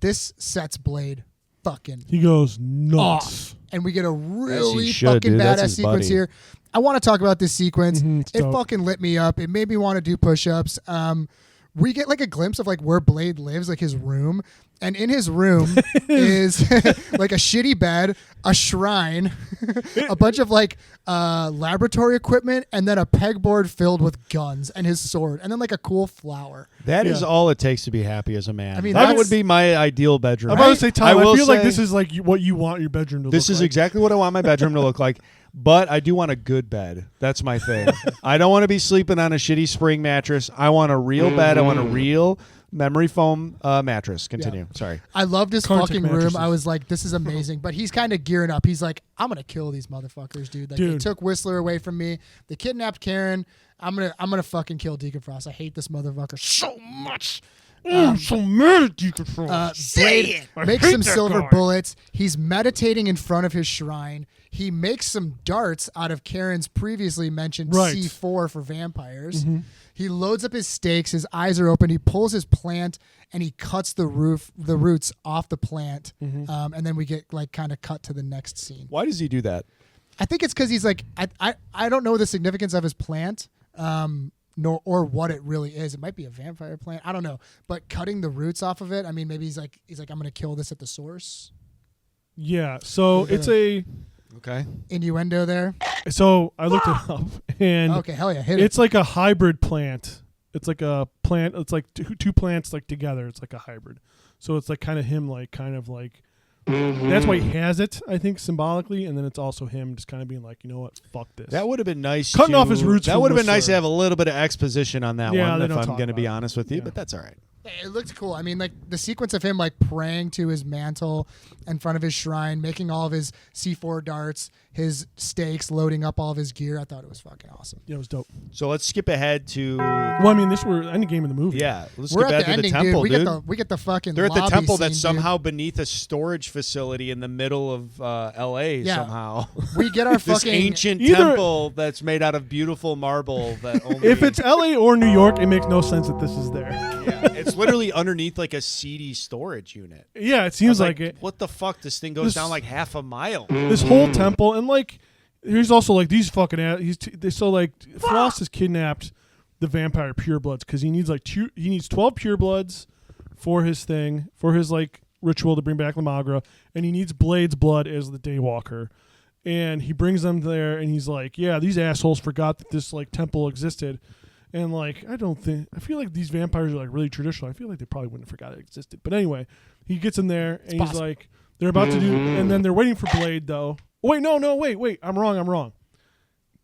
this sets Blade fucking He goes nuts. off. And we get a really should, fucking dude. That's badass his sequence buddy. here. I want to talk about this sequence. it's It dope. fucking lit me up. It made me want to do push-ups. We get like a glimpse of like where Blade lives, like his room. And in his room is like a shitty bed, a shrine, a bunch of like laboratory equipment, and then a pegboard filled with guns and his sword, and then like a cool flower. That is all it takes to be happy as a man. I mean, that that's- would be my ideal bedroom. I'm about to say, Tom, I will feel like say- this is like what you want your bedroom to This look is like. exactly what I want my bedroom to look like. But I do want a good bed. That's my thing. I don't want to be sleeping on a shitty spring mattress. I want a real bed. I want a real memory foam mattress. Continue. Yeah. Sorry. I love this Contact fucking room. mattresses. I was like, this is amazing. But he's kind of gearing up. He's like, I'm gonna kill these motherfuckers, dude. Like, they Dude. took Whistler away from me. They kidnapped Karen. I'm gonna fucking kill Deacon Frost. I hate this motherfucker so much. I'm so mad at Deacon Frost. Blade I makes hate some that silver guy. bullets. He's meditating in front of his shrine. He makes some darts out of Karen's previously mentioned Right. C4 for vampires. Mhm. He loads up his stakes. His eyes are open. He pulls his plant and he cuts the roots off the plant. And then we get like kind of cut to the next scene. Why does he do that? I think it's because he's like, I don't know the significance of his plant, or what it really is. It might be a vampire plant. I don't know. But cutting the roots off of it, I mean, maybe he's like, I'm going to kill this at the source. Yeah. So it's a innuendo there. So I looked it up, and Okay, hell yeah, hit it. it's like a hybrid plant. It's like a plant. It's like two plants like together. It's like a hybrid. So it's like kind of him, like kind of like. That's why he has it, I think, symbolically, and then it's also him just kind of being like, you know what, fuck this. That would have been nice. Cutting off his roots. That from would have been nice to Whistler. have a little bit of exposition on that Yeah, one, they if don't I'm talk going to be about it. honest with you, Yeah. but that's all right. It looked cool. I mean, like the sequence of him like praying to his mantle in front of his shrine, making all of his C4 darts, his stakes, loading up all of his gear. I thought it was fucking awesome. Yeah, it was dope. So let's skip ahead to. Well, I mean, we're ending game of the movie. Yeah, let's We're skip at ahead the to ending, the temple, dude. We get the fucking. They're at the lobby temple scene, that's somehow beneath a storage facility in the middle of L.A. Yeah. somehow. We get our this fucking ancient Either- temple that's made out of beautiful marble. That only If it's L.A. or New York, it makes no sense that this is there. yeah, it's literally underneath like a seedy storage unit. Yeah, it I was seems like it. What the fuck? This thing goes This- down like half a mile. This whole temple, and like, here's also like these fucking. So like Frost has kidnapped the vampire purebloods because he needs like he needs 12 purebloods for his thing, for his like ritual to bring back Lamagra, and he needs Blade's blood as the Daywalker. And he brings them there, and he's like, "Yeah, these assholes forgot that this like temple existed." And like, I feel like these vampires are like really traditional. I feel like they probably wouldn't have forgot it existed. But anyway, he gets in there and he's like, they're about to do, and then they're waiting for Blade though. Wait, no, wait, I'm wrong.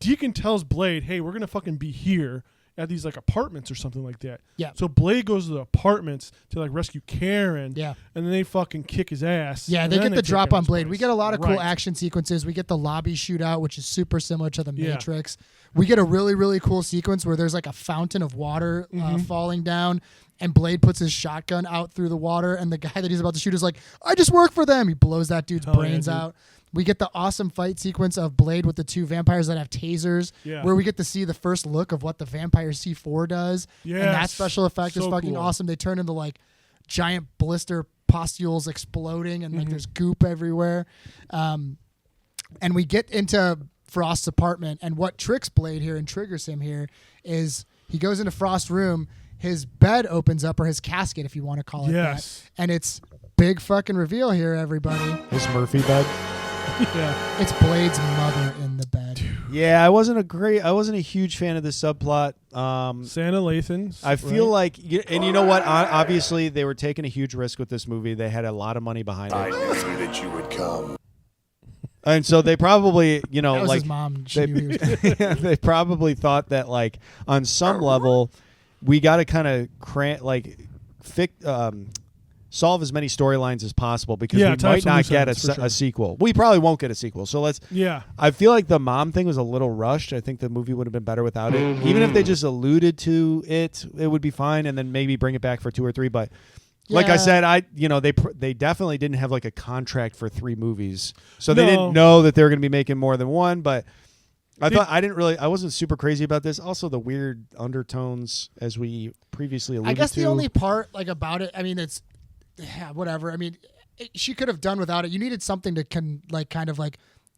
Deacon tells Blade, "Hey, we're gonna fucking be here at these like apartments or something like that." Yeah. So Blade goes to the apartments to like rescue Karen. Yeah. And then they fucking kick his ass. Yeah, and they then get the take drop down on his Blade. place. We get a lot of cool Right. action sequences. We get the lobby shootout, which is super similar to the Yeah. Matrix. We get a really, really cool sequence where there's like a fountain of water falling down, and Blade puts his shotgun out through the water, and the guy that he's about to shoot is like, "I just work for them." He blows that dude's Hell yeah, brains dude. out. We get the awesome fight sequence of Blade with the two vampires that have tasers, Yeah. where we get to see the first look of what the vampire C4 does. And that Yes. special effect is So fucking cool. awesome. They turn into like giant blister pustules exploding, and Mm-hmm. like there's goop everywhere. And we get into Frost's apartment, and what tricks Blade here and triggers him here is he goes into Frost's room, his bed opens up, or his casket, if you want to call it Yes. that, and it's big fucking reveal here, everybody. His Murphy bed. Yeah. It's Blade's mother in the bed. Yeah, I wasn't a huge fan of the subplot. Santa Lathan. I feel like, and you know what? Obviously, they were taking a huge risk with this movie. They had a lot of money behind it. knew that you would come. And so they probably, you know, That was like his mom. She knew he was they probably thought that, like, on some level, we got to kind of solve as many storylines as possible because Yeah, we tie might some not loose get ends, for a sure. sequel. We probably won't get a sequel. So let's. Yeah. I feel like the mom thing was a little rushed. I think the movie would have been better without it. Even if they just alluded to it, it would be fine, and then maybe bring it back for 2 or 3. But like I Yeah. said, they definitely didn't have like a contract for 3 movies, so they No. didn't know that they were going to be making more than one. But I wasn't super crazy about this. Also, the weird undertones, as we previously alluded I guess to. the only part like about it, I mean, it's whatever. I mean, she could have done without it. You needed something to kind of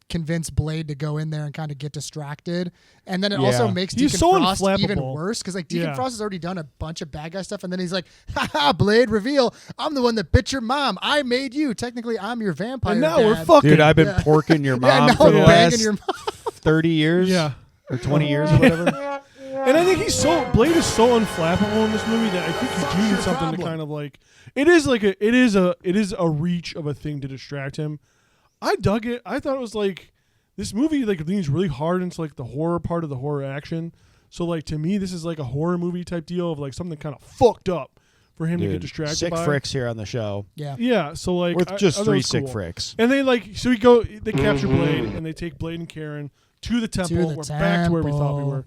convince Blade to go in there and kind of get distracted, and then it also Yeah. makes He's Deacon so Frost even unflappable. worse because like Deacon Yeah. Frost has already done a bunch of bad guy stuff, and then he's like, "Ha Blade reveal! I'm the one that bit your mom. I made you. Technically, I'm your vampire." And now dad." we're fucking. Dude, I've been Yeah. porking your Yeah, mom now for I'm the banging last your mom. 30 years. Yeah. Or 20 years or whatever. And I think Blade is so unflappable in this movie that I think you do need something to kind of like. It is a reach of a thing to distract him. I dug it. I thought it was like this movie like leans really hard into like the horror part of the horror action. So like to me, this is like a horror movie type deal of like something kind of fucked up for him to get distracted sick by. fricks here on the show. Yeah. Yeah. So like With I just thought it 3 was sick cool. fricks. And they they capture Blade and they take Blade and Karen to the temple. the We're back to where we thought we temple. were.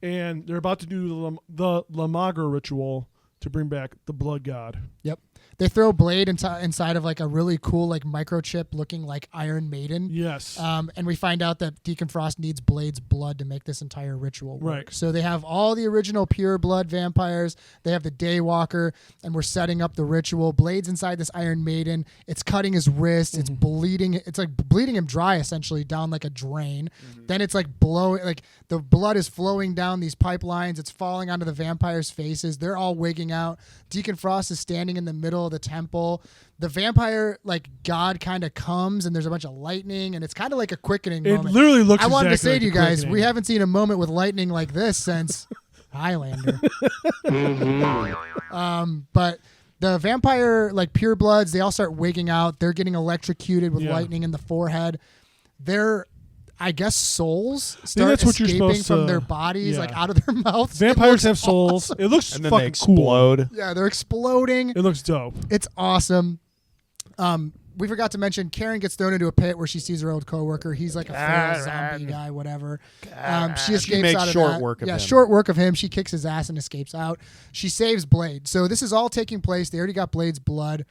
And they're about to do the Lamagra ritual to bring back the blood god. Yep. They throw Blade inside of like a really cool like microchip looking like Iron Maiden. Yes. And we find out that Deacon Frost needs Blade's blood to make this entire ritual work. Right. So they have all the original pure blood vampires. They have the Daywalker, and we're setting up the ritual. Blade's inside this Iron Maiden. It's cutting his wrist. It's bleeding. It's like bleeding him dry essentially down like a drain. Then it's like blowing, like the blood is flowing down these pipelines. It's falling onto the vampires' faces. They're all wigging out. Deacon Frost is standing in the middle of the temple. The vampire like god kind of comes, and there's a bunch of lightning, and it's kind of like a quickening It moment. literally looks I wanted exactly to say like to you a guys, quickening. we haven't seen a moment with lightning like this since Highlander. But the vampire like pure bloods, they all start wigging out. They're getting electrocuted with lightning in the forehead. They're, I guess, souls start that's what you're escaping supposed from to- their bodies, yeah. like out of their mouths. It Vampires looks have souls. awesome. It looks And then they fucking cool. explode. Yeah, they're exploding. It looks dope. It's awesome. We forgot to mention Karen gets thrown into a pit where she sees her old coworker. He's like a feral zombie guy, whatever. She escapes makes out of short that. work of him. Short work of him. She kicks his ass and escapes out. She saves Blade. So this is all taking place. They already got Blade's blood.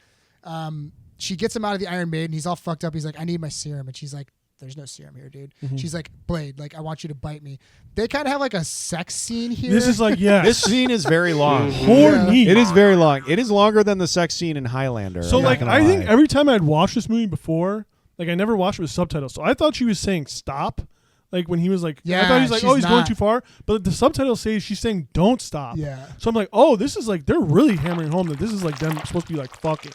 She gets him out of the Iron Maiden. He's all fucked up. He's like, I need my serum. And she's like, there's no serum here, dude. She's like, Blade, like, I want you to bite me. They kind of have like a sex scene here. This is like, yeah. This scene is very long. Horny. It is very long. It is longer than the sex scene in Highlander. So I'm not like, gonna I think lie. every time I'd watched this movie before, like I never watched it with subtitles. So I thought she was saying stop. Like when he was like, I thought he was like, she's oh, he's going not. too far. But the subtitles say she's saying don't stop. Yeah. So I'm like, oh, this is like, they're really hammering home that this is like them supposed to be like fucking.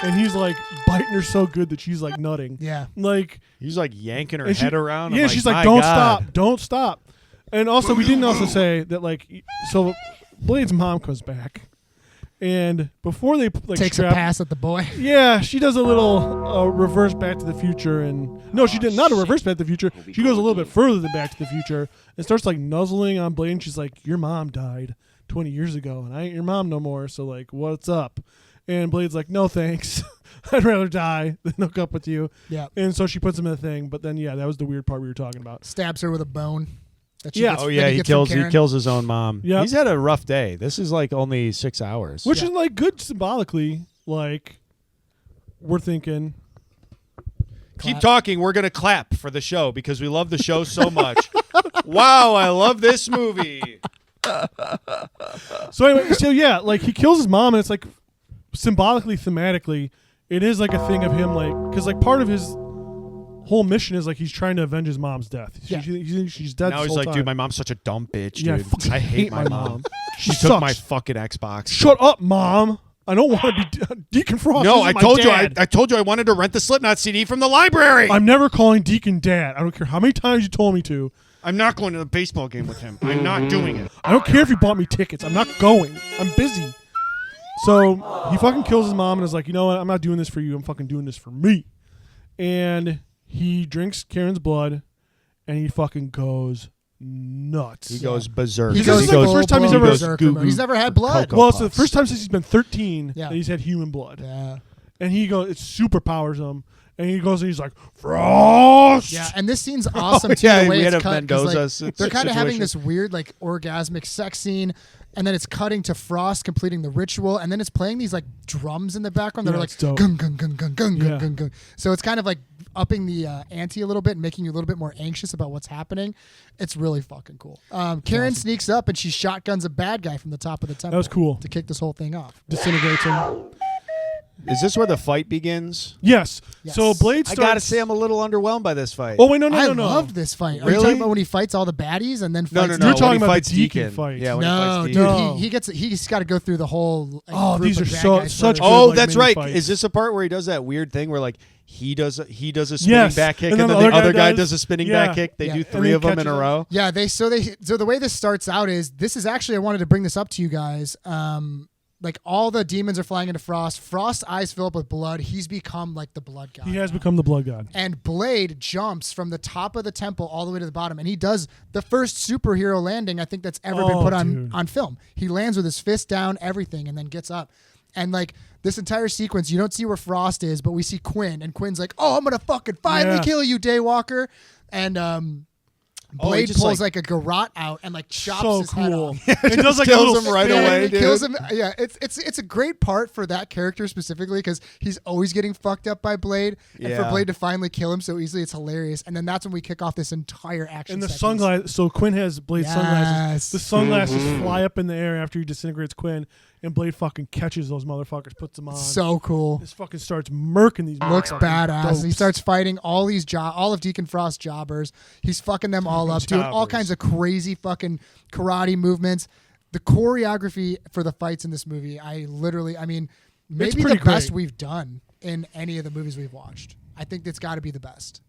And he's like biting her so good that she's like nutting. Yeah. Like, he's like yanking her and head around. Yeah, I'm she's "My like, don't God." stop, don't stop. And also, we didn't also say that like, so Blade's mom comes back, and before they like takes strap, a pass at the boy. yeah, she does a little reverse Back to the Future, and no, she did not a reverse Back to the Future. She goes a little bit further than Back to the Future and starts like nuzzling on Blade. And she's like, "Your mom died 20 years ago, and I ain't your mom no more. So like, what's up?" And Blade's like, "No thanks, I'd rather die than hook up with you." Yeah. And so she puts him in the thing. But then yeah, that was the weird part we were talking about. Stabs her with a bone. That she Yeah. gets- Oh that yeah, he gets from kills Karen. his own mom. Yep. He's had a rough day. This is like only 6 hours. Which is like good symbolically. Like we're thinking. Keep talking. We're gonna clap for the show because we love the show so much. Wow, I love this movie. So anyway, so yeah, like he kills his mom, and it's like symbolically, thematically, it is like a thing of him, like because like part of his whole mission is like he's trying to avenge his mom's death. Yeah. She's dead. Now this he's whole like, time. dude, my mom's such a dumb bitch, Yeah, I dude. fucking I hate my mom. mom. She She took sucks. my fucking Xbox. Shut up, mom. I don't want to be Deacon Frost. No, This is I my told you. dad. I told you I wanted to rent the Slipknot CD from the library. I'm never calling Deacon dad. I don't care how many times you told me to. I'm not going to the baseball game with him. I'm not doing it. I don't care if you bought me tickets. I'm not going. I'm busy. So he fucking kills his mom and is like, you know what? I'm not doing this for you. I'm fucking doing this for me. And he drinks Karen's blood, and he fucking goes nuts. He goes berserk. He This goes is like the first time he's full-blown ever- berserker Goo mode. goo He's never had blood. Cocoa Well, it's the Puffs. first time since he's been 13 Yeah. that he's had human blood. Yeah. And he goes, it superpowers him. And he goes and he's like, Frost! Yeah, and this scene's awesome too. yeah, the way we had it's a cut, 'cause, Mendoza like, they're kind of having situation. this weird like orgasmic sex scene, and then it's cutting to Frost completing the ritual, and then it's playing these like drums in the background that Yeah, are it's like dope. gung gung gung gung gung Yeah. gung gung gung. So it's kind of like upping the ante a little bit and making you a little bit more anxious about what's happening. It's really fucking cool. Karen sneaks up and she shotguns a bad guy from the top of the temple. That was cool. To kick this whole thing off. Disintegrates him. Is this where the fight begins? Yes. Yes. So Blade I starts. gotta say, I'm a little underwhelmed by this fight. Oh, wait, no. I loved this fight. Are you Really? talking about when he fights all the baddies and then fights no. You're when talking he about the fights Deacon fight. Yeah, when he No, fights dude, Deacon. No. he's got to go through the whole. Like, Oh, group these of are bad so- guys such first. good, Oh, like, that's mini right. fights. Is this a part where he does that weird thing where like he does a spinning Yes. back kick And and then then the the other other guy guy does a spinning Yeah. back kick? They Yeah. do And three then of them in catches a him. row. Yeah, so the way this starts out is this is actually I wanted to bring this up to you guys. Like all the demons are flying into Frost. Frost's eyes fill up with blood. He's become like the blood god. He has become the blood god. And Blade jumps from the top of the temple all the way to the bottom, and he does the first superhero landing I think that's ever been Oh, put dude. on film. He lands with his fist down, everything, and then gets up. And like this entire sequence, you don't see where Frost is, but we see Quinn, and Quinn's like, "Oh, I'm gonna fucking finally Yeah. kill you, Daywalker." And Blade just, pulls like a garrote out and like chops So his head cool. off. It does like a kills little him right spin. away, It dude. kills him. Yeah, it's a great part for that character specifically because he's always getting fucked up by Blade, and for Yeah. Blade to finally kill him so easily, it's hilarious. And then that's when we kick off this entire action. And the sequence. sunglasses. So Quinn has Blade's sunglasses. Yes. The sunglasses fly up in the air after he disintegrates Quinn, and Blade fucking catches those motherfuckers, puts them on. So cool. This fucking starts murking these. Looks fucking badass. He dopes. starts fighting all of Deacon Frost's jobbers. He's fucking them all up, doing all Jobbers. kinds of crazy fucking karate movements. The choreography for the fights in this movie, maybe the pretty best great. we've done in any of the movies we've watched. I think it's got to be the best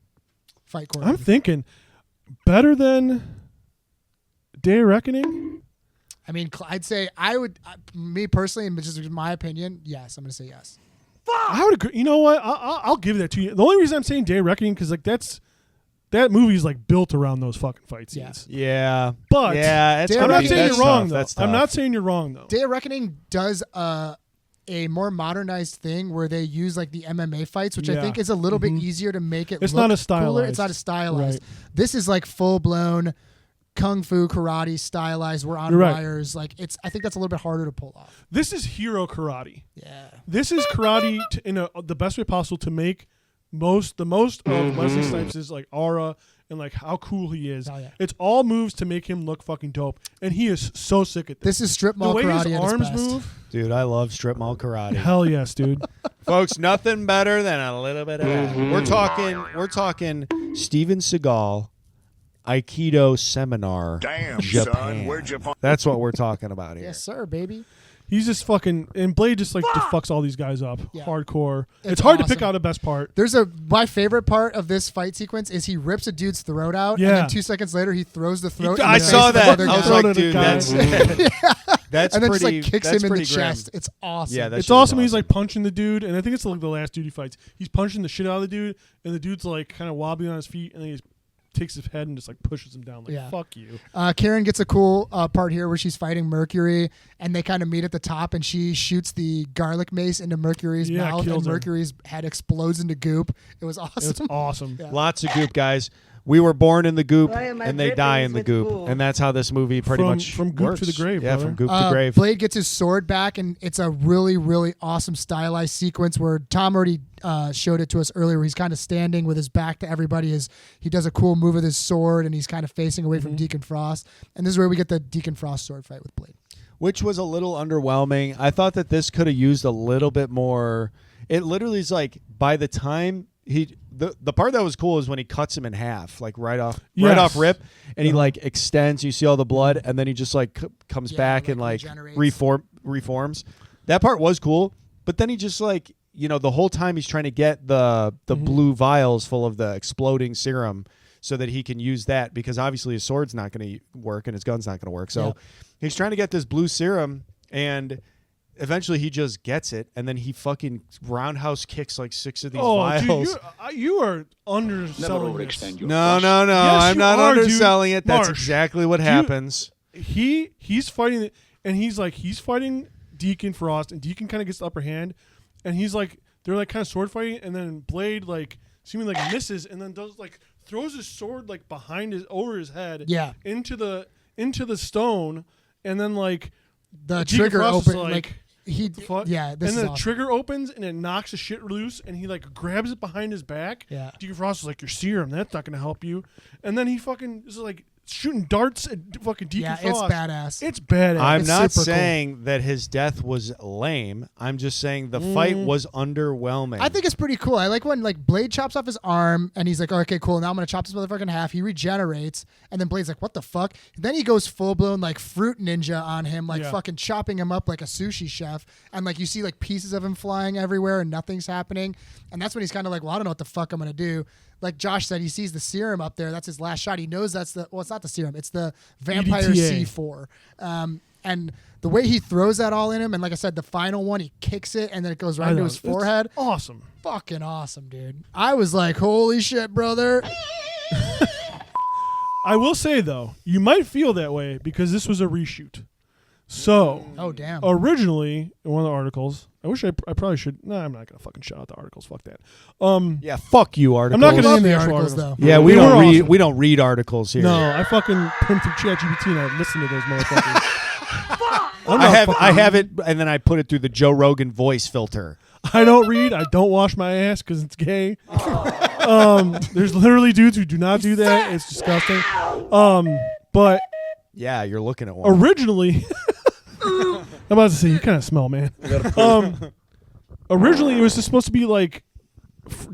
fight choreography. I'm thinking better than Day of Reckoning. I mean, I'd say me personally, and just in my opinion, yes, I'm going to say yes. I would agree. You know what? I'll give that to you. The only reason I'm saying Day of Reckoning because like that movie is like built around those fucking fight scenes. Yeah. But yeah, it's Day of I'm gonna not be- saying that's you're wrong tough. though. That's I'm tough. not saying you're wrong though. Day of Reckoning does a more modernized thing where they use like the MMA fights, which I Yeah. think is a little bit easier to make it It's look not as cooler. stylized. It's not as stylized. Right. This is like full blown kung fu karate stylized. We're on You're right. wires. Like I think that's a little bit harder to pull off. This is hero karate. Yeah. This is karate in the best way possible to make the most of Wesley Snipes' like aura and like how cool he is. Oh, yeah. It's all moves to make him look fucking dope, and he is so sick at this. This is strip The mall way karate his at its arms best. move, Dude, I love strip mall karate. hell yes, dude. Folks, nothing better than a little bit of that. We're talking Steven Seagal Aikido seminar. Damn, Japan. son, where'd you find? That's what we're talking about here. Yes, sir, baby. He's just fucking, and Blade just like fucks all these guys up Yeah. hardcore. It's It's hard to pick awesome. out a best part. My favorite part of this fight sequence is he rips a dude's throat out, and Yeah. then 2 seconds later he throws the throat. in I the face saw of the that. other I was guy. like, Throw to the dude, guy. that's and then pretty. just like kicks that's him in the pretty grim. chest. It's awesome. Yeah, that It's shit was awesome. He's like punching the dude, and I think it's like the last dude he fights. He's punching the shit out of the dude, and the dude's like kind of wobbling on his feet, and then he just takes his head and just like pushes him down. Like, Yeah. fuck you. Karen gets a cool part here where she's fighting Mercury, and they kind of meet at the top, and she shoots the garlic mace into Mercury's Yeah, mouth, kills and her. Mercury's head explodes into goop. It was awesome. It's awesome. Yeah. Lots of goop, guys. We were born in the goop, Why am I and they die in drippings the with goop, goo? and that's how this movie pretty much From goop works. to the grave, Yeah, brother. from goop to grave. Blade gets his sword back, and it's a really, really awesome stylized sequence where Tom already showed it to us earlier. Where he's kind of standing with his back to everybody. He does a cool move with his sword, and he's kind of facing away from Deacon Frost. And this is where we get the Deacon Frost sword fight with Blade. Which was a little underwhelming. I thought that this could have used a little bit more. It literally is like by the time the part that was cool is when he cuts him in half, like right off rip, and he like extends. You see all the blood, and then he just like comes back and like regenerates. reforms. That part was cool, but then he just like the whole time he's trying to get the blue vials full of the exploding serum so that he can use that because obviously his sword's not going to work and his gun's not going to work. So he's trying to get this blue serum, and eventually he just gets it, and then he fucking roundhouse kicks like 6 of these vials. Dude, you are underselling this. No, Yes, I'm you not are, dude. underselling it. That's Marsh, exactly what happens. He's fighting, and he's fighting Deacon Frost, and Deacon kind of gets the upper hand, and they're like kind of sword fighting, and then Blade like seemingly like misses, and then throws his sword like over his head, into the stone, and then like The Deacon trigger Frost is open, like he, fuck? yeah. This and is the awesome. trigger opens and it knocks the shit loose, and he like grabs it behind his back. Yeah. Deacon Frost is like, "Your serum, that's not gonna help you." And then he fucking is like shooting darts at fucking Deacon Yeah, it's Frost. badass. It's badass. I'm It's not super cool. saying that his death was lame. I'm just saying the fight was underwhelming. I think it's pretty cool. I like when like Blade chops off his arm and he's like, okay, cool. Now I'm gonna chop this motherfucker in half. He regenerates, and then Blade's like, what the fuck? Then he goes full blown like fruit ninja on him, like fucking chopping him up like a sushi chef, and like you see like pieces of him flying everywhere and nothing's happening. And that's when he's kind of like, well, I don't know what the fuck I'm gonna do. Like Josh said, he sees the serum up there. That's his last shot. He knows it's not the serum. It's the vampire EDTA. C4. And the way he throws that all in him, and like I said, the final one, he kicks it, and then it goes right into his forehead. It's awesome. Fucking awesome, dude. I was like, holy shit, brother. I will say though, you might feel that way because this was a reshoot. So, Oh, damn. originally in one of the articles, I wish I probably should. No, I'm not gonna fucking shout out the articles. Fuck that. Yeah, fuck you, articles. I'm not gonna Love name the the actual articles, articles. though. Yeah, we They don't were read. awesome. We don't read articles here. No, I fucking put them through ChatGPT and I listen to those motherfuckers. I have it, and then I put it through the Joe Rogan voice filter. I don't read. I don't wash my ass because it's gay. There's literally dudes who do not do that. It's disgusting. But Yeah, you're looking at one. originally, I'm about to say you kind of smell, man. Originally, it was just supposed to be like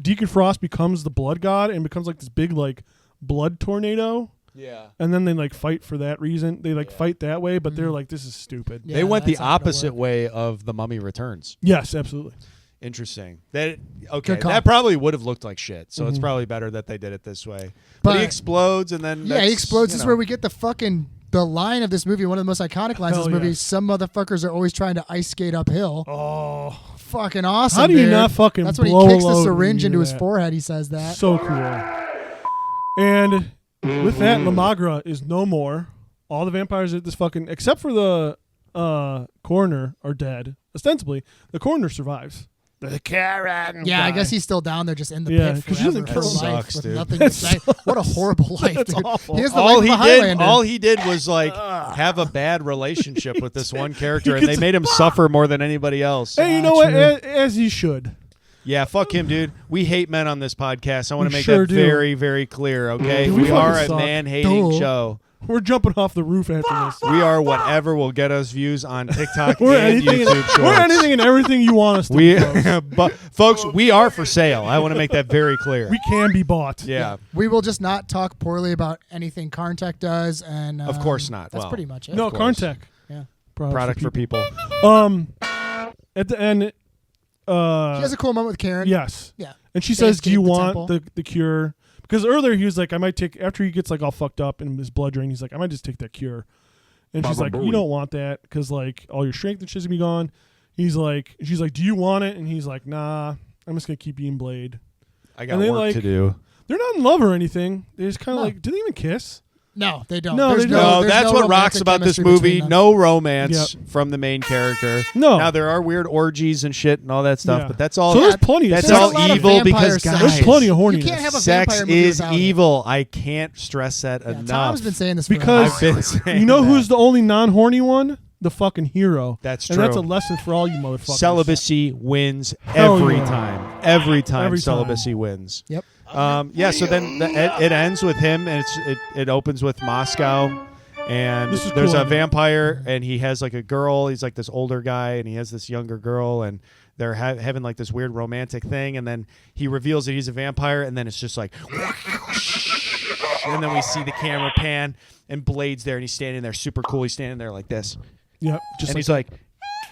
Deacon Frost becomes the blood god and becomes like this big like blood tornado. Yeah. And then they like fight for that reason. They like fight that way, but they're like, this is stupid. Yeah, They went the that's not gonna opposite work. way of The Mummy Returns. Yes, absolutely. Interesting. That okay. Good call. That probably would have looked like shit. So Mm-hmm. it's probably better that they did it this way. But he But- explodes, and then Yeah, he that's, explodes. you This is know. where we get the line of this movie, one of the most iconic lines Hell of this movie. yeah. Some motherfuckers are always trying to ice skate uphill. Oh, Fucking awesome. How do you dude. not fucking That's when he blow kicks a the load syringe when into you his do that. forehead. He says that. so cool. And with that, Lamagra is no more. All the vampires at this fucking, except for the coroner, are dead. Ostensibly, the coroner survives. The Karen. Yeah, I guy. guess he's still down there just in the Yeah, pit 'cause he forever doesn't for kill life sucks, with dude. nothing to say. What a horrible life, That's dude. awful. He has the all life he of a did, Highlander. all he did was like have a bad relationship with this one character, and they made him suffer more than anybody else. Hey, you know what? As he should. Yeah, fuck him, dude. We hate men on this podcast. I want We to make sure that do. very, very clear. Okay, Dude, we we are fucking a suck. man-hating Duh. show. We're jumping off the roof after this. We are whatever will get us views on TikTok We're and anything, YouTube and, Shorts. we're anything and everything you want us to We, be, folks. but folks, we are for sale. I want to make that very clear. We can be bought. Yeah, We will just not talk poorly about anything Carntech does, and of course not. That's Well, pretty much it. No, course. Carntech. Yeah. product for people. At the end, She has a cool moment with Karen. yes. Yeah. And she They says, "Do you escape the want temple. the cure?" Because earlier he was like, "I might take." After he gets like all fucked up and his blood drained, he's like, "I might just take that cure." And she's like, "You don't want that because like all your strength and shit's gonna be gone." She's like, "Do you want it?" And he's like, "Nah, I'm just gonna keep eating Blade." I got And they, work like, to do. They're not in love or anything. They just kind of No. like, do they even kiss? No, they don't. No, There's they don't. No, there's that's what rocks romantic about this chemistry between movie. them. No romance Yep. from the main character. No. Now there are weird orgies and shit and all that stuff, Yeah. but that's all. So there's plenty of That's sex. all There's a lot of evil vampire because sex. guys, There's plenty of horniness. You can't have a sex vampire movie is without it. evil. I can't stress that Yeah, enough. Tom's been saying this Because I've been saying you know that. who's the only non-horny one? The fucking hero. That's And that's a true. lesson for all you motherfuckers. Celibacy wins Hell every yeah. time. Every time Every time. celibacy wins. Yep. Yeah. So then it ends with him, and it opens with Moscow, and This is there's cool. a vampire, and he has like a girl. He's like this older guy, and he has this younger girl, and they're having like this weird romantic thing, and then he reveals that he's a vampire, and then it's just like, and then we see the camera pan, and Blade's there, and he's standing there, super cool. He's standing there like this, Yep. Just and like he's like,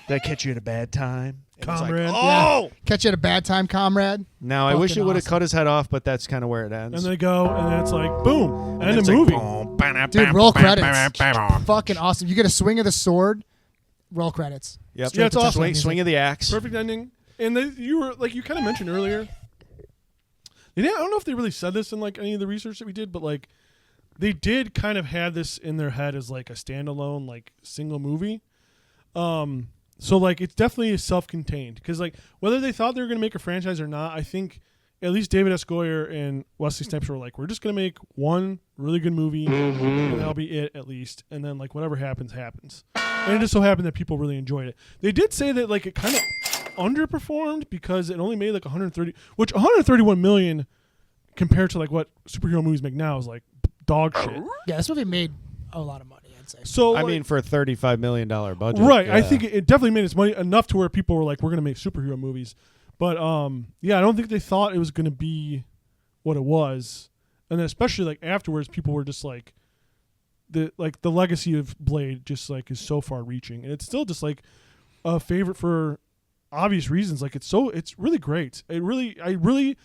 "Did I catch you at a bad time?" And it's like, Comrade. oh. Catch you at a bad time, comrade. Now I wish it Fucking would have awesome. cut his head off, but that's kind of where it ends. And they go, and then it's like, boom, And end it's of like, movie. boom, Dude, roll credits. Fucking awesome. You get a swing of the sword, roll credits. Yep. Yeah, it's awesome. Swing of the axe. Perfect ending. And you were like, you kind of mentioned earlier. I don't know if they really said this in like any of the research that we did, but like they did kind of have this in their head as like a standalone, like single movie. So like it's definitely self-contained because like whether they thought they were going to make a franchise or not, I think at least David S. Goyer and Wesley Snipes were like, we're just going to make one really good movie and that'll be it at least. And then like whatever happens, happens. And it just so happened that people really enjoyed it. They did say that like it kind of underperformed because it only made like 131 million compared to like what superhero movies make now is like dog shit. Yeah, this movie made a lot of money, I'd say. So I like, mean, for a $35 million budget. right, I yeah. think it definitely made its money enough to where people were like, we're gonna make superhero movies. But yeah, I don't think they thought it was gonna be what it was. And then especially like afterwards, people were just like the legacy of Blade just like is so far reaching. And it's still just like a favorite for obvious reasons. Like it's really great. I really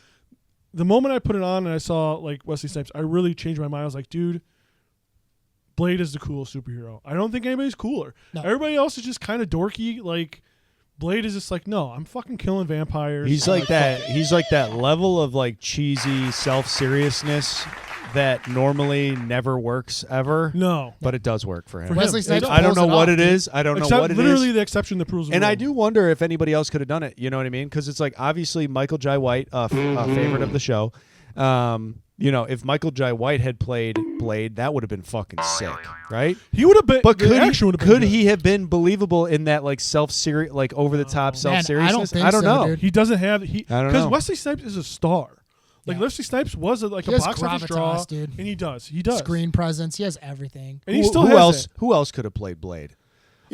the moment I put it on and I saw like Wesley Snipes, I really changed my mind. I was like, dude, Blade is the coolest superhero. I don't think anybody's cooler. No. Everybody else is just kind of dorky. Like Blade is just like, no, I'm fucking killing vampires. He's I'm like that. He's like that level of like cheesy self-seriousness that normally never works ever. No. But it does work for him. Wesley Snipes I don't know pulls it what off, it dude. is. I don't know what it is. Literally the exception that proves the And rule. I do wonder if anybody else could have done it. You know what I mean? Because it's like obviously Michael Jai White, favorite of the show. You know, if Michael Jai White had played Blade, that would have been fucking sick, right? He would have been. But the action would have been could good. he have been believable in that like self-serious, like over the top self-seriousness? think I don't so, know. dude. He doesn't have. I don't Because know. Wesley Snipes is a star. Like Wesley Snipes was a He box has office draw, gravitas, dude. and he does. He does. Screen presence. He has everything. And he Who- still who has else? it. Who else could have played Blade?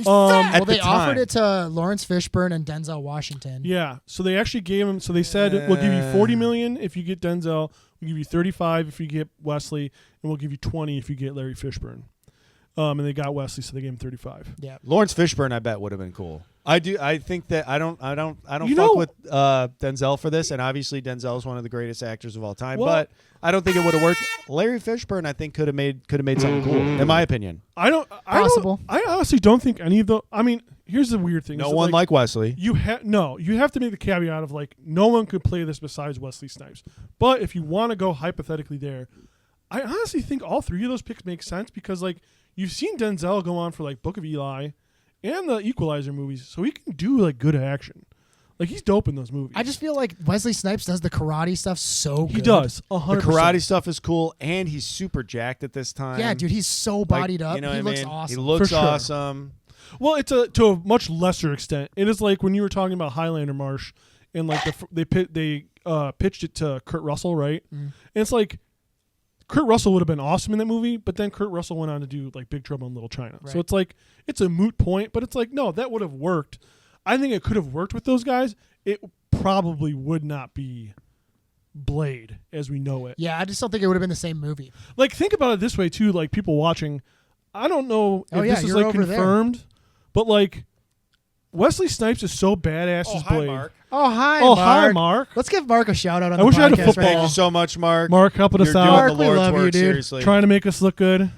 Well, at they the offered time. it to Lawrence Fishburne and Denzel Washington. Yeah. So they actually gave him. So they said we'll give you $40 million if you get Denzel. We'll give you 35 if you get Wesley, and we'll give you 20 if you get Larry Fishburne. And they got Wesley, so they gave him 35. Yeah. Lawrence Fishburne, I bet, would have been cool. I do. I think that I don't You fuck know- with Denzel for this, and obviously Denzel is one of the greatest actors of all time. Well- but I don't think it would have worked. Larry Fishburne, I think, could have made something cool, in my opinion. Possible. I honestly don't think any of the. I mean, here's the weird thing. No is that, one like Wesley. You have to make the caveat of like no one could play this besides Wesley Snipes. But if you want to go hypothetically there, I honestly think all three of those picks make sense because like you've seen Denzel go on for like Book of Eli and the Equalizer movies, so he can do like good action. Like he's dope in those movies. I just feel like Wesley Snipes does the karate stuff so good. He does The 100%. karate stuff is cool, and he's super jacked at this time. Yeah, dude, he's so bodied up. You know He what I looks mean? awesome. He looks For sure. awesome. Well, it's to a much lesser extent. It is like when you were talking about Highlander Marsh, and like they pitched it to Kurt Russell, right? And it's like Kurt Russell would have been awesome in that movie, but then Kurt Russell went on to do like Big Trouble in Little China. So Right. it's like it's a moot point, but it's like no, that would have worked. I think it could have worked with those guys. It probably would not be Blade as we know it. Yeah, I just don't think it would have been the same movie. Like think about it this way too, like people watching, I don't know if Oh, yeah, this is you're like over there. confirmed, but like Wesley Snipes is so badass as Blade. Oh, hi, Oh, Mark. hi, Mark. Let's give Mark a shout out on I the wish I had a podcast football. right Thank now. you so much, Mark. Mark helping us You're out. doing Mark, the we Lord's love you, work, dude. seriously. Trying to make us look good.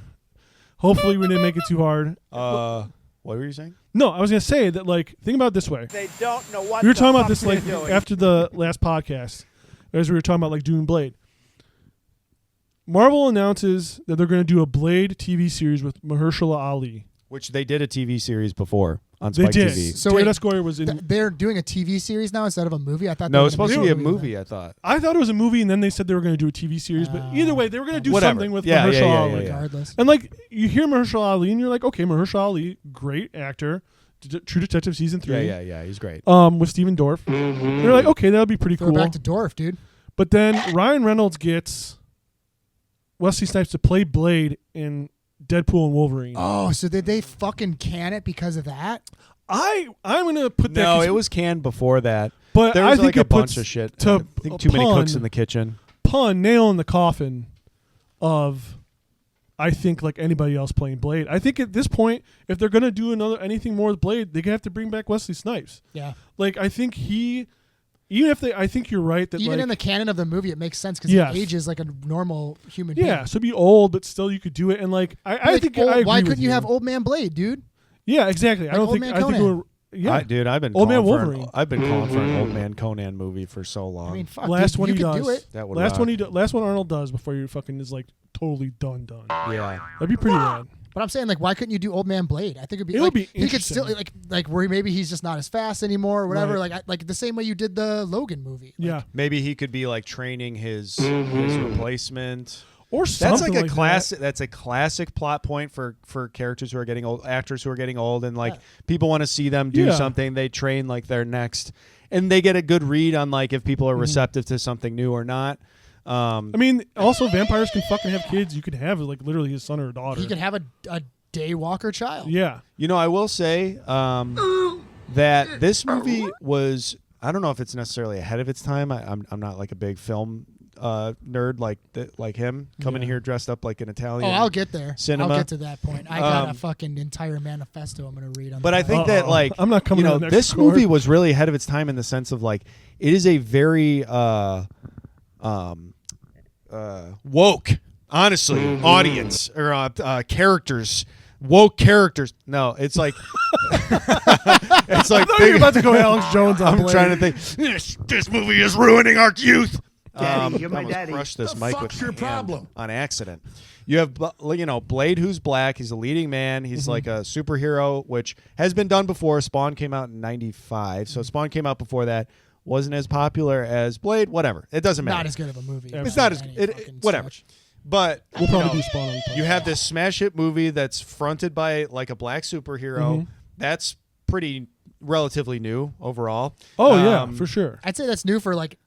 Hopefully we didn't make it too hard. What were you saying? No, I was gonna say that like think about it this way. They don't know what We were the talking about fuck this they're like doing. after the last podcast, as we were talking about like doing Blade. Marvel announces that they're going to do a Blade TV series with Mahershala Ali. Which they did a TV series before on They Spike did. TV. So David wait, S. Goyer was in. They're doing a TV series now instead of a movie? I thought No, they it's were supposed to gonna be a do movie, I thought. I thought it was a movie, and then they said they were going to do a TV series. But either way, they were going to do Whatever. something with Yeah, Mahershala yeah, yeah, Ali. yeah, yeah. Regardless. And like you hear Mahershala Ali, and you're like, okay, Mahershala Ali, great actor, True Detective season 3. Yeah, he's great. With Steven Dorff. You're like, okay, that'll be pretty Throw cool. back to Dorf, dude. But then Ryan Reynolds gets Wesley Snipes to play Blade in Deadpool and Wolverine. Oh, so did they fucking can it because of that? I'm gonna put that. No, 'cause- it was canned before that. But there I was think like a it puts bunch of shit. to I think too many cooks pun- in the kitchen. nail in the coffin of. I think like anybody else playing Blade. I think at this point, if they're gonna do anything more with Blade, they have to bring back Wesley Snipes. Yeah. Like I think I think you're right that Even like, in the canon of the movie, it makes sense because Yes. he ages like a normal human yeah, being. so be old, but still you could do it. And like I Like, think old- I agree why with couldn't you have Old Man Blade, dude? Yeah, exactly. I Like don't Old think. Man I think. Conan. Yeah, Dude, I've been Old Man calling for Wolverine. I've been calling for an Old Man Conan movie for so long. I mean, fuck, last dude, one you he could does. do it. That would last rock. one last one Arnold does before you fucking is like totally done. Yeah. That'd be pretty rad. But I'm saying, like, why couldn't you do Old Man Blade? I think it'd be. It would like, be he could still interesting. like where maybe he's just not as fast anymore or whatever. Right. Like the same way you did the Logan movie. Like, Yeah, Maybe he could be like training his replacement. or something That's like a classic. That. That's a classic plot point for characters who are getting old, actors who are getting old, and like Yeah. people want to see them do Yeah. something. They train like their next, and they get a good read on like if people are receptive to something new or not. I mean, also vampires can fucking have kids. You could have like literally his son or daughter. He could have a daywalker child. Yeah, You know, I will say that this movie was. I don't know if it's necessarily ahead of its time. I'm not like a big film nerd like him coming Yeah. here dressed up like an Italian. Oh, I'll get there. Cinema. I'll get to that point. I got a fucking entire manifesto I'm gonna read on. But that. I think that like I'm not coming You know, to the next this score. movie was really ahead of its time in the sense of like it is a very woke, honestly, audience or characters. Woke characters. No, it's like it's like I thought you were about to go Alex Jones on I'm Blade. trying to think. This movie is ruining our youth. Daddy, you're my almost daddy. crushed this The mic fuck's with your my hand problem? on accident. You have, Blade, who's black. He's a leading man. He's like a superhero, which has been done before. Spawn came out in '95, so Spawn came out before that. Wasn't as popular as Blade. Whatever, it doesn't matter. Not as good of a movie. It's not as whatever. But We'll probably do Spawn on you have this smash hit movie that's fronted by like a black superhero. That's pretty relatively new overall. Oh yeah, for sure. I'd say that's new for like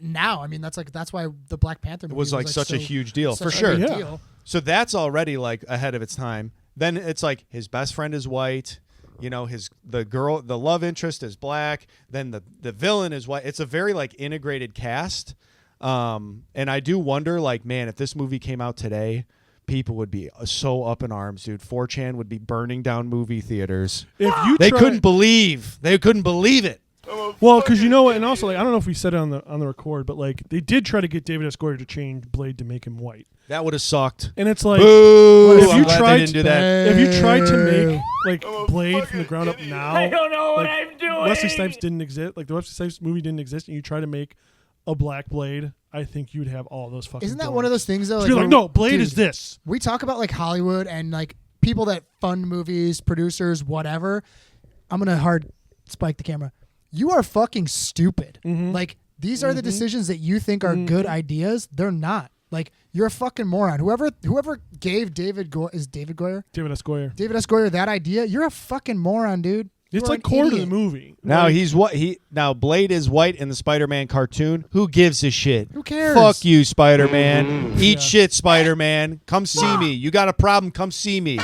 now. I mean, that's why the Black Panther movie was like such a huge deal for sure. Deal. So that's already like ahead of its time. Then it's like his best friend is white. The love interest is black. Then the villain is white. It's a very like integrated cast. And I do wonder, like, man, if this movie came out today, people would be so up in arms, dude. 4chan would be burning down movie theaters. They couldn't believe it. Well, because you know what, and also like I don't know if we said it on the record, but like they did try to get David S. Goyer to change Blade to make him white. That would have sucked. And it's like, boo! if I'm glad they didn't do that. If you tried to make like Blade from the ground up now, I don't know what like, I'm doing. Wesley Snipes didn't exist. Like the Wesley Snipes movie didn't exist, and you try to make a black Blade, I think you'd have all those fucking. Isn't that one of those things though? You're like, no, Blade dude, is this. We talk about like Hollywood and like people that fund movies, producers, whatever. I'm gonna hard spike the camera. You are fucking stupid. Like these are the decisions that you think are good ideas. They're not. Like you're a fucking moron. Whoever gave David S. Goyer that idea, you're a fucking moron, dude. It's like core to the movie. Now now Blade is white in the Spider-Man cartoon. Who gives a shit? Who cares? Fuck you, Spider-Man. Eat shit, Spider-Man. Come see me. You got a problem? Come see me.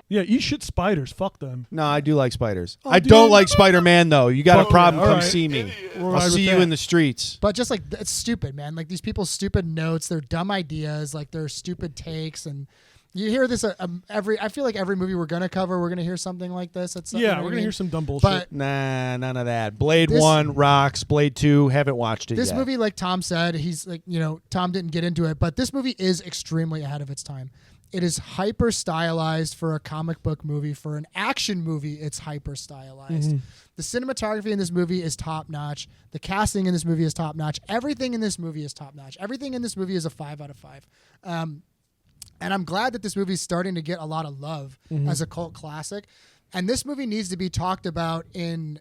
Yeah, eat shit spiders. Fuck them. No, I do like spiders. Oh, I dude. don't like Spider-Man though. You got a problem? Come right. see me. We're I'll right see with you that. in the streets. But just like it's stupid, man. Like these people's stupid notes, their dumb ideas, like their stupid takes, and you hear this I feel like every movie we're gonna cover, we're gonna hear something like this. We're gonna hear some dumb bullshit. But nah, none of that. Blade 1 rocks. Blade 2, haven't watched it this yet. movie, like Tom said, he's like, Tom didn't get into it, but this movie is extremely ahead of its time. It is hyper stylized for a comic book movie. For an action movie, it's hyper stylized. The cinematography in this movie is top notch. The casting in this movie is top notch. Everything in this movie is top notch. Everything in this movie is a 5 out of 5. And I'm glad that this movie is starting to get a lot of love as a cult classic. And this movie needs to be talked about in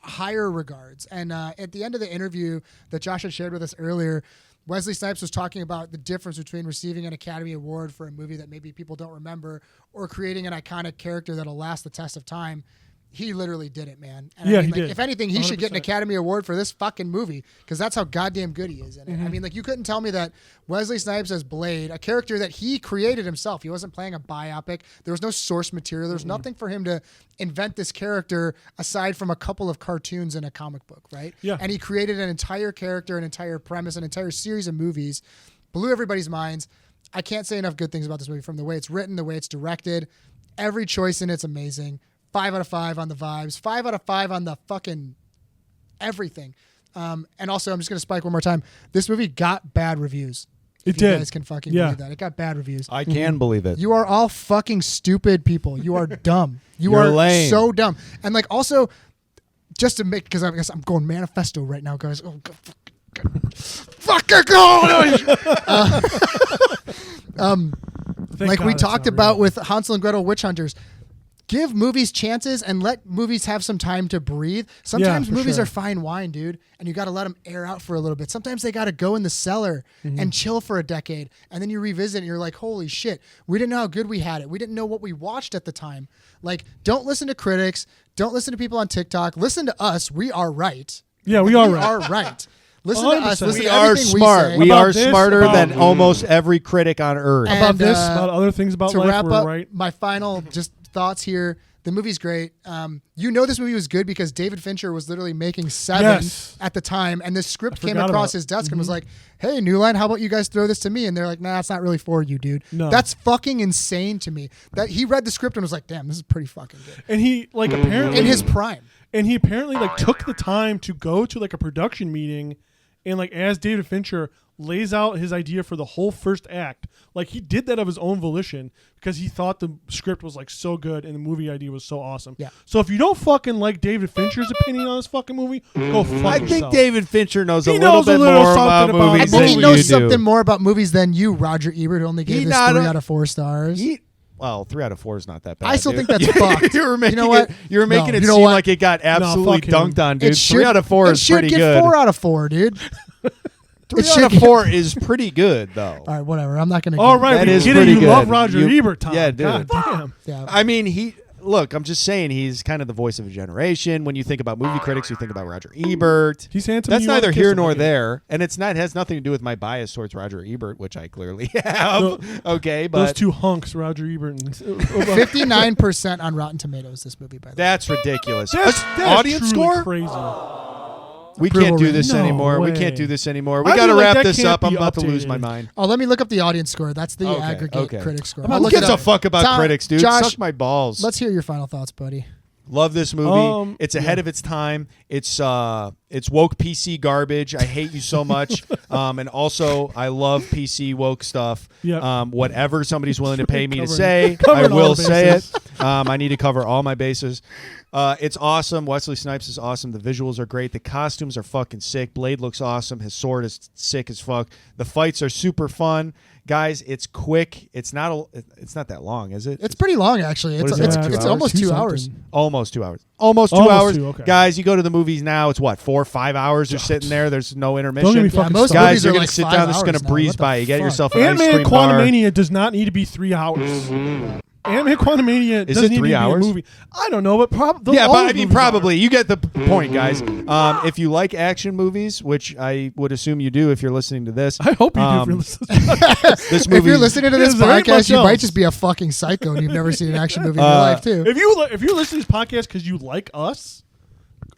higher regards. And at the end of the interview that Josh had shared with us earlier, Wesley Snipes was talking about the difference between receiving an Academy Award for a movie that maybe people don't remember or creating an iconic character that'll last the test of time. He literally did it, man. And Yeah, I mean, he did. If anything, he should get an 100%. Academy Award for this fucking movie because that's how goddamn good he is in it. I mean, like you couldn't tell me that Wesley Snipes as Blade, a character that he created himself. He wasn't playing a biopic. There was no source material. There's nothing for him to invent this character aside from a couple of cartoons in a comic book, right? Yeah. And he created an entire character, an entire premise, an entire series of movies, blew everybody's minds. I can't say enough good things about this movie from the way it's written, the way it's directed. Every choice in it's amazing. 5 out of 5 on the vibes. 5 out of 5 on the fucking everything. And also, I'm just going to spike one more time. This movie got bad reviews. It You did. guys can fucking Yeah. believe that. It got bad reviews. I can believe it. You are all fucking stupid people. You are dumb. You're are lame. so dumb. And like also, just to make, because I guess I'm going manifesto right now, guys. Oh, God, fucking go! Like we God talked that's not about real. with Hansel and Gretel Witch Hunters. Give movies chances and let movies have some time to breathe. Sometimes for movies sure. are fine wine, dude, and you got to let them air out for a little bit. Sometimes they got to go in the cellar and chill for a decade, and then you revisit and you're like, holy shit, we didn't know how good we had it. We didn't know what we watched at the time. Like, don't listen to critics. Don't listen to people on TikTok. Listen to us. We are right. Yeah, we are We right. are right. Listen to us. 100%. Listen We to are everything smart. We We say. About are this, smarter about- than almost every critic on earth. And, About this, about other things about to life, wrap we're up, right. my final just thoughts here. The movie's great. This movie was good because David Fincher was literally making 7 Yes. at the time, and this script came forgot across about- his desk and was like, "Hey, New Line, how about you guys throw this to me?" And they're like, "Nah, it's not really for you, dude." No. That's fucking insane to me. That he read the script and was like, "Damn, this is pretty fucking good." And he like apparently In his prime. and he apparently like took the time to go to like a production meeting and like as David Fincher lays out his idea for the whole first act, like he did that of his own volition because he thought the script was like so good and the movie idea was so awesome. Yeah. So if you don't fucking like David Fincher's opinion on this fucking movie, go fuck I yourself. think David Fincher knows He a little knows a bit little more about something about movies I think than he knows you something do. more about movies than you, Roger Ebert, who only gave this 3 out of 4 stars. Well, 3 out of 4 is not that bad. I still dude. think that's fucked. You were making know what? you were making No, it you know seem what? like it got absolutely fuck him. dunked on, dude. It 3 out of 4 is pretty It should good. get 4 out of 4, dude. 3 should out of 4 is pretty good, though. All right, whatever. I'm not going to. All right, That we is get it. pretty You good. love Roger You- Ebert, Tom. Yeah, dude. God damn. Yeah. I mean, look, I'm just saying he's kind of the voice of a generation. When you think about movie critics, you think about Roger Ebert. He's handsome. That's You wanna neither kiss here him, nor I get it. there, and it has nothing to do with my bias towards Roger Ebert, which I clearly have. Okay, but Those two hunks, Roger Ebert and 59% on Rotten Tomatoes. This movie, by the way. that's ridiculous. That's Audience truly score? crazy. We Approval can't do rating. this No anymore. We way. can't do this anymore. We I got to feel like wrap that this can't up. I'm be about to lose updated. my mind. Oh, let me look up the audience score. That's the Okay, aggregate okay. critic score. I'm I'll not look Who it gives a up. fuck about Tom, critics, dude? Josh, Suck my balls. Let's hear your final thoughts, buddy. Love this movie. It's ahead of its time. It's woke PC garbage. I hate you so much. And also, I love PC woke stuff. Yep. Whatever somebody's willing to pay me to Covering- say, I covering all will the say it. bases. I need to cover all my bases. It's awesome. Wesley Snipes is awesome. The visuals are great. The costumes are fucking sick. Blade looks awesome. His sword is sick as fuck. The fights are super fun. Guys, it's quick. It's not that long, is it? It's pretty long, actually. What It's is it, it's, like 2 it's hours? almost 2 something. hours. Almost 2 hours. Almost 2 Almost hours. 2, okay. Guys, you go to the movies now, it's what, 4 or 5 hours? You're sitting there. There's no intermission. Don't get me Yeah, fucking most started. Guys, movies you're are going like to sit 5 down. This is hours going to now. breeze What the by. You get fuck? yourself an ice Ant-Man cream bar. Quantumania does not need to be 3 hours. Ant-Man Quantumania Is doesn't it need 3 to be hours? a movie. I don't know, but probably. Yeah, but I mean, probably. You get the point, guys. If you like action movies, which I would assume you do if you're listening to this. I hope you do. If you're listening. This movie, If you're listening to this Is there ain't podcast, much you might else. just be a fucking psycho and you've never seen an action movie in your life, too. If you're listening to this podcast because you like us,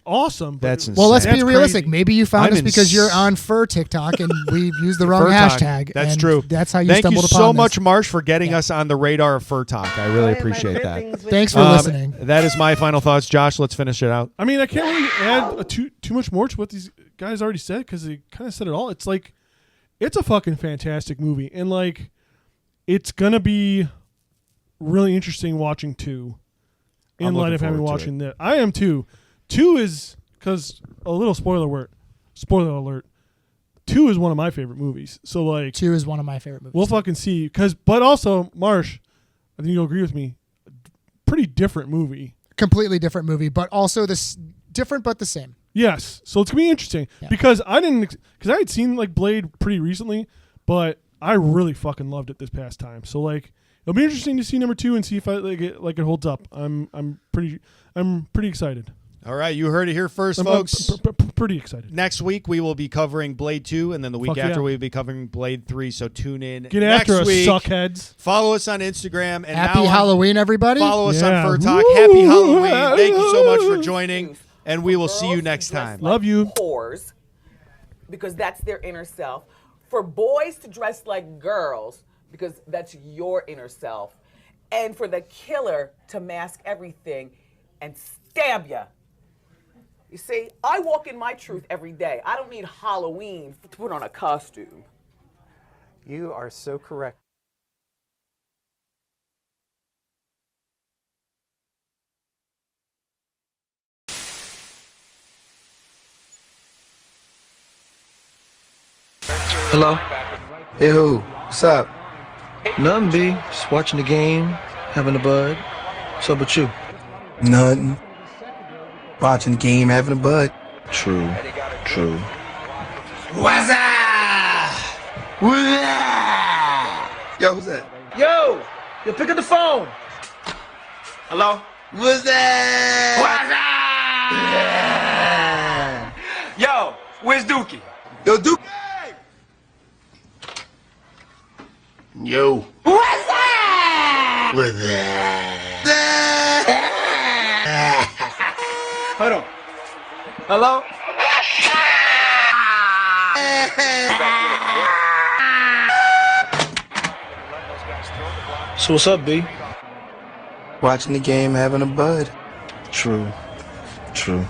awesome. but- That's Well, let's be That's realistic. crazy. Maybe you found I'm us in because you're s- on Fur TikTok and we used the wrong Fur Talk. hashtag. That's and true. That's how you Thank you stumbled so upon much, this. Marsh, for getting us on the radar of Fur Talk. I really appreciate that. Thanks for listening. That is my final thoughts. Josh, let's finish it out. I mean, I can't really add too much more to what these guys already said because they kind of said it all. It's like, it's a fucking fantastic movie, and like, it's gonna be really interesting watching 2. In I'm light looking of having forward to watching that, I am too. 2 is because a little spoiler alert. Spoiler alert. 2 is one of my favorite movies. So like, 2 is one of my favorite movies. we'll fucking see. But also, Marsh, I think you'll agree with me. Pretty different movie. Completely different movie, but also this different but the same. Yes, so it's gonna be interesting because I had seen like Blade pretty recently, but I really fucking loved it this past time. So like, it'll be interesting to see number 2 and see if it holds up. I'm pretty excited. All right, you heard it here first, I'm folks. pretty excited. Next week we will be covering Blade 2, and then the week Fuck after yeah. we'll be covering Blade 3. So tune in Get next after us, week. suckheads. Follow us on Instagram and Happy now on- Halloween, everybody. Follow us Yeah. on Fur Talk. Woo! Happy Halloween! Thank you so much for joining, and we will see you next time. Love you. Whores, because that's their inner self. For boys to dress like girls, because that's your inner self. And for the killer to mask everything and stab you. You see, I walk in my truth every day. I don't need Halloween to put on a costume. You are so correct. Hello? Hey, who? What's up? Nothing, B. Just watching the game, having a bud. What's up with you? Nothing. Watching the game, having a bud. True. True. What's up? What's up? Yo, who's that? Yo! Yo, pick up the phone! Hello? What's that? What's up? Yo, where's Dookie? Yo, Duke. Yo. What's that? What's that? Hold on. Hello? So what's up, B? Watching the game, having a bud. True. True.